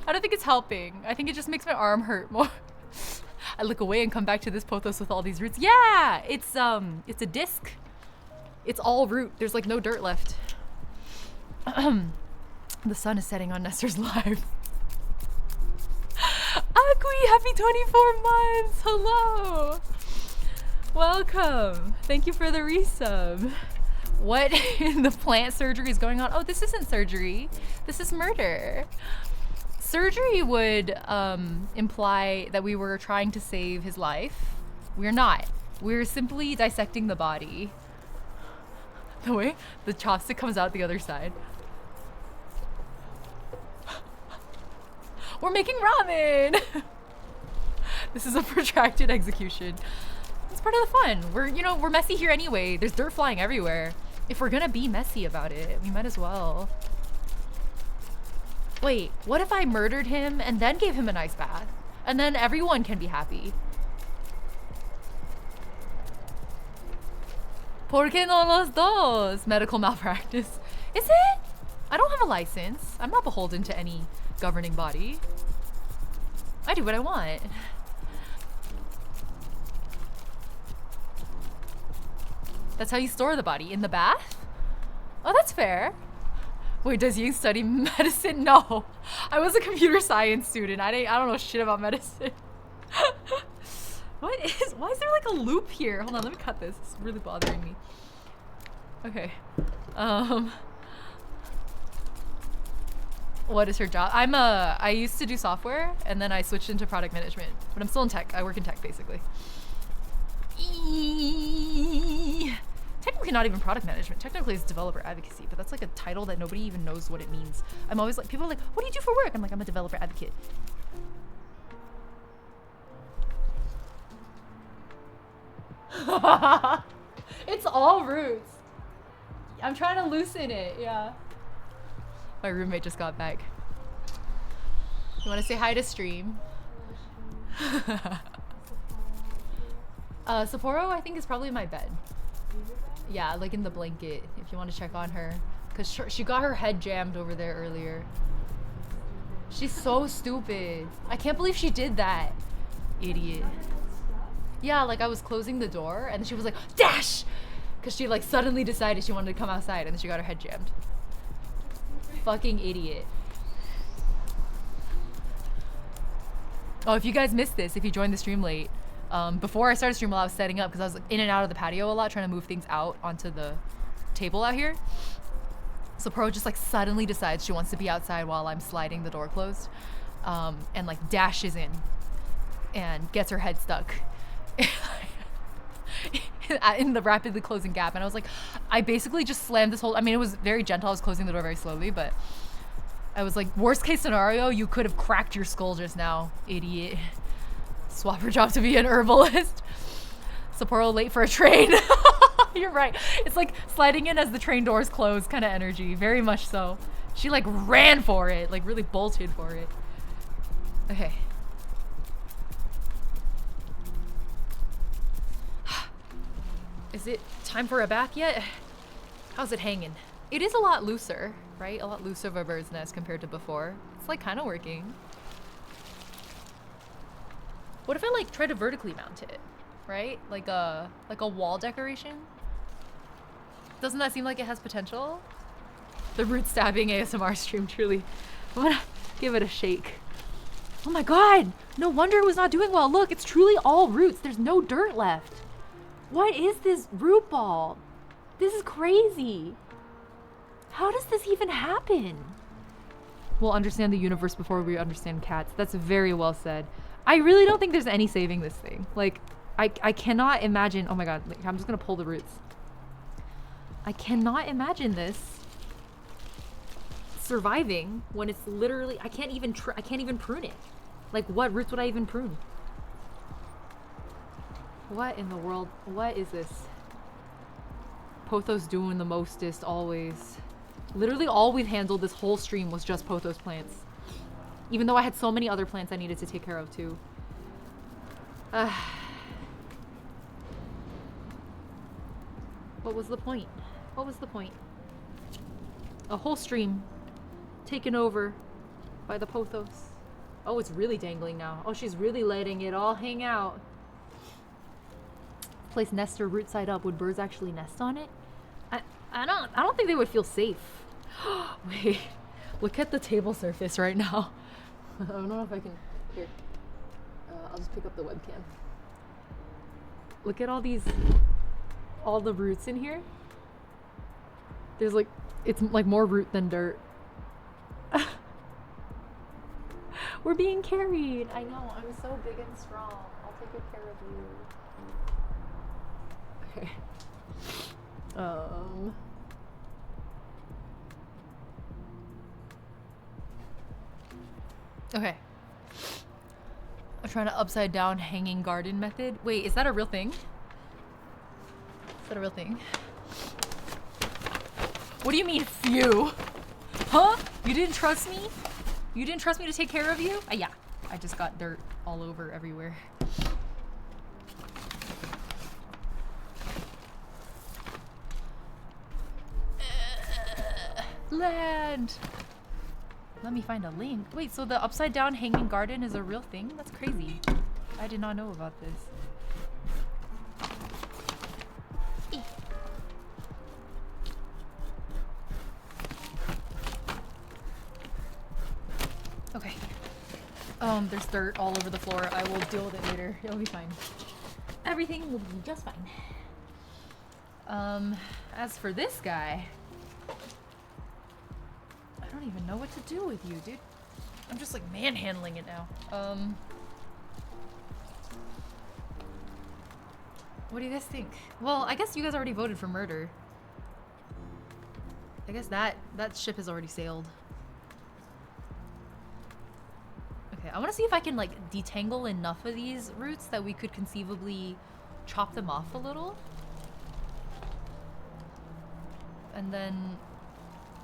A: I don't think it's helping. I think it just makes my arm hurt more. I look away and come back to this pothos with all these roots. Yeah, it's a disc. It's all root. There's like no dirt left. The sun is setting on Nestor's life. Akui, happy 24 months. Hello. Welcome. Thank you for the resub. What in the plant surgery is going on? Oh, this isn't surgery. This is murder. surgery would imply that we were trying to save his life. We're not. We're simply dissecting the body. The way the chopstick comes out the other side. We're making ramen! This is a protracted execution. It's part of the fun. We're messy here anyway. There's dirt flying everywhere. If we're gonna be messy about it, we might as well. Wait, what if I murdered him and then gave him an ice bath? And then everyone can be happy. ¿Por qué no los dos? Medical malpractice. Is it? I don't have a license. I'm not beholden to any governing body. I do what I want. That's how you store the body, in the bath? Oh, that's fair. Wait, does Ying study medicine? No. I was a computer science student. I don't know shit about medicine. Why is there like a loop here? Hold on, let me cut this. It's really bothering me. Okay. What is her job? I used to do software and then I switched into product management, but I'm still in tech. I work in tech basically. Technically not even product management. Technically it's developer advocacy, but that's like a title that nobody even knows what it means. I'm always like, people are like, what do you do for work? I'm like, I'm a developer advocate. It's all roots. I'm trying to loosen it, yeah. My roommate just got back. You want to say hi to stream? Sapporo, I think, is probably in my bed. Yeah, like in the blanket, if you want to check on her. Because she got her head jammed over there earlier. She's so stupid. I can't believe she did that. Idiot. Yeah, like I was closing the door and she was like, dash! Because she like suddenly decided she wanted to come outside and then she got her head jammed. Fucking idiot. Oh, if you guys missed this, if you joined the stream late, before I started stream while I was setting up, because I was in and out of the patio a lot, trying to move things out onto the table out here. So Pro just like suddenly decides she wants to be outside while I'm sliding the door closed, and like dashes in and gets her head stuck in the rapidly closing gap. And I was like, I basically just slammed this whole, I mean, it was very gentle. I was closing the door very slowly, but I was like, worst case scenario, you could have cracked your skull just now, idiot. Swap her job to be an herbalist. Sapporo late for a train. You're right. It's like sliding in as the train doors close kind of energy. Very much so. She like ran for it, like really bolted for it. Okay. Is it time for a bath yet? How's it hanging? It is a lot looser, right? A lot looser of a bird's nest compared to before. It's like kind of working. What if I like try to vertically mount it, right? Like a wall decoration? Doesn't that seem like it has potential? The root stabbing ASMR stream, truly. I'm gonna give it a shake. Oh my god! No wonder it was not doing well. Look, it's truly all roots. There's no dirt left. What is this root ball? This is crazy. How does this even happen? We'll understand the universe before we understand cats. That's very well said. I really don't think there's any saving this thing. Like, I cannot imagine. Oh my god, like, I'm just gonna pull the roots. I cannot imagine this surviving when it's literally, I can't even prune it. Like, what roots would I even prune? What in the world? What is this? Pothos doing the mostest always. Literally all we've handled this whole stream was just pothos plants. Even though I had so many other plants I needed to take care of too. What was the point? What was the point? A whole stream taken over by the pothos. Oh, it's really dangling now. Oh, she's really letting it all hang out. Place nest or root side up. Would birds actually nest on it? I don't think they would feel safe. Wait, look at the table surface right now. I don't know if I can. Here, I'll just pick up the webcam. Look at all the roots in here. There's like, it's like more root than dirt. We're being carried. I know, I'm so big and strong. I'll take good care of you. Okay. Okay. I'm trying to upside down hanging garden method. Wait, is that a real thing? Is that a real thing? What do you mean, phew? Huh? You didn't trust me? You didn't trust me to take care of you? Yeah. I just got dirt all over everywhere. Land! Let me find a link. Wait, so the upside down hanging garden is a real thing? That's crazy. I did not know about this. Okay. There's dirt all over the floor. I will deal with it later. It'll be fine. Everything will be just fine. As for this guy, I don't even know what to do with you, dude. I'm just like manhandling it now. What do you guys think? Well, I guess you guys already voted for murder. I guess that ship has already sailed. Okay, I want to see if I can like detangle enough of these roots that we could conceivably chop them off a little. And then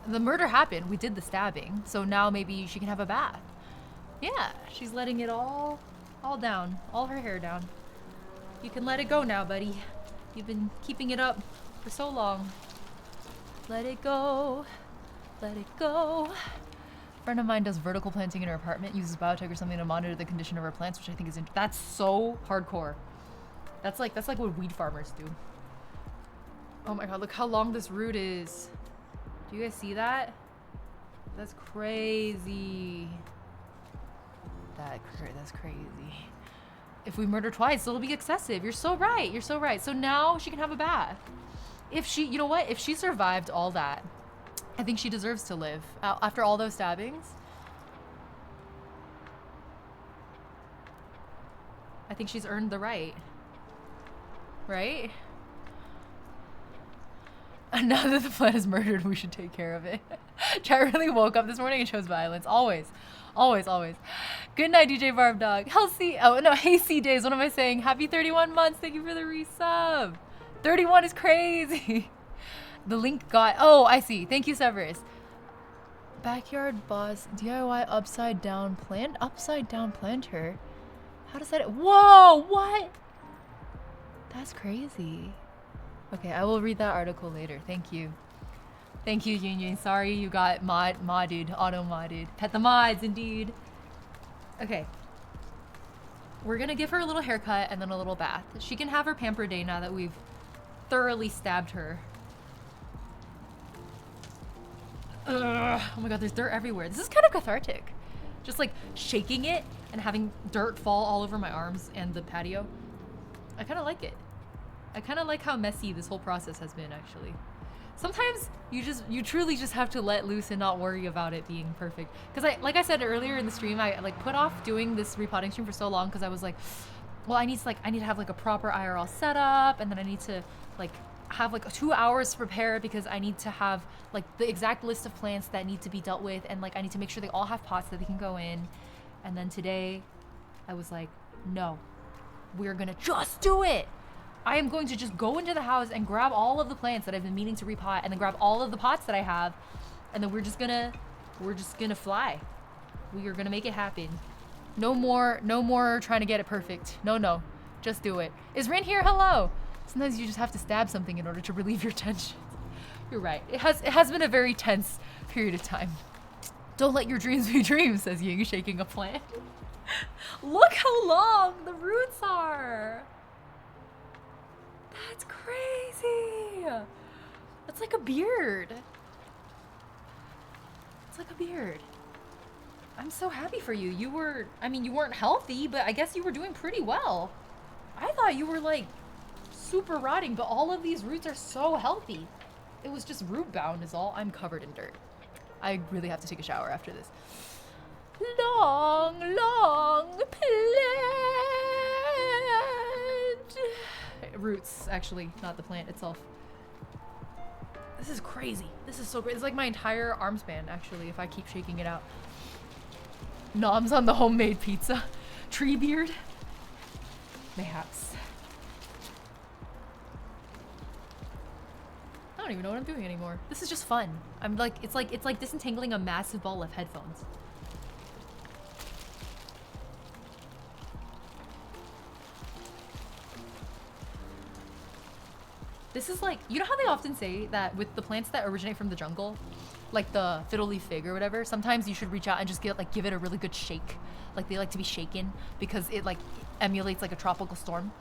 A: the murder happened. We did the stabbing. So now maybe she can have a bath. Yeah, she's letting it all down. All her hair down. You can let it go now, buddy. You've been keeping it up for so long. Let it go. Let it go. A friend of mine does vertical planting in her apartment, uses biotech or something to monitor the condition of her plants, which I think is that's so hardcore. That's like what weed farmers do. Oh my god, look how long this root is. Do you guys see that? That's crazy. That's crazy. If we murder twice, it'll be excessive. You're so right. You're so right. So now she can have a bath. If she, you know what? If she survived all that, I think she deserves to live. After all those stabbings, I think she's earned the right. Right? And now that the plant is murdered, we should take care of it. Chat really woke up this morning and chose violence. Always. Always, always. Good night, DJ Barb Dog. Hey C Days, what am I saying? Happy 31 months. Thank you for the resub. 31 is crazy. The link got, oh, I see. Thank you, Severus. Backyard boss, DIY upside down planter. How does that, whoa, what? That's crazy. Okay, I will read that article later. Thank you. Thank you, Union. Sorry you got modded, auto-modded. Pet the mods, indeed. Okay. We're gonna give her a little haircut and then a little bath. She can have her pamper day now that we've thoroughly stabbed her. Ugh. Oh my god, there's dirt everywhere. This is kind of cathartic. Just like shaking it and having dirt fall all over my arms and the patio. I kind of like it. I kind of like how messy this whole process has been, actually. Sometimes you truly just have to let loose and not worry about it being perfect. Because like I said earlier in the stream, I like put off doing this repotting stream for so long because I was like, well, I need to have like a proper IRL setup, and then I need to like have like 2 hours to prepare because I need to have like the exact list of plants that need to be dealt with, and like I need to make sure they all have pots that they can go in. And then today I was like, no, we're gonna just do it. I am going to just go into the house and grab all of the plants that I've been meaning to repot, and then grab all of the pots that I have, and then we're just gonna fly. We are gonna make it happen. No more trying to get it perfect. No, just do it. Is Rin here? Hello. Sometimes you just have to stab something in order to relieve your tension. You're right. It has been a very tense period of time. Don't let your dreams be dreams, says Ying, shaking a plant. Look how long the roots are. That's crazy. That's like a beard. It's like a beard. I'm so happy for you. You weren't healthy, but I guess you were doing pretty well. I thought you were like super rotting, but all of these roots are so healthy. It was just root bound is all. I'm covered in dirt. I really have to take a shower after this. long, long plant. Roots, actually, not the plant itself. This is crazy. This is so great. It's like my entire arm span, actually, if I keep shaking it out. Noms on the homemade pizza. Tree beard. Mayhaps. I don't even know what I'm doing anymore. This is just fun. I'm like, it's like disentangling a massive ball of headphones. This is like, you know how they often say that with the plants that originate from the jungle, like the fiddle leaf fig or whatever, sometimes you should reach out and just give it a really good shake. Like they like to be shaken because it like emulates like a tropical storm.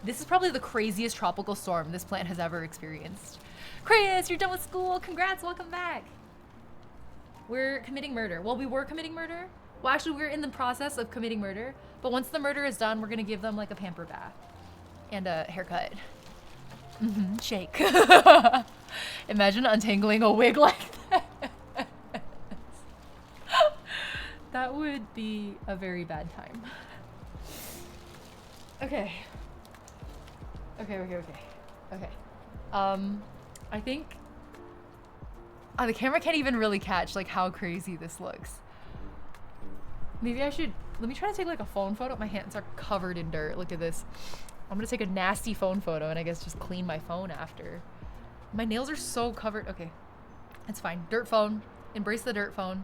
A: This is probably the craziest tropical storm this plant has ever experienced. Chris, you're done with school. Congrats, welcome back. We're committing murder. Well, we were committing murder. Well, actually, we're in the process of committing murder. But once the murder is done, we're gonna give them like a pamper bath and a haircut. Shake. Imagine untangling a wig like that. That would be a very bad time. Okay. Okay. I think the camera can't even really catch like how crazy this looks. Maybe I should, let me try to take like a phone photo. My hands are covered in dirt. Look at this. I'm gonna take a nasty phone photo and I guess just clean my phone after. My nails are so covered. Okay, it's fine. Dirt phone. Embrace the dirt phone.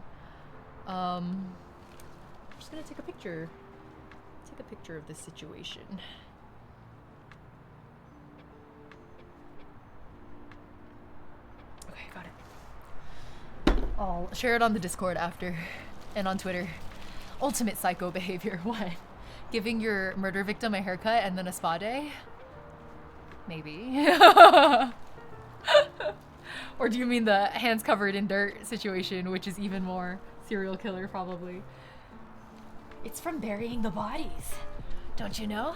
A: I'm just gonna take a picture. Take a picture of this situation. Okay, got it. I'll share it on the Discord after and on Twitter. Ultimate psycho behavior. What? Giving your murder victim a haircut and then a spa day? Maybe. Or do you mean the hands covered in dirt situation, which is even more serial killer probably? It's from burying the bodies. Don't you know?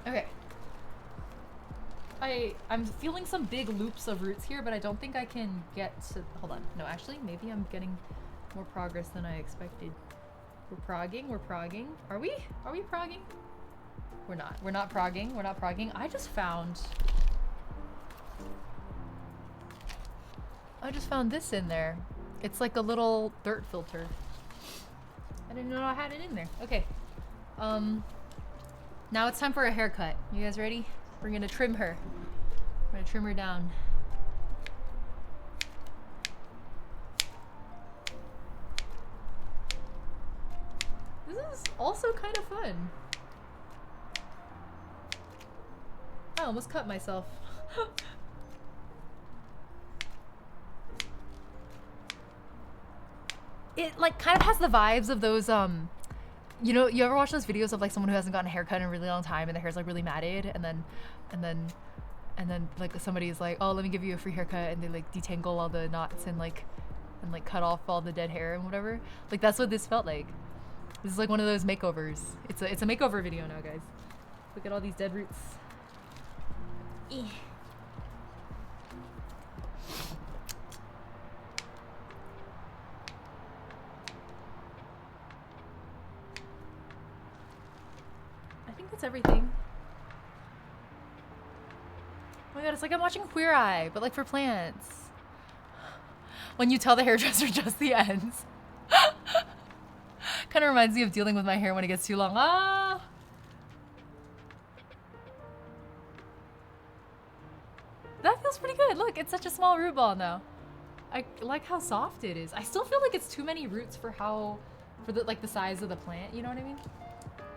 A: Okay. I'm feeling some big loops of roots here, but I don't think I can get to, hold on. No, actually, maybe I'm getting more progress than I expected. We're progging. Are we progging? We're not progging. I just found this in there. It's like a little dirt filter. I didn't know I had it in there. Okay. Now it's time for a haircut. You guys ready? We're gonna trim her. We're gonna trim her down. This is also kind of fun. I almost cut myself. It like kind of has the vibes of those you know, you ever watch those videos of like someone who hasn't gotten a haircut in a really long time and their hair's like really matted, and then like somebody's like, oh, let me give you a free haircut, and they like detangle all the knots and like cut off all the dead hair and whatever. Like that's what this felt like. This is like one of those makeovers. It's a makeover video now, guys. Look at all these dead roots. Eh. I think that's everything. Oh my god, it's like I'm watching Queer Eye, but like for plants. When you tell the hairdresser just the ends. Kind of reminds me of dealing with my hair when it gets too long. Ah! That feels pretty good. Look, it's such a small root ball now. I like how soft it is. I still feel like it's too many roots for the size of the plant, you know what I mean?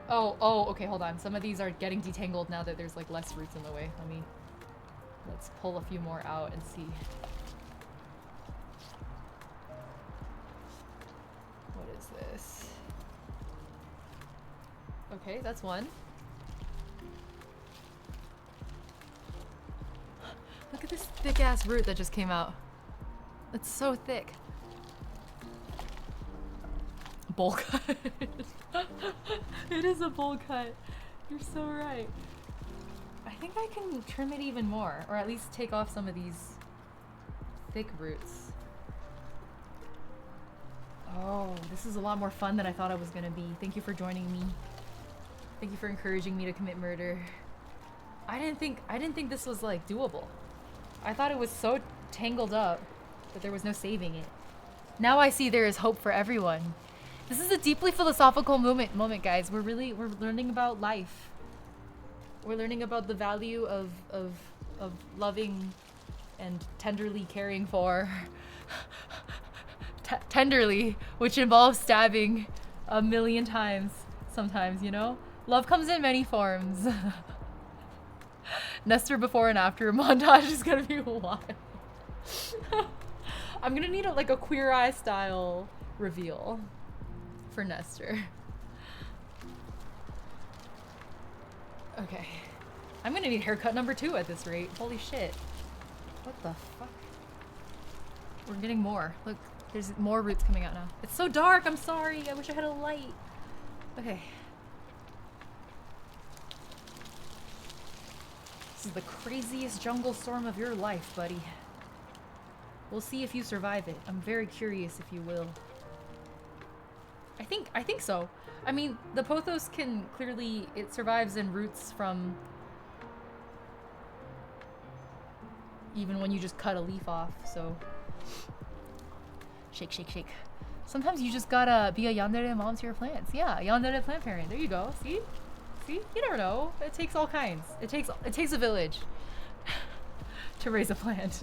A: Oh, okay, hold on. Some of these are getting detangled now that there's like less roots in the way. Let's pull a few more out and see. What is this? Okay, that's one. Look at this thick ass root that just came out. It's so thick. Bowl cut. It is a bowl cut. You're so right. I think I can trim it even more, or at least take off some of these thick roots. Oh, this is a lot more fun than I thought it was gonna be. Thank you for joining me. Thank you for encouraging me to commit murder. I didn't think this was like doable. I thought it was so tangled up that there was no saving it. Now I see there is hope for everyone. This is a deeply philosophical moment, guys. We're learning about life. We're learning about the value of loving and tenderly caring for. Tenderly, which involves stabbing a million times sometimes, you know? Love comes in many forms. Nestor before and after montage is gonna be wild. I'm gonna need like a Queer Eye style reveal for Nestor. Okay. I'm gonna need haircut number 2 at this rate. Holy shit. What the fuck? We're getting more. Look, there's more roots coming out now. It's so dark, I'm sorry. I wish I had a light. Okay. This is the craziest jungle storm of your life, buddy. We'll see if you survive it. I'm very curious if you will. I think so. I mean, the pothos can clearly, it survives in roots from even when you just cut a leaf off, so. Shake, shake, shake. Sometimes you just gotta be a yandere mom to your plants. Yeah, yandere plant parent. There you go. See? See? You never know. It takes all kinds. It takes a village to raise a plant.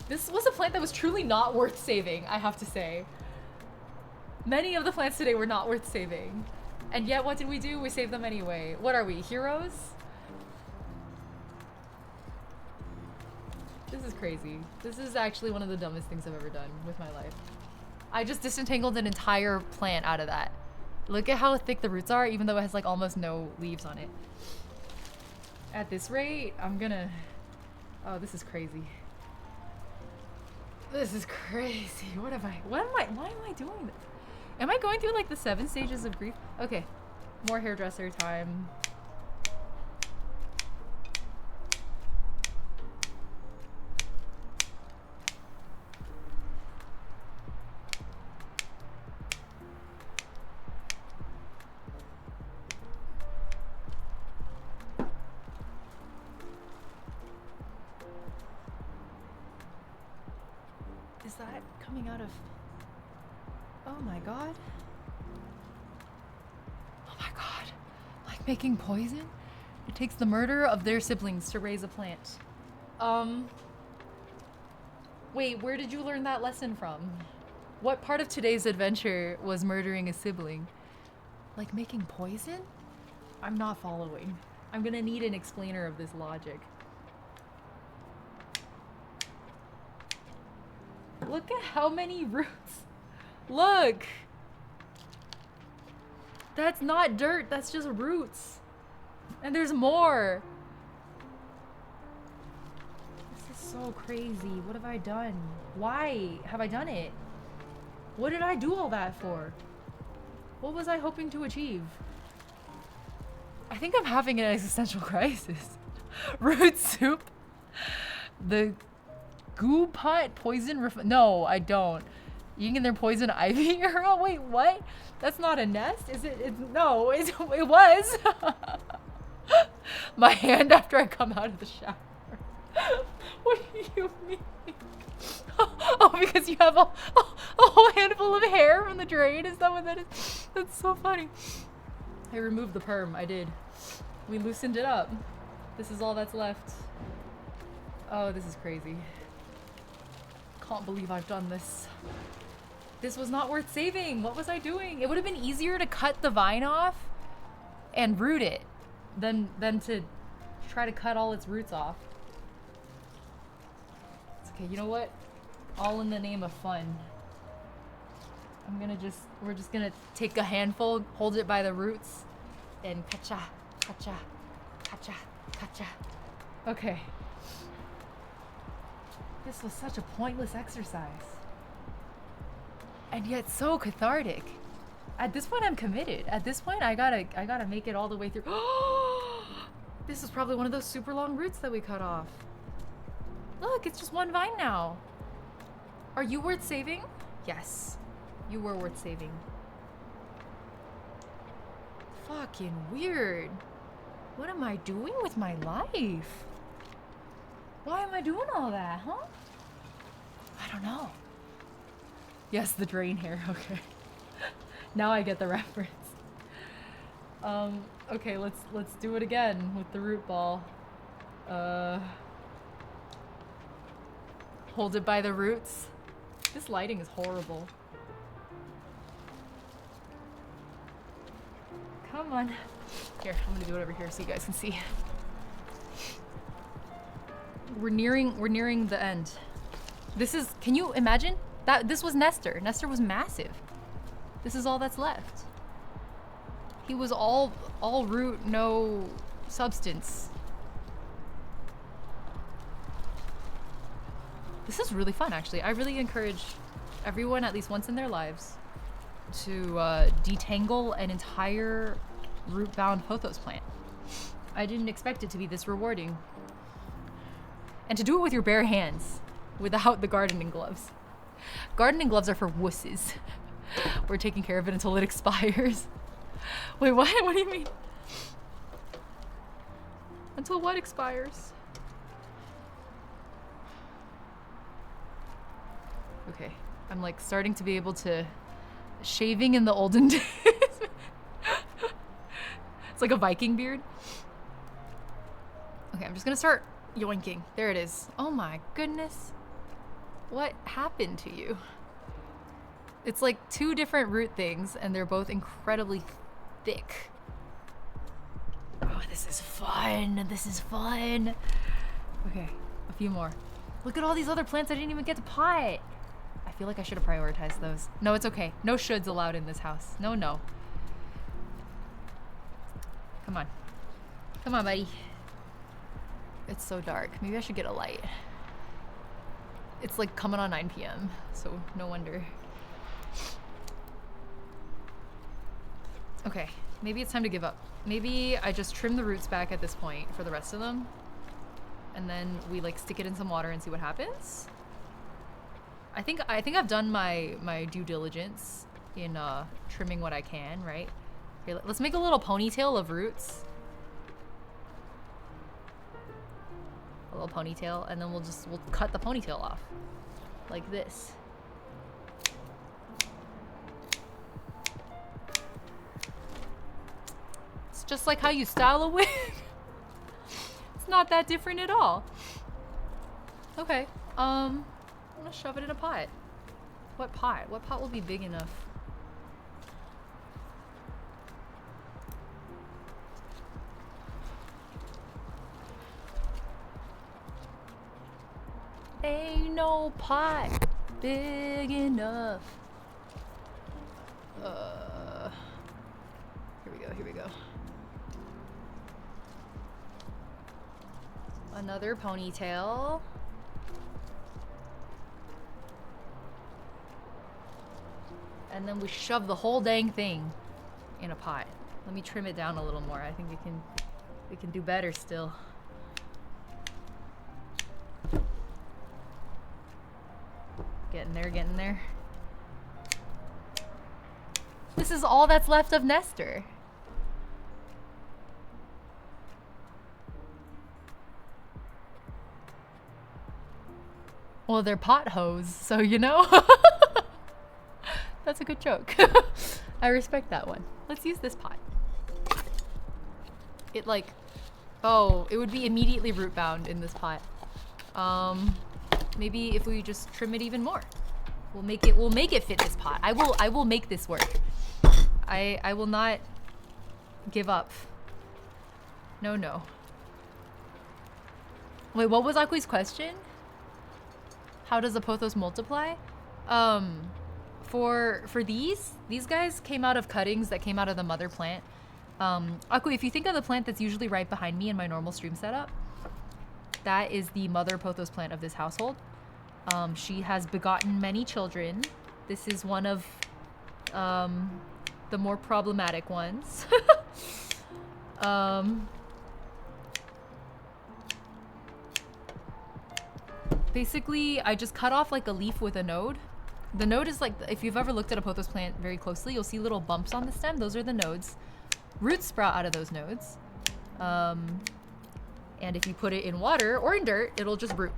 A: This was a plant that was truly not worth saving, I have to say. Many of the plants today were not worth saving. And yet, what did we do? We saved them anyway. What are we, heroes? This is crazy. This is actually one of the dumbest things I've ever done with my life. I just disentangled an entire plant out of that. Look at how thick the roots are, even though it has like almost no leaves on it. At this rate, I'm gonna... Oh, this is crazy. This is crazy. Why am I doing this? Am I going through like the 7 stages of grief? Okay, more hairdresser time. Is that coming out of... Oh my god. Oh my god. Like making poison? It takes the murder of their siblings to raise a plant. Wait, where did you learn that lesson from? What part of today's adventure was murdering a sibling? Like making poison? I'm not following. I'm gonna need an explainer of this logic. Look at how many roots. Look! That's not dirt, that's just roots. And there's more. This is so crazy. What have I done? Why have I done it? What did I do all that for? What was I hoping to achieve? I think I'm having an existential crisis. Root soup? The goo pot poison no, I don't. You can their poison ivy? Oh wait, what? That's not a nest? Is it? No, it was. My hand after I come out of the shower. What do you mean? Oh, because you have a whole handful of hair from the drain? Is that what that is? That's so funny. I removed the perm, I did. We loosened it up. This is all that's left. Oh, this is crazy. Can't believe I've done this. This was not worth saving. What was I doing? It would have been easier to cut the vine off and root it than to try to cut all its roots off. It's okay, you know what? All in the name of fun. We're just gonna take a handful, hold it by the roots, and kacha, kacha, kacha, kacha. Okay. This was such a pointless exercise. And yet so cathartic. At this point, I'm committed. At this point, I gotta make it all the way through. This is probably one of those super long roots that we cut off. Look, it's just one vine now. Are you worth saving? Yes, you were worth saving. Fucking weird. What am I doing with my life? Why am I doing all that, huh? I don't know. Yes, the drain hair, okay. Now I get the reference. Okay, let's do it again with the root ball. Hold it by the roots. This lighting is horrible. Come on. Here, I'm gonna do it over here so you guys can see. We're nearing the end. This is, can you imagine? This was Nestor. Nestor was massive. This is all that's left. He was all root, no substance. This is really fun, actually. I really encourage everyone, at least once in their lives, to detangle an entire root-bound pothos plant. I didn't expect it to be this rewarding. And to do it with your bare hands, without the gardening gloves. Gardening gloves are for wusses. We're taking care of it until it expires. Wait, what? What do you mean? Until what expires? Okay, I'm like starting to be able to... Shaving in the olden days. It's like a Viking beard. Okay, I'm just gonna start yoinking. There it is. Oh my goodness. What happened to you? It's like two different root things and they're both incredibly thick. Oh, this is fun. This is fun. Okay, a few more. Look at all these other plants I didn't even get to pot. I feel like I should have prioritized those. No, it's okay. No shoulds allowed in this house. No, no. Come on. Come on, buddy. It's so dark. Maybe I should get a light. It's like coming on 9 p.m. So no wonder. Okay, maybe it's time to give up. Maybe I just trim the roots back at this point for the rest of them. And then we like stick it in some water and see what happens. I think I've done my due diligence in trimming what I can, right? Here, let's make a little ponytail of roots. A little ponytail, and then we'll cut the ponytail off. Like this. It's just like how you style a wig. It's not that different at all. Okay, I'm gonna shove it in a pot. What pot? What pot will be big enough? Ain't no pot big enough. Here we go, here we go. Another ponytail. And then we shove the whole dang thing in a pot. Let me trim it down a little more. I think we can do better still. Getting there, getting there. This is all that's left of Nestor. Well, they're pot hose, so you know. That's a good joke. I respect that one. Let's use this pot. It like, oh, it would be immediately root bound in this pot. Maybe if we just trim it even more, we'll make it fit this pot. I will make this work. I will not give up. No, no. Wait, what was Akui's question? How does the pothos multiply? For these guys came out of cuttings that came out of the mother plant. Akui, if you think of the plant that's usually right behind me in my normal stream setup, that is the mother pothos plant of this household. She has begotten many children. This is one of the more problematic ones. Basically, I just cut off like a leaf with a node. The node is like, if you've ever looked at a pothos plant very closely, you'll see little bumps on the stem. Those are the nodes. Roots sprout out of those nodes. And if you put it in water or in dirt, it'll just root.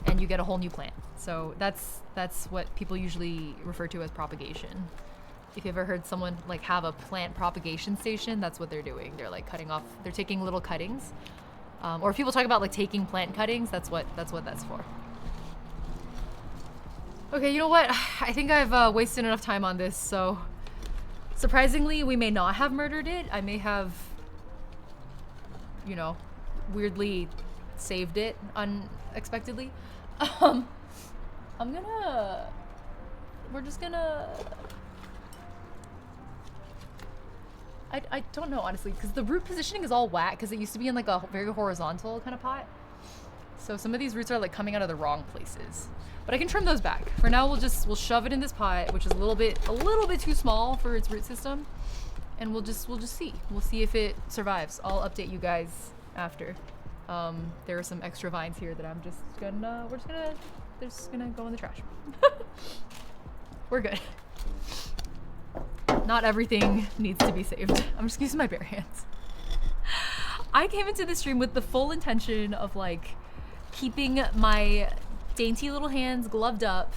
A: And you get a whole new plant. So that's what people usually refer to as propagation. If you've ever heard someone like have a plant propagation station, that's what they're doing. They're like cutting off, they're taking little cuttings. Or if people talk about like taking plant cuttings, that's what that's for. Okay, you know what? I think I've wasted enough time on this, so surprisingly, we may not have murdered it. I may have, you know, weirdly saved it unexpectedly. We're just gonna, I don't know, honestly, because the root positioning is all whack, because it used to be in like a very horizontal kind of pot. So some of these roots are like coming out of the wrong places. But I can trim those back. For now, we'll shove it in this pot, which is a little bit too small for its root system. And we'll just see. We'll see if it survives. I'll update you guys after. There are some extra vines here that I'm just gonna, they're just gonna go in the trash. We're good. Not everything needs to be saved. I'm just using my bare hands. I came into this stream with the full intention of like keeping my dainty little hands gloved up,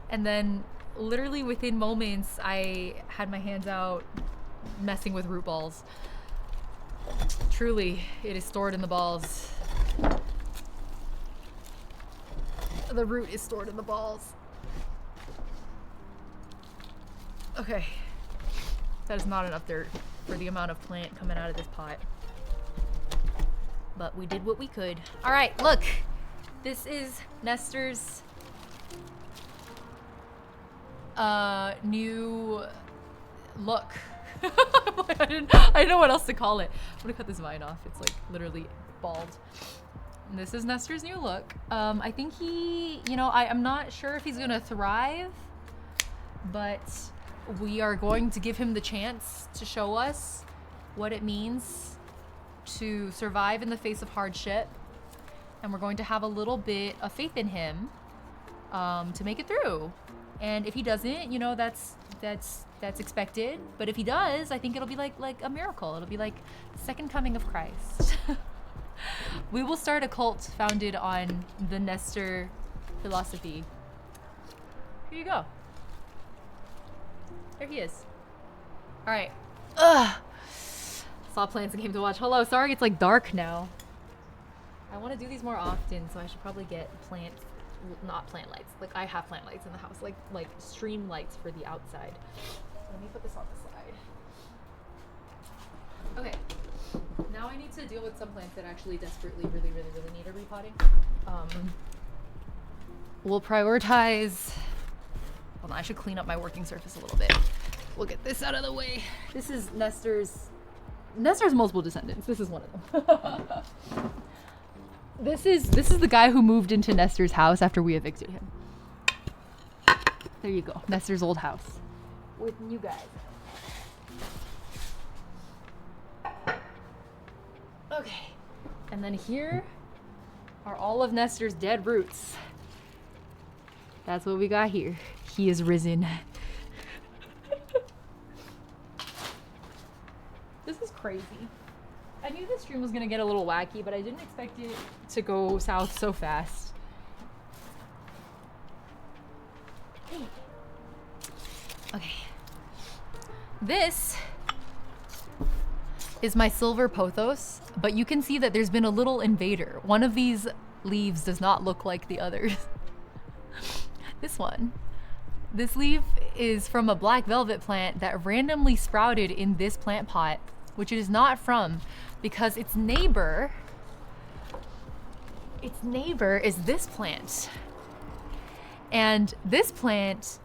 A: and then literally within moments I had my hands out messing with root balls. Truly, it is stored in the balls. The root is stored in the balls. Okay, that is not enough dirt for the amount of plant coming out of this pot, but we did what we could. All right, look, this is Nestor's new look. I didn't know what else to call it. I'm gonna cut this vine off. It's like literally bald. And this is Nestor's new look. I think he, you know, I'm not sure if he's gonna thrive, but we are going to give him the chance to show us what it means to survive in the face of hardship. And we're going to have a little bit of faith in him to make it through. And if he doesn't, you know, that's expected. But if he does, I think it'll be like a miracle. It'll be like the second coming of Christ. We will start a cult founded on the Nestor philosophy. Here you go. There he is. All right. Ugh. Saw plants and came to watch. Hello. Sorry, it's like dark now. I want to do these more often, so I should probably get not plant lights. Like I have plant lights in the house, like stream lights for the outside. Let me put this on the side. Okay. Now I need to deal with some plants that actually desperately, really need a repotting. We'll prioritize. Hold on, I should clean up my working surface a little bit. We'll get this out of the way. This is Nestor's multiple descendants. This is one of them. This is the guy who moved into Nestor's house after we evicted him. There you go, Nestor's old house with you guys. Okay, and then here are all of Nestor's dead roots. That's what we got here. He is risen. This is crazy. I knew this stream was gonna get a little wacky, but I didn't expect it to go south so fast. Okay. This is my silver pothos, but you can see that there's been a little invader. One of these leaves does not look like the others. This one. This leaf is from a black velvet plant that randomly sprouted in this plant pot, which it is not from, because its neighbor is this plant. And this plant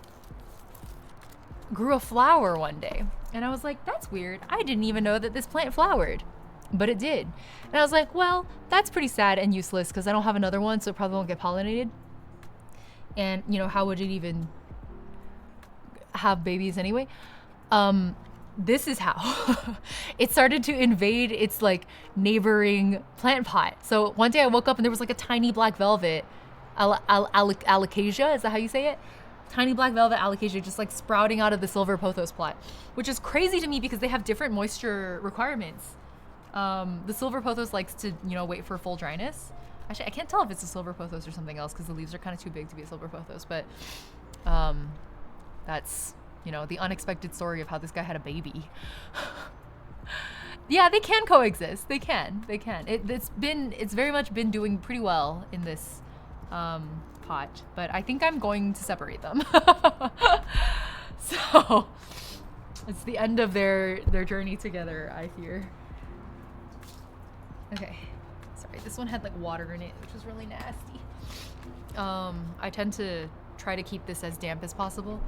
A: grew a flower one day. And I was like, that's weird. I didn't even know that this plant flowered, but it did. And I was like, well, that's pretty sad and useless because I don't have another one, so it probably won't get pollinated. And you know, how would it even have babies anyway? This is how it started to invade its like neighboring plant pot. So one day I woke up and there was like a tiny black velvet, alocasia, is that how you say it? Tiny black velvet alocasia just like sprouting out of the silver pothos plot, which is crazy to me because they have different moisture requirements. The silver pothos likes to, you know, wait for full dryness. Actually, I can't tell if it's a silver pothos or something else because the leaves are kind of too big to be a silver pothos, but that's, you know, the unexpected story of how this guy had a baby. Yeah, they can coexist. They can. It's very much been doing pretty well in this pot, but I think I'm going to separate them. So it's the end of their journey together, I fear. Okay, sorry, this one had like water in it, which was really nasty. I tend to try to keep this as damp as possible.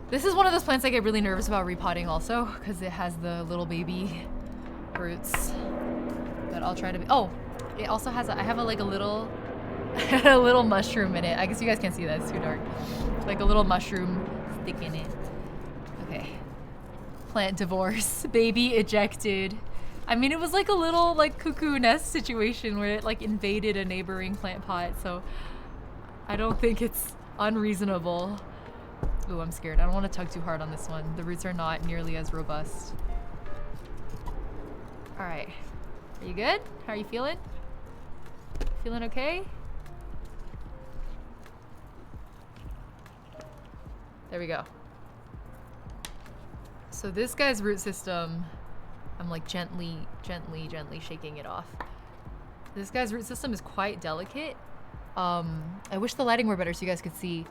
A: This is one of those plants I get really nervous about repotting also, because it has the little baby roots. But I'll try to be, oh, it also has, I have a little, a little mushroom in it. I guess you guys can't see that, it's too dark. Like a little mushroom stick in it. Okay. Plant divorce, baby ejected. I mean, it was like a little like cuckoo nest situation where it like invaded a neighboring plant pot, so I don't think it's unreasonable. Ooh, I'm scared. I don't want to tug too hard on this one. The roots are not nearly as robust. All right. Are you good? How are you feeling? Feeling okay? There we go. So this guy's root system, I'm like gently shaking it off. This guy's root system is quite delicate. I wish the lighting were better so you guys could see.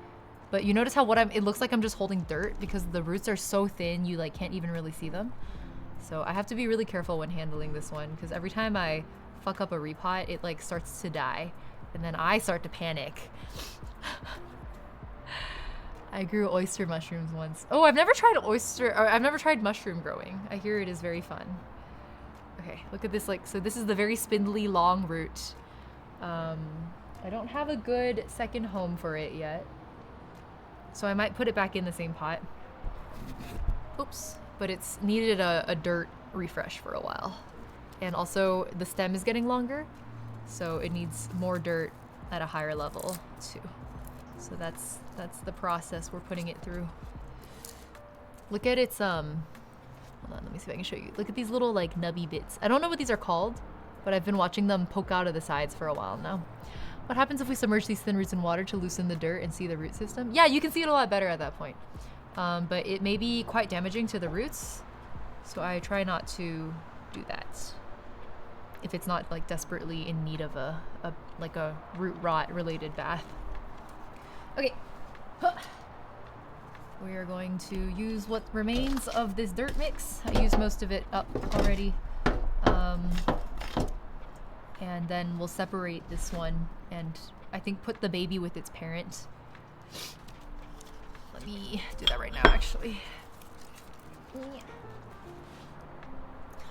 A: But you notice how it looks like I'm just holding dirt because the roots are so thin you like can't even really see them. So I have to be really careful when handling this one because every time I fuck up a repot, it like starts to die. And then I start to panic. I grew oyster mushrooms once. Oh, I've never tried mushroom growing. I hear it is very fun. Okay, look at this, like, so this is the very spindly long root. I don't have a good second home for it yet. So I might put it back in the same pot. Oops, but it's needed a dirt refresh for a while. And also the stem is getting longer, so it needs more dirt at a higher level too. So that's the process we're putting it through. Look at its, hold on, let me see if I can show you. Look at these little like nubby bits. I don't know what these are called, but I've been watching them poke out of the sides for a while now. What happens if we submerge these thin roots in water to loosen the dirt and see the root system? Yeah, you can see it a lot better at that point. But it may be quite damaging to the roots, so I try not to do that. If it's not like desperately in need of a root rot related bath. Okay, we are going to use what remains of this dirt mix. I used most of it up already. And then we'll separate this one and I think put the baby with its parent. Let me do that right now, actually.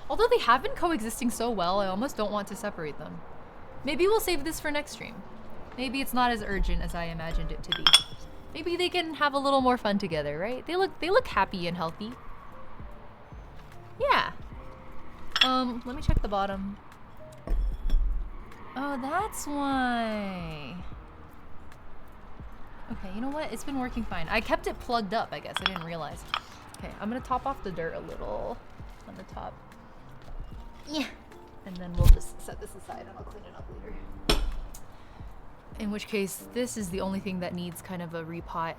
A: Although they have been coexisting so well, I almost don't want to separate them. Maybe we'll save this for next stream. Maybe it's not as urgent as I imagined it to be. Maybe they can have a little more fun together, right? They look happy and healthy. Yeah. Let me check the bottom. Oh, that's why. Okay, you know what? It's been working fine. I kept it plugged up, I guess. I didn't realize. Okay, I'm gonna top off the dirt a little on the top. Yeah. And then we'll just set this aside and I'll clean it up later. In which case, this is the only thing that needs kind of a repot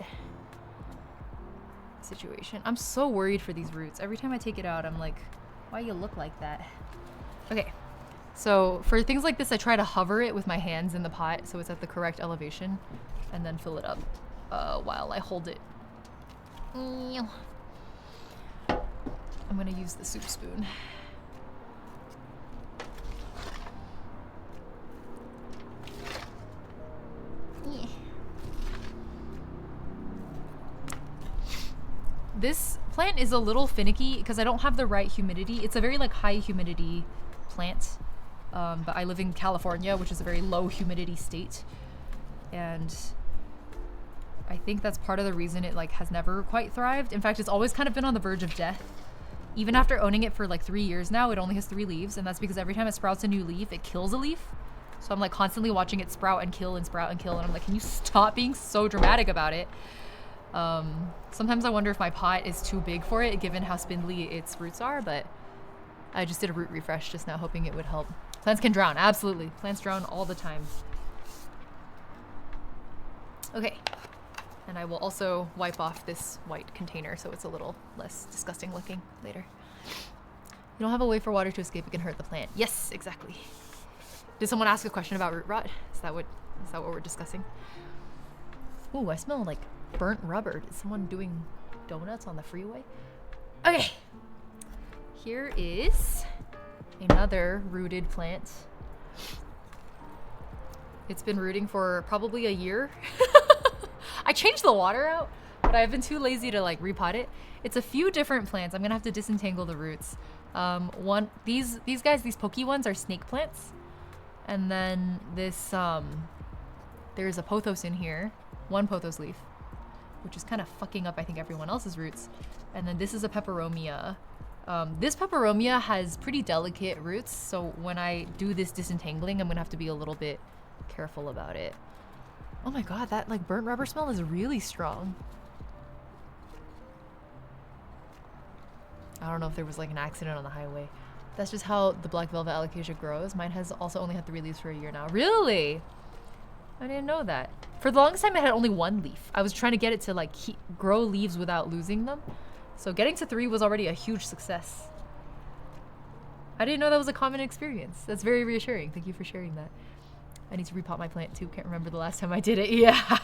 A: situation. I'm so worried for these roots. Every time I take it out, I'm like, why you look like that? Okay, so for things like this, I try to hover it with my hands in the pot so it's at the correct elevation and then fill it up while I hold it. I'm gonna use the soup spoon. This plant is a little finicky because I don't have the right humidity. It's a very like high humidity plant, but I live in California, which is a very low humidity state. And I think that's part of the reason it like has never quite thrived. In fact, it's always kind of been on the verge of death. Even after owning it for like 3 years now, it only has 3 leaves, and that's because every time it sprouts a new leaf, it kills a leaf. So I'm like constantly watching it sprout and kill and sprout and kill, and I'm like, can you stop being so dramatic about it? Sometimes I wonder if my pot is too big for it, given how spindly its roots are, but I just did a root refresh just now, hoping it would help. Plants can drown, absolutely. Plants drown all the time. Okay. And I will also wipe off this white container so it's a little less disgusting looking later. You don't have a way for water to escape, it can hurt the plant. Yes, exactly. Did someone ask a question about root rot? Is that what we're discussing? Ooh, I smell like burnt rubber. Is someone doing donuts on the freeway? Okay. Here is another rooted plant. It's been rooting for probably a year. I changed the water out, but I've been too lazy to like repot it. It's a few different plants. I'm gonna have to disentangle the roots. These guys, these pokey ones are snake plants. And then this, there's a pothos in here, 1 pothos leaf, which is kind of fucking up, I think, everyone else's roots. And then this is a peperomia. This peperomia has pretty delicate roots, so when I do this disentangling, I'm gonna have to be a little bit careful about it. Oh my god, that like burnt rubber smell is really strong. I don't know if there was like an accident on the highway. That's just how the black velvet alocasia grows. Mine has also only had 3 leaves for a year now. Really? I didn't know that. For the longest time, it had only 1 leaf. I was trying to get it to like grow leaves without losing them. So getting to 3 was already a huge success. I didn't know that was a common experience. That's very reassuring. Thank you for sharing that. I need to repot my plant too. Can't remember the last time I did it. Yeah.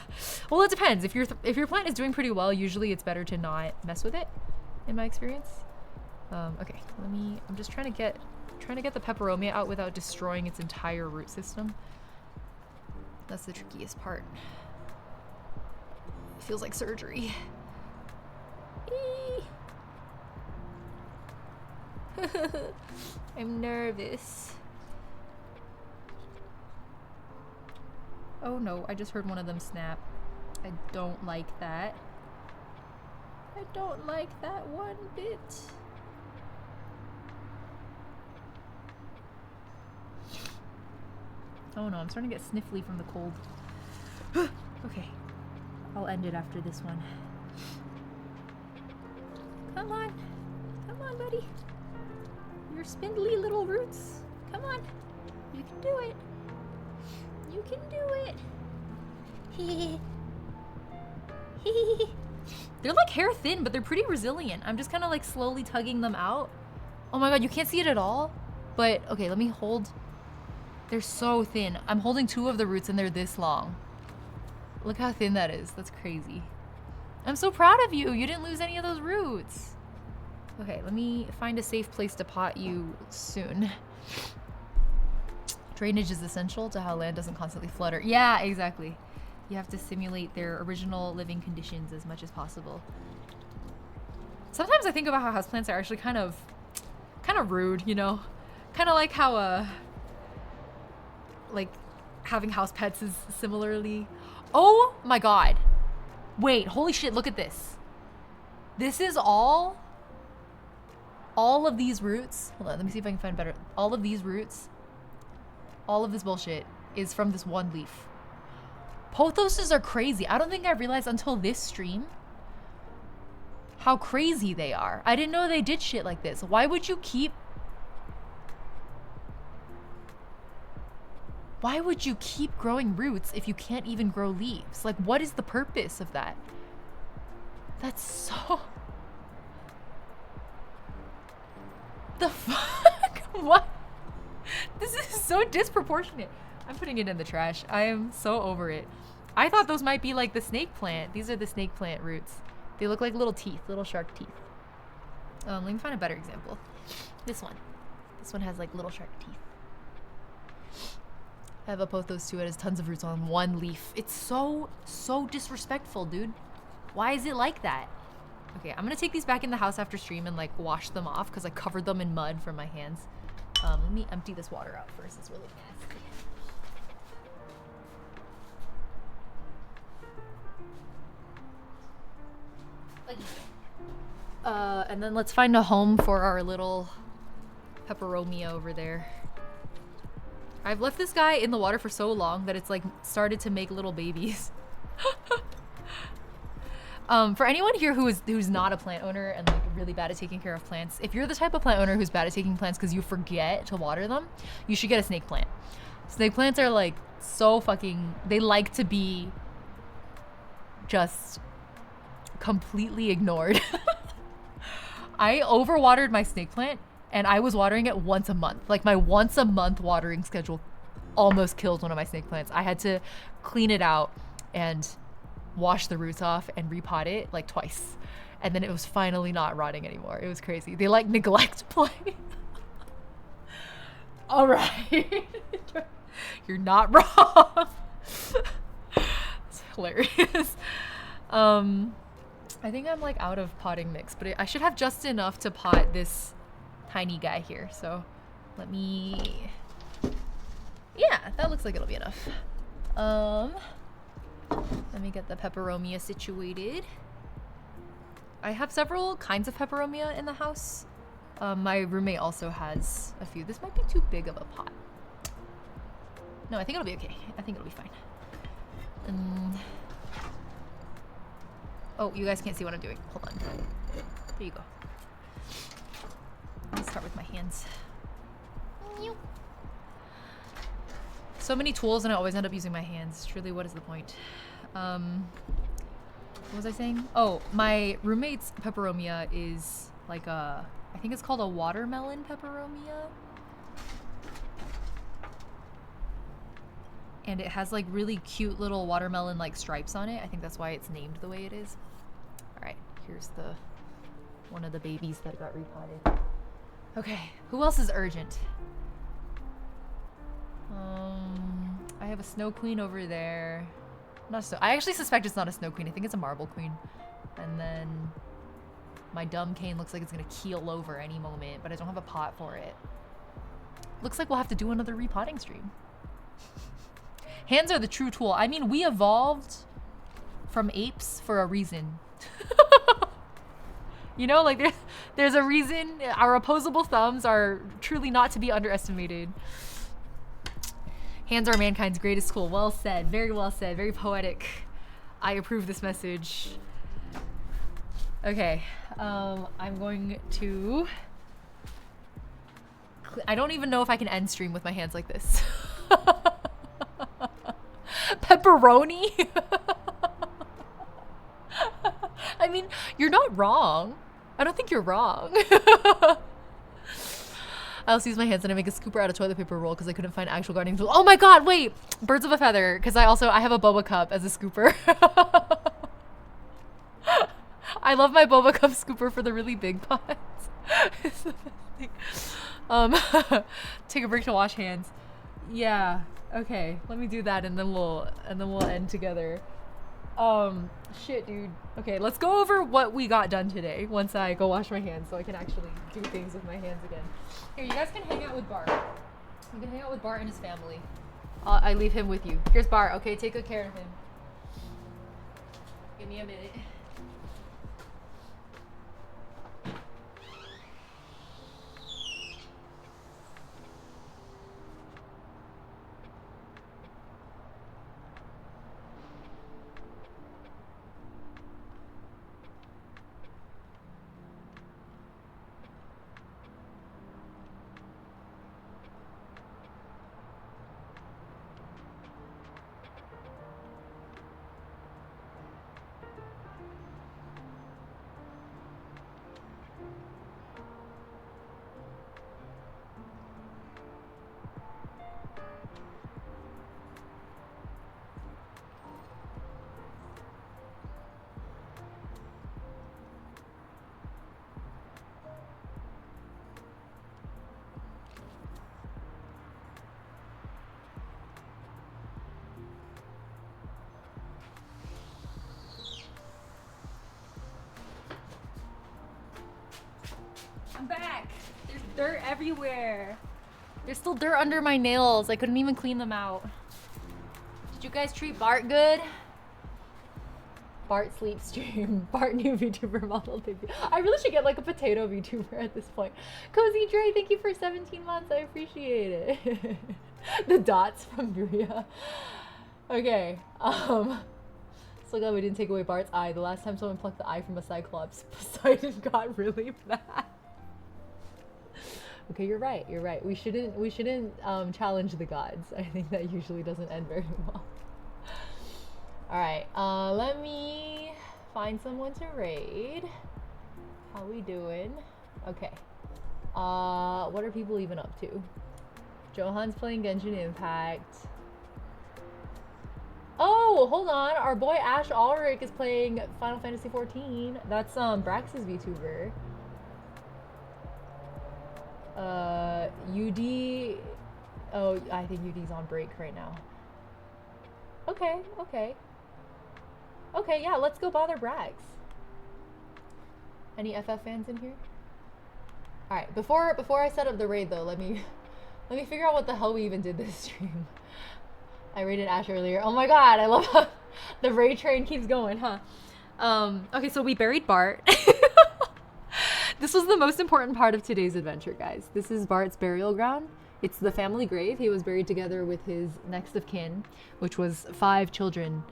A: Well, it depends. If your plant is doing pretty well, usually it's better to not mess with it, in my experience. Okay, I'm just trying to get the peperomia out without destroying its entire root system. That's the trickiest part. It feels like surgery. I'm nervous. Oh no, I just heard one of them snap. I don't like that. I don't like that one bit. Oh no, I'm starting to get sniffly from the cold. Okay, I'll end it after this one. Come on, buddy. Your spindly little roots. Come on, you can do it. You can do it. They're like hair thin, but they're pretty resilient. I'm just kind of like slowly tugging them out. Oh my god, you can't see it at all? But okay, let me hold. They're so thin. I'm holding 2 of the roots and they're this long. Look how thin that is. That's crazy. I'm so proud of you. You didn't lose any of those roots. Okay, let me find a safe place to pot you soon. Drainage is essential to how land doesn't constantly flutter. Yeah, exactly. You have to simulate their original living conditions as much as possible. Sometimes I think about how houseplants are actually kind of rude, you know? Kind of like how, like having house pets is similarly. Oh my god. Wait, holy shit, look at this. This is all of these roots. Hold on, let me see if I can find better. All of these roots, all of this bullshit is from this 1 leaf. Pothoses are crazy. I don't think I realized until this stream how crazy they are. I didn't know they did shit like this. Why would you keep growing roots if you can't even grow leaves? Like, what is the purpose of that? That's so... The fuck? What? This is so disproportionate. I'm putting it in the trash. I am so over it. I thought those might be like the snake plant. These are the snake plant roots. They look like little teeth, little shark teeth. Let me find a better example. This one. This one has like little shark teeth. I have a pothos too. It has tons of roots on 1 leaf. It's so disrespectful, dude. Why is it like that? Okay, I'm gonna take these back in the house after stream and like wash them off because I covered them in mud from my hands. Let me empty this water out first. It's really nasty. And then let's find a home for our little peperomia over there. I've left this guy in the water for so long that it's like started to make little babies. For anyone here who's not a plant owner and like really bad at taking care of plants, if you're the type of plant owner who's bad at taking plants because you forget to water them, you should get a snake plant. Snake plants are like so fucking, they like to be just completely ignored. I overwatered my snake plant and I was watering it once a month. Like my once a month watering schedule almost killed one of my snake plants. I had to clean it out and wash the roots off and repot it like twice. And then it was finally not rotting anymore. It was crazy. They like neglect plants. All right. You're not wrong. It's hilarious. I think I'm like out of potting mix, but I should have just enough to pot this tiny guy here. So let me, yeah, that looks like it'll be enough. Let me get the peperomia situated. I have several kinds of peperomia in the house. My roommate also has a few. This might be too big of a pot. No, I think it'll be okay. I think it'll be fine. Oh, you guys can't see what I'm doing. Hold on. There you go. Let me start with my hands. So many tools and I always end up using my hands. Truly, what is the point? What was I saying? Oh, my roommate's peperomia is like a, I think it's called a watermelon peperomia. And it has like really cute little watermelon like stripes on it. I think that's why it's named the way it is. All right, here's the one of the babies that got repotted. Okay, who else is urgent? I have a snow queen over there. Not so. I actually suspect it's not a snow queen. I think it's a marble queen. And then my dumb cane looks like it's gonna keel over any moment, but I don't have a pot for it. Looks like we'll have to do another repotting stream. Hands are the true tool. I mean, we evolved from apes for a reason. You know, like there's a reason. Our opposable thumbs are truly not to be underestimated. Hands are mankind's greatest tool. Well said. Very well said. Very poetic. I approve this message. Okay. I'm going to... I don't even know if I can end stream with my hands like this. Pepperoni? I mean, you're not wrong. I don't think you're wrong. I also use my hands and I make a scooper out of toilet paper roll because I couldn't find actual gardening tools. Oh my god, wait! Birds of a feather, because I have a boba cup as a scooper. I love my boba cup scooper for the really big pots. Take a break to wash hands. Yeah, okay, let me do that and then we'll end together. Shit, dude. Okay, let's go over what we got done today once I go wash my hands so I can actually do things with my hands again. Here, you guys can hang out with Bart. You can hang out with Bart and his family. I leave him with you. Here's Bart. Okay, take good care of him. Give me a minute. I'm back. There's dirt everywhere. There's still dirt under my nails. I couldn't even clean them out. Did you guys treat Bart good? Bart sleep stream. Bart new VTuber model debut. I really should get like a potato VTuber at this point. Cozy Dre, thank you for 17 months. I appreciate it. The dots from Bria. Okay. So glad we didn't take away Bart's eye. The last time someone plucked the eye from a Cyclops, Poseidon got really mad. Okay, you're right. You're right. We shouldn't challenge the gods. I think that usually doesn't end very well. All right. Let me find someone to raid. How we doing? Okay. What are people even up to? Johan's playing Genshin Impact. Oh, hold on. Our boy Ash Ulrich is playing Final Fantasy 14. That's Brax's VTuber. UD. Oh, I think UD's on break right now. Okay, okay. Okay, yeah, let's go bother Brax. Any FF fans in here? Alright, before I set up the raid though, let me figure out what the hell we even did this stream. I raided Ash earlier. Oh my god, I love how the raid train keeps going, huh? Okay, so we buried Bart. This was the most important part of today's adventure, guys. This is Bart's burial ground. It's the family grave. He was buried together with his next of kin, which was 5 children.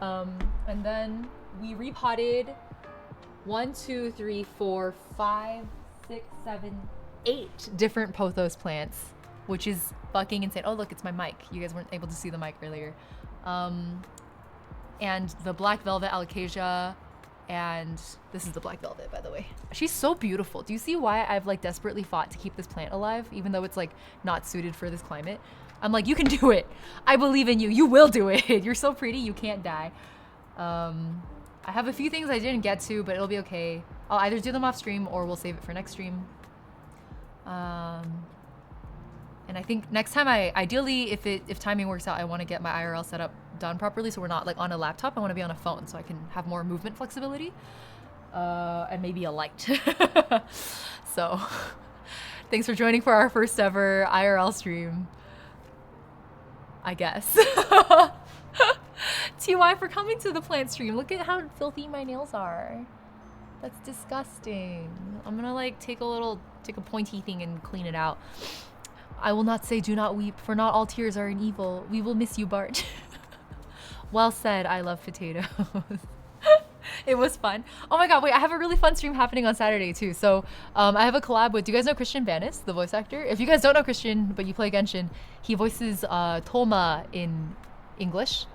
A: And then we repotted 1, 2, 3, 4, 5, 6, 7, 8 different pothos plants, which is fucking insane. Oh, look, it's my mic. You guys weren't able to see the mic earlier. And the black velvet alocasia, and this is the black velvet, by the way. She's so beautiful. Do you see why I've like desperately fought to keep this plant alive, even though it's like not suited for this climate? I'm like, you can do it. I believe in you. You will do it. You're so pretty. You can't die. I have a few things I didn't get to, but it'll be okay. I'll either do them off stream or we'll save it for next stream. And I think next time ideally, if timing works out, I want to get my IRL setup done properly so we're not like on a laptop. I want to be on a phone so I can have more movement flexibility. And maybe a light. So thanks for joining for our first ever IRL stream, I guess. TY for coming to the plant stream. Look at how filthy my nails are. That's disgusting. I'm gonna like take a pointy thing and clean it out. I will not say do not weep, for not all tears are an evil. We will miss you, Bart. Well said, I love potatoes. It was fun. Oh my god, wait, I have a really fun stream happening on Saturday too. So I have a collab with, do you guys know Christian Banis, the voice actor? If you guys don't know Christian, but you play Genshin, he voices Toma in English.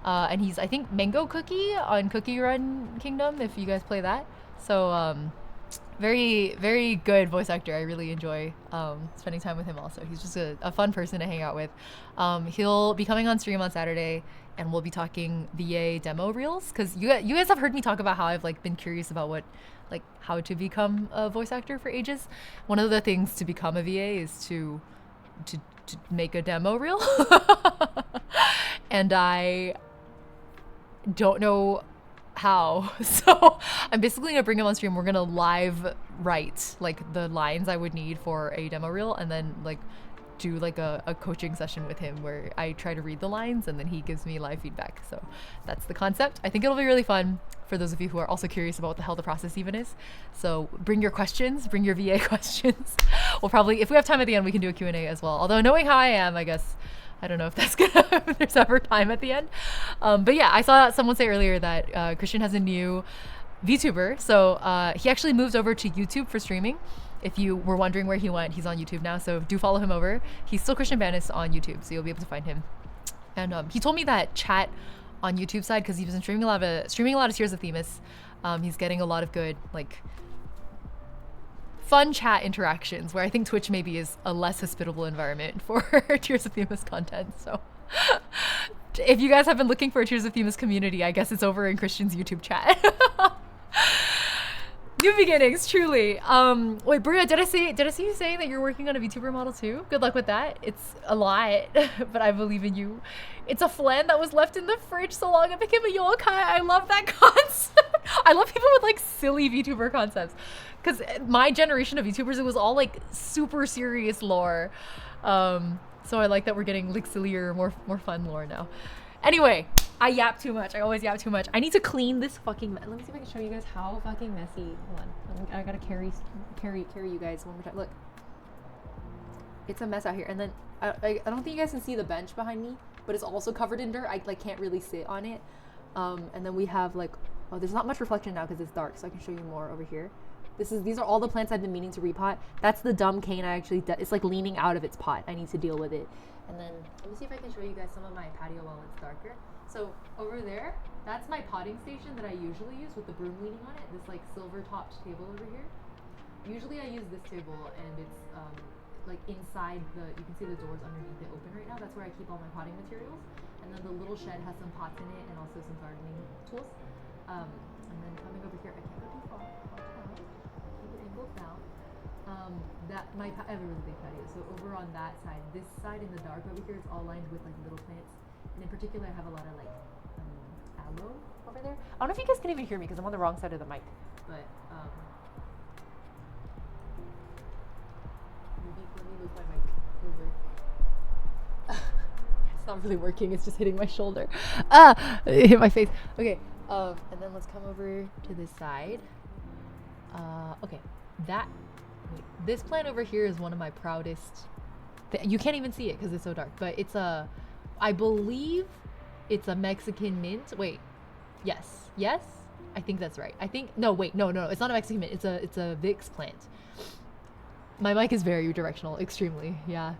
A: And he's, I think, Mango Cookie on Cookie Run Kingdom, if you guys play that. So very, very good voice actor. I really enjoy spending time with him also. He's just a fun person to hang out with. He'll be coming on stream on Saturday, and we'll be talking VA demo reels, because you guys have heard me talk about how I've like been curious about how to become a voice actor for ages. One of the things to become a VA is to make a demo reel. And I don't know how, so I'm basically gonna bring him on stream. We're gonna live write like the lines I would need for a demo reel, and then like do like a coaching session with him where I try to read the lines and then he gives me live feedback. So that's the concept. I think it'll be really fun for those of you who are also curious about what the hell the process even is. So bring your questions, bring your VA questions. We'll probably, if we have time at the end, we can do a Q&A as well. Although knowing how I am, I guess, I don't know if that's gonna, if there's ever time at the end. But yeah, I saw someone say earlier that Christian has a new VTuber. So he actually moved over to YouTube for streaming. If you were wondering where he went, he's on YouTube now. So do follow him over. He's still Christian Banis on YouTube, so you'll be able to find him. And he told me that chat on YouTube side, because he's been streaming a lot of Tears of Themis. He's getting a lot of good like fun chat interactions, where I think Twitch maybe is a less hospitable environment for Tears of Themis content. So if you guys have been looking for a Tears of Themis community, I guess it's over in Christian's YouTube chat. New beginnings, truly. Wait, Bria, did I see you saying that you're working on a VTuber model too? Good luck with that. It's a lot, but I believe in you. It's a flan that was left in the fridge so long it became a yokai. I love that concept. I love people with like silly VTuber concepts, because my generation of VTubers, it was all like super serious lore. So I like that we're getting like sillier, more fun lore now. Anyway, I yap too much. I always yap too much. I need to clean this fucking let me see if I can show you guys how fucking messy. Hold on. I gotta carry you guys one more time. Look. It's a mess out here. And then I don't think you guys can see the bench behind me, but it's also covered in dirt. I like can't really sit on it. And then we have like, oh, there's not much reflection now because it's dark, so I can show you more over here. These are all the plants I've been meaning to repot. That's the dumb cane it's like leaning out of its pot. I need to deal with it. And then let me see if I can show you guys some of my patio while it's darker. So over there, that's my potting station that I usually use with the broom leaning on it. This like silver topped table over here. Usually I use this table and it's like inside you can see the doors underneath it open right now. That's where I keep all my potting materials. And then the little shed has some pots in it and also some gardening tools. And then coming over here, I can't go too far. Keep it angled down. I have a really big patio. So over on that side, this side in the dark over here is all lined with like little plants. And in particular, I have a lot of like aloe over there. I don't know if you guys can even hear me because I'm on the wrong side of the mic. But let me move my mic over. It's not really working. It's just hitting my shoulder. It hit my face. Okay. And then let's come over to this side. Okay. This plant over here is one of my proudest. You can't even see it because it's so dark. But it's I believe it's a Mexican mint. Wait. Yes. I think that's right. No. It's not a Mexican mint. It's a Vix plant. My mic is very directional, extremely. Yeah.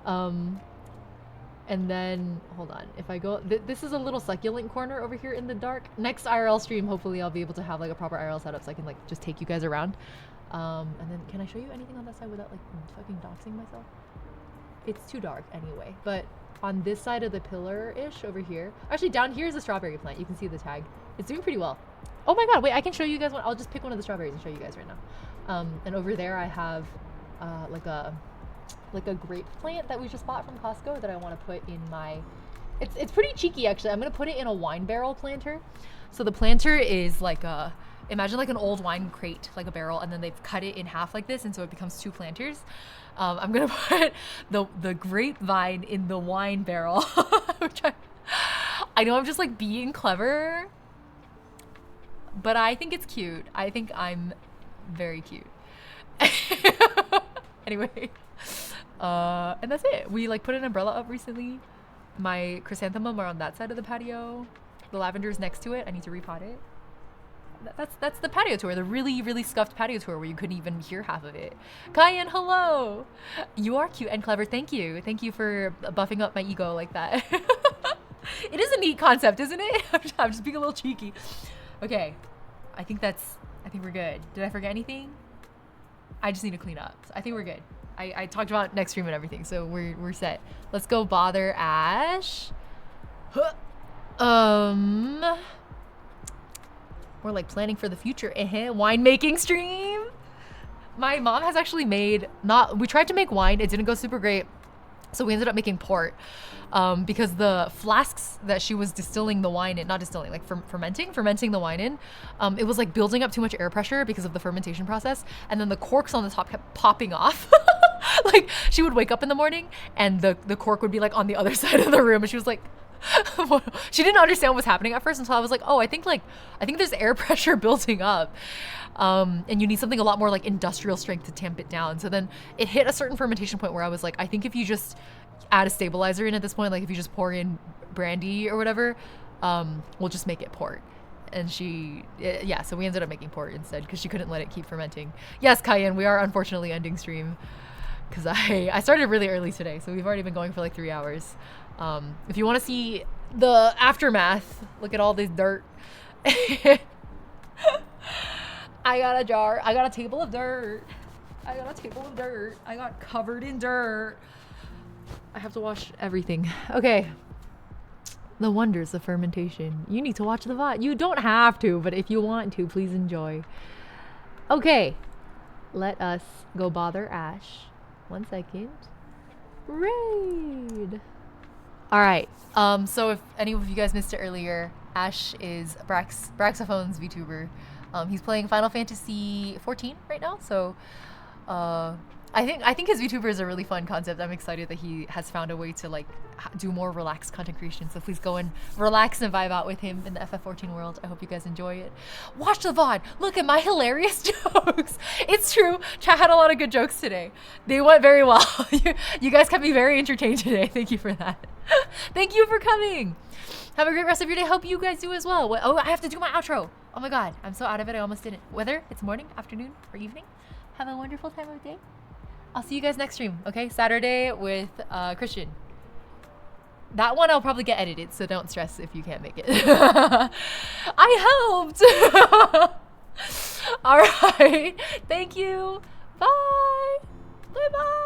A: And then, hold on. If I go, this is a little succulent corner over here in the dark. Next IRL stream, hopefully I'll be able to have like a proper IRL setup so I can like just take you guys around. And then can I show you anything on that side without like fucking doxing myself? It's too dark anyway. But on this side of the pillar-ish over here, actually down here is a strawberry plant. You can see the tag. It's doing pretty well. Oh my God, wait, I can show you guys one. I'll just pick one of the strawberries and show you guys right now. And over there I have like a grape plant that we just bought from Costco that I want to put in my, it's pretty cheeky actually. I'm going to put it in a wine barrel planter. So the planter is like imagine like an old wine crate, like a barrel, and then they've cut it in half like this, and so it becomes two planters. I'm going to put the grapevine in the wine barrel, which I know I'm just like being clever, but I think it's cute. I think I'm very cute. Anyway, and that's it. We like put an umbrella up recently. My chrysanthemum are on that side of the patio. The lavender's next to it. I need to repot it. That's the patio tour, the really, really scuffed patio tour where you couldn't even hear half of it. Cayenne, hello! You are cute and clever. Thank you. Thank you for buffing up my ego like that. It is a neat concept, isn't it? I'm just being a little cheeky. Okay, I think we're good. Did I forget anything? I just need to clean up. So I think we're good. I talked about next stream and everything, so we're set. Let's go bother Ash. We're like planning for the future. Winemaking stream. My mom has actually made we tried to make wine. It didn't go super great. So we ended up making port. Because the flasks that she was distilling the wine in, not distilling, like fermenting the wine in, it was like building up too much air pressure because of the fermentation process. And then the corks on the top kept popping off. Like she would wake up in the morning and the cork would be like on the other side of the room. And she was like, she didn't understand what was happening at first until I was like, oh, I think there's air pressure building up. And you need something a lot more like industrial strength to tamp it down. So then it hit a certain fermentation point where I was like, I think if you just add a stabilizer in at this point, like if you just pour in brandy or whatever, we'll just make it port. And so we ended up making port instead because she couldn't let it keep fermenting. Yes, Cayenne, we are unfortunately ending stream because I started really early today, so we've already been going for like 3 hours. If you want to see the aftermath, look at all this dirt. I got a jar. I got a table of dirt. I got covered in dirt. I have to wash everything. Okay. The wonders of fermentation. You need to watch the VOD. You don't have to, but if you want to, please enjoy. Okay. Let us go bother Ash. 1 second. Raid. All right. So if any of you guys missed it earlier, Ash is Braxophone's VTuber. He's playing Final Fantasy 14 right now. So I think his VTuber is a really fun concept. I'm excited that he has found a way to like do more relaxed content creation. So please go and relax and vibe out with him in the FF14 world. I hope you guys enjoy it. Watch the VOD. Look at my hilarious jokes. It's true. Chat had a lot of good jokes today. They went very well. You guys kept me very entertained today. Thank you for that. Thank you for coming. Have a great rest of your day. Hope you guys do as well. Oh, I have to do my outro. Oh my God. I'm so out of it. I almost didn't. Whether it's morning, afternoon, or evening, have a wonderful time of day. I'll see you guys next stream, okay? Saturday with Christian. That one I'll probably get edited, so don't stress if you can't make it. I helped! All right. Thank you. Bye. Bye-bye.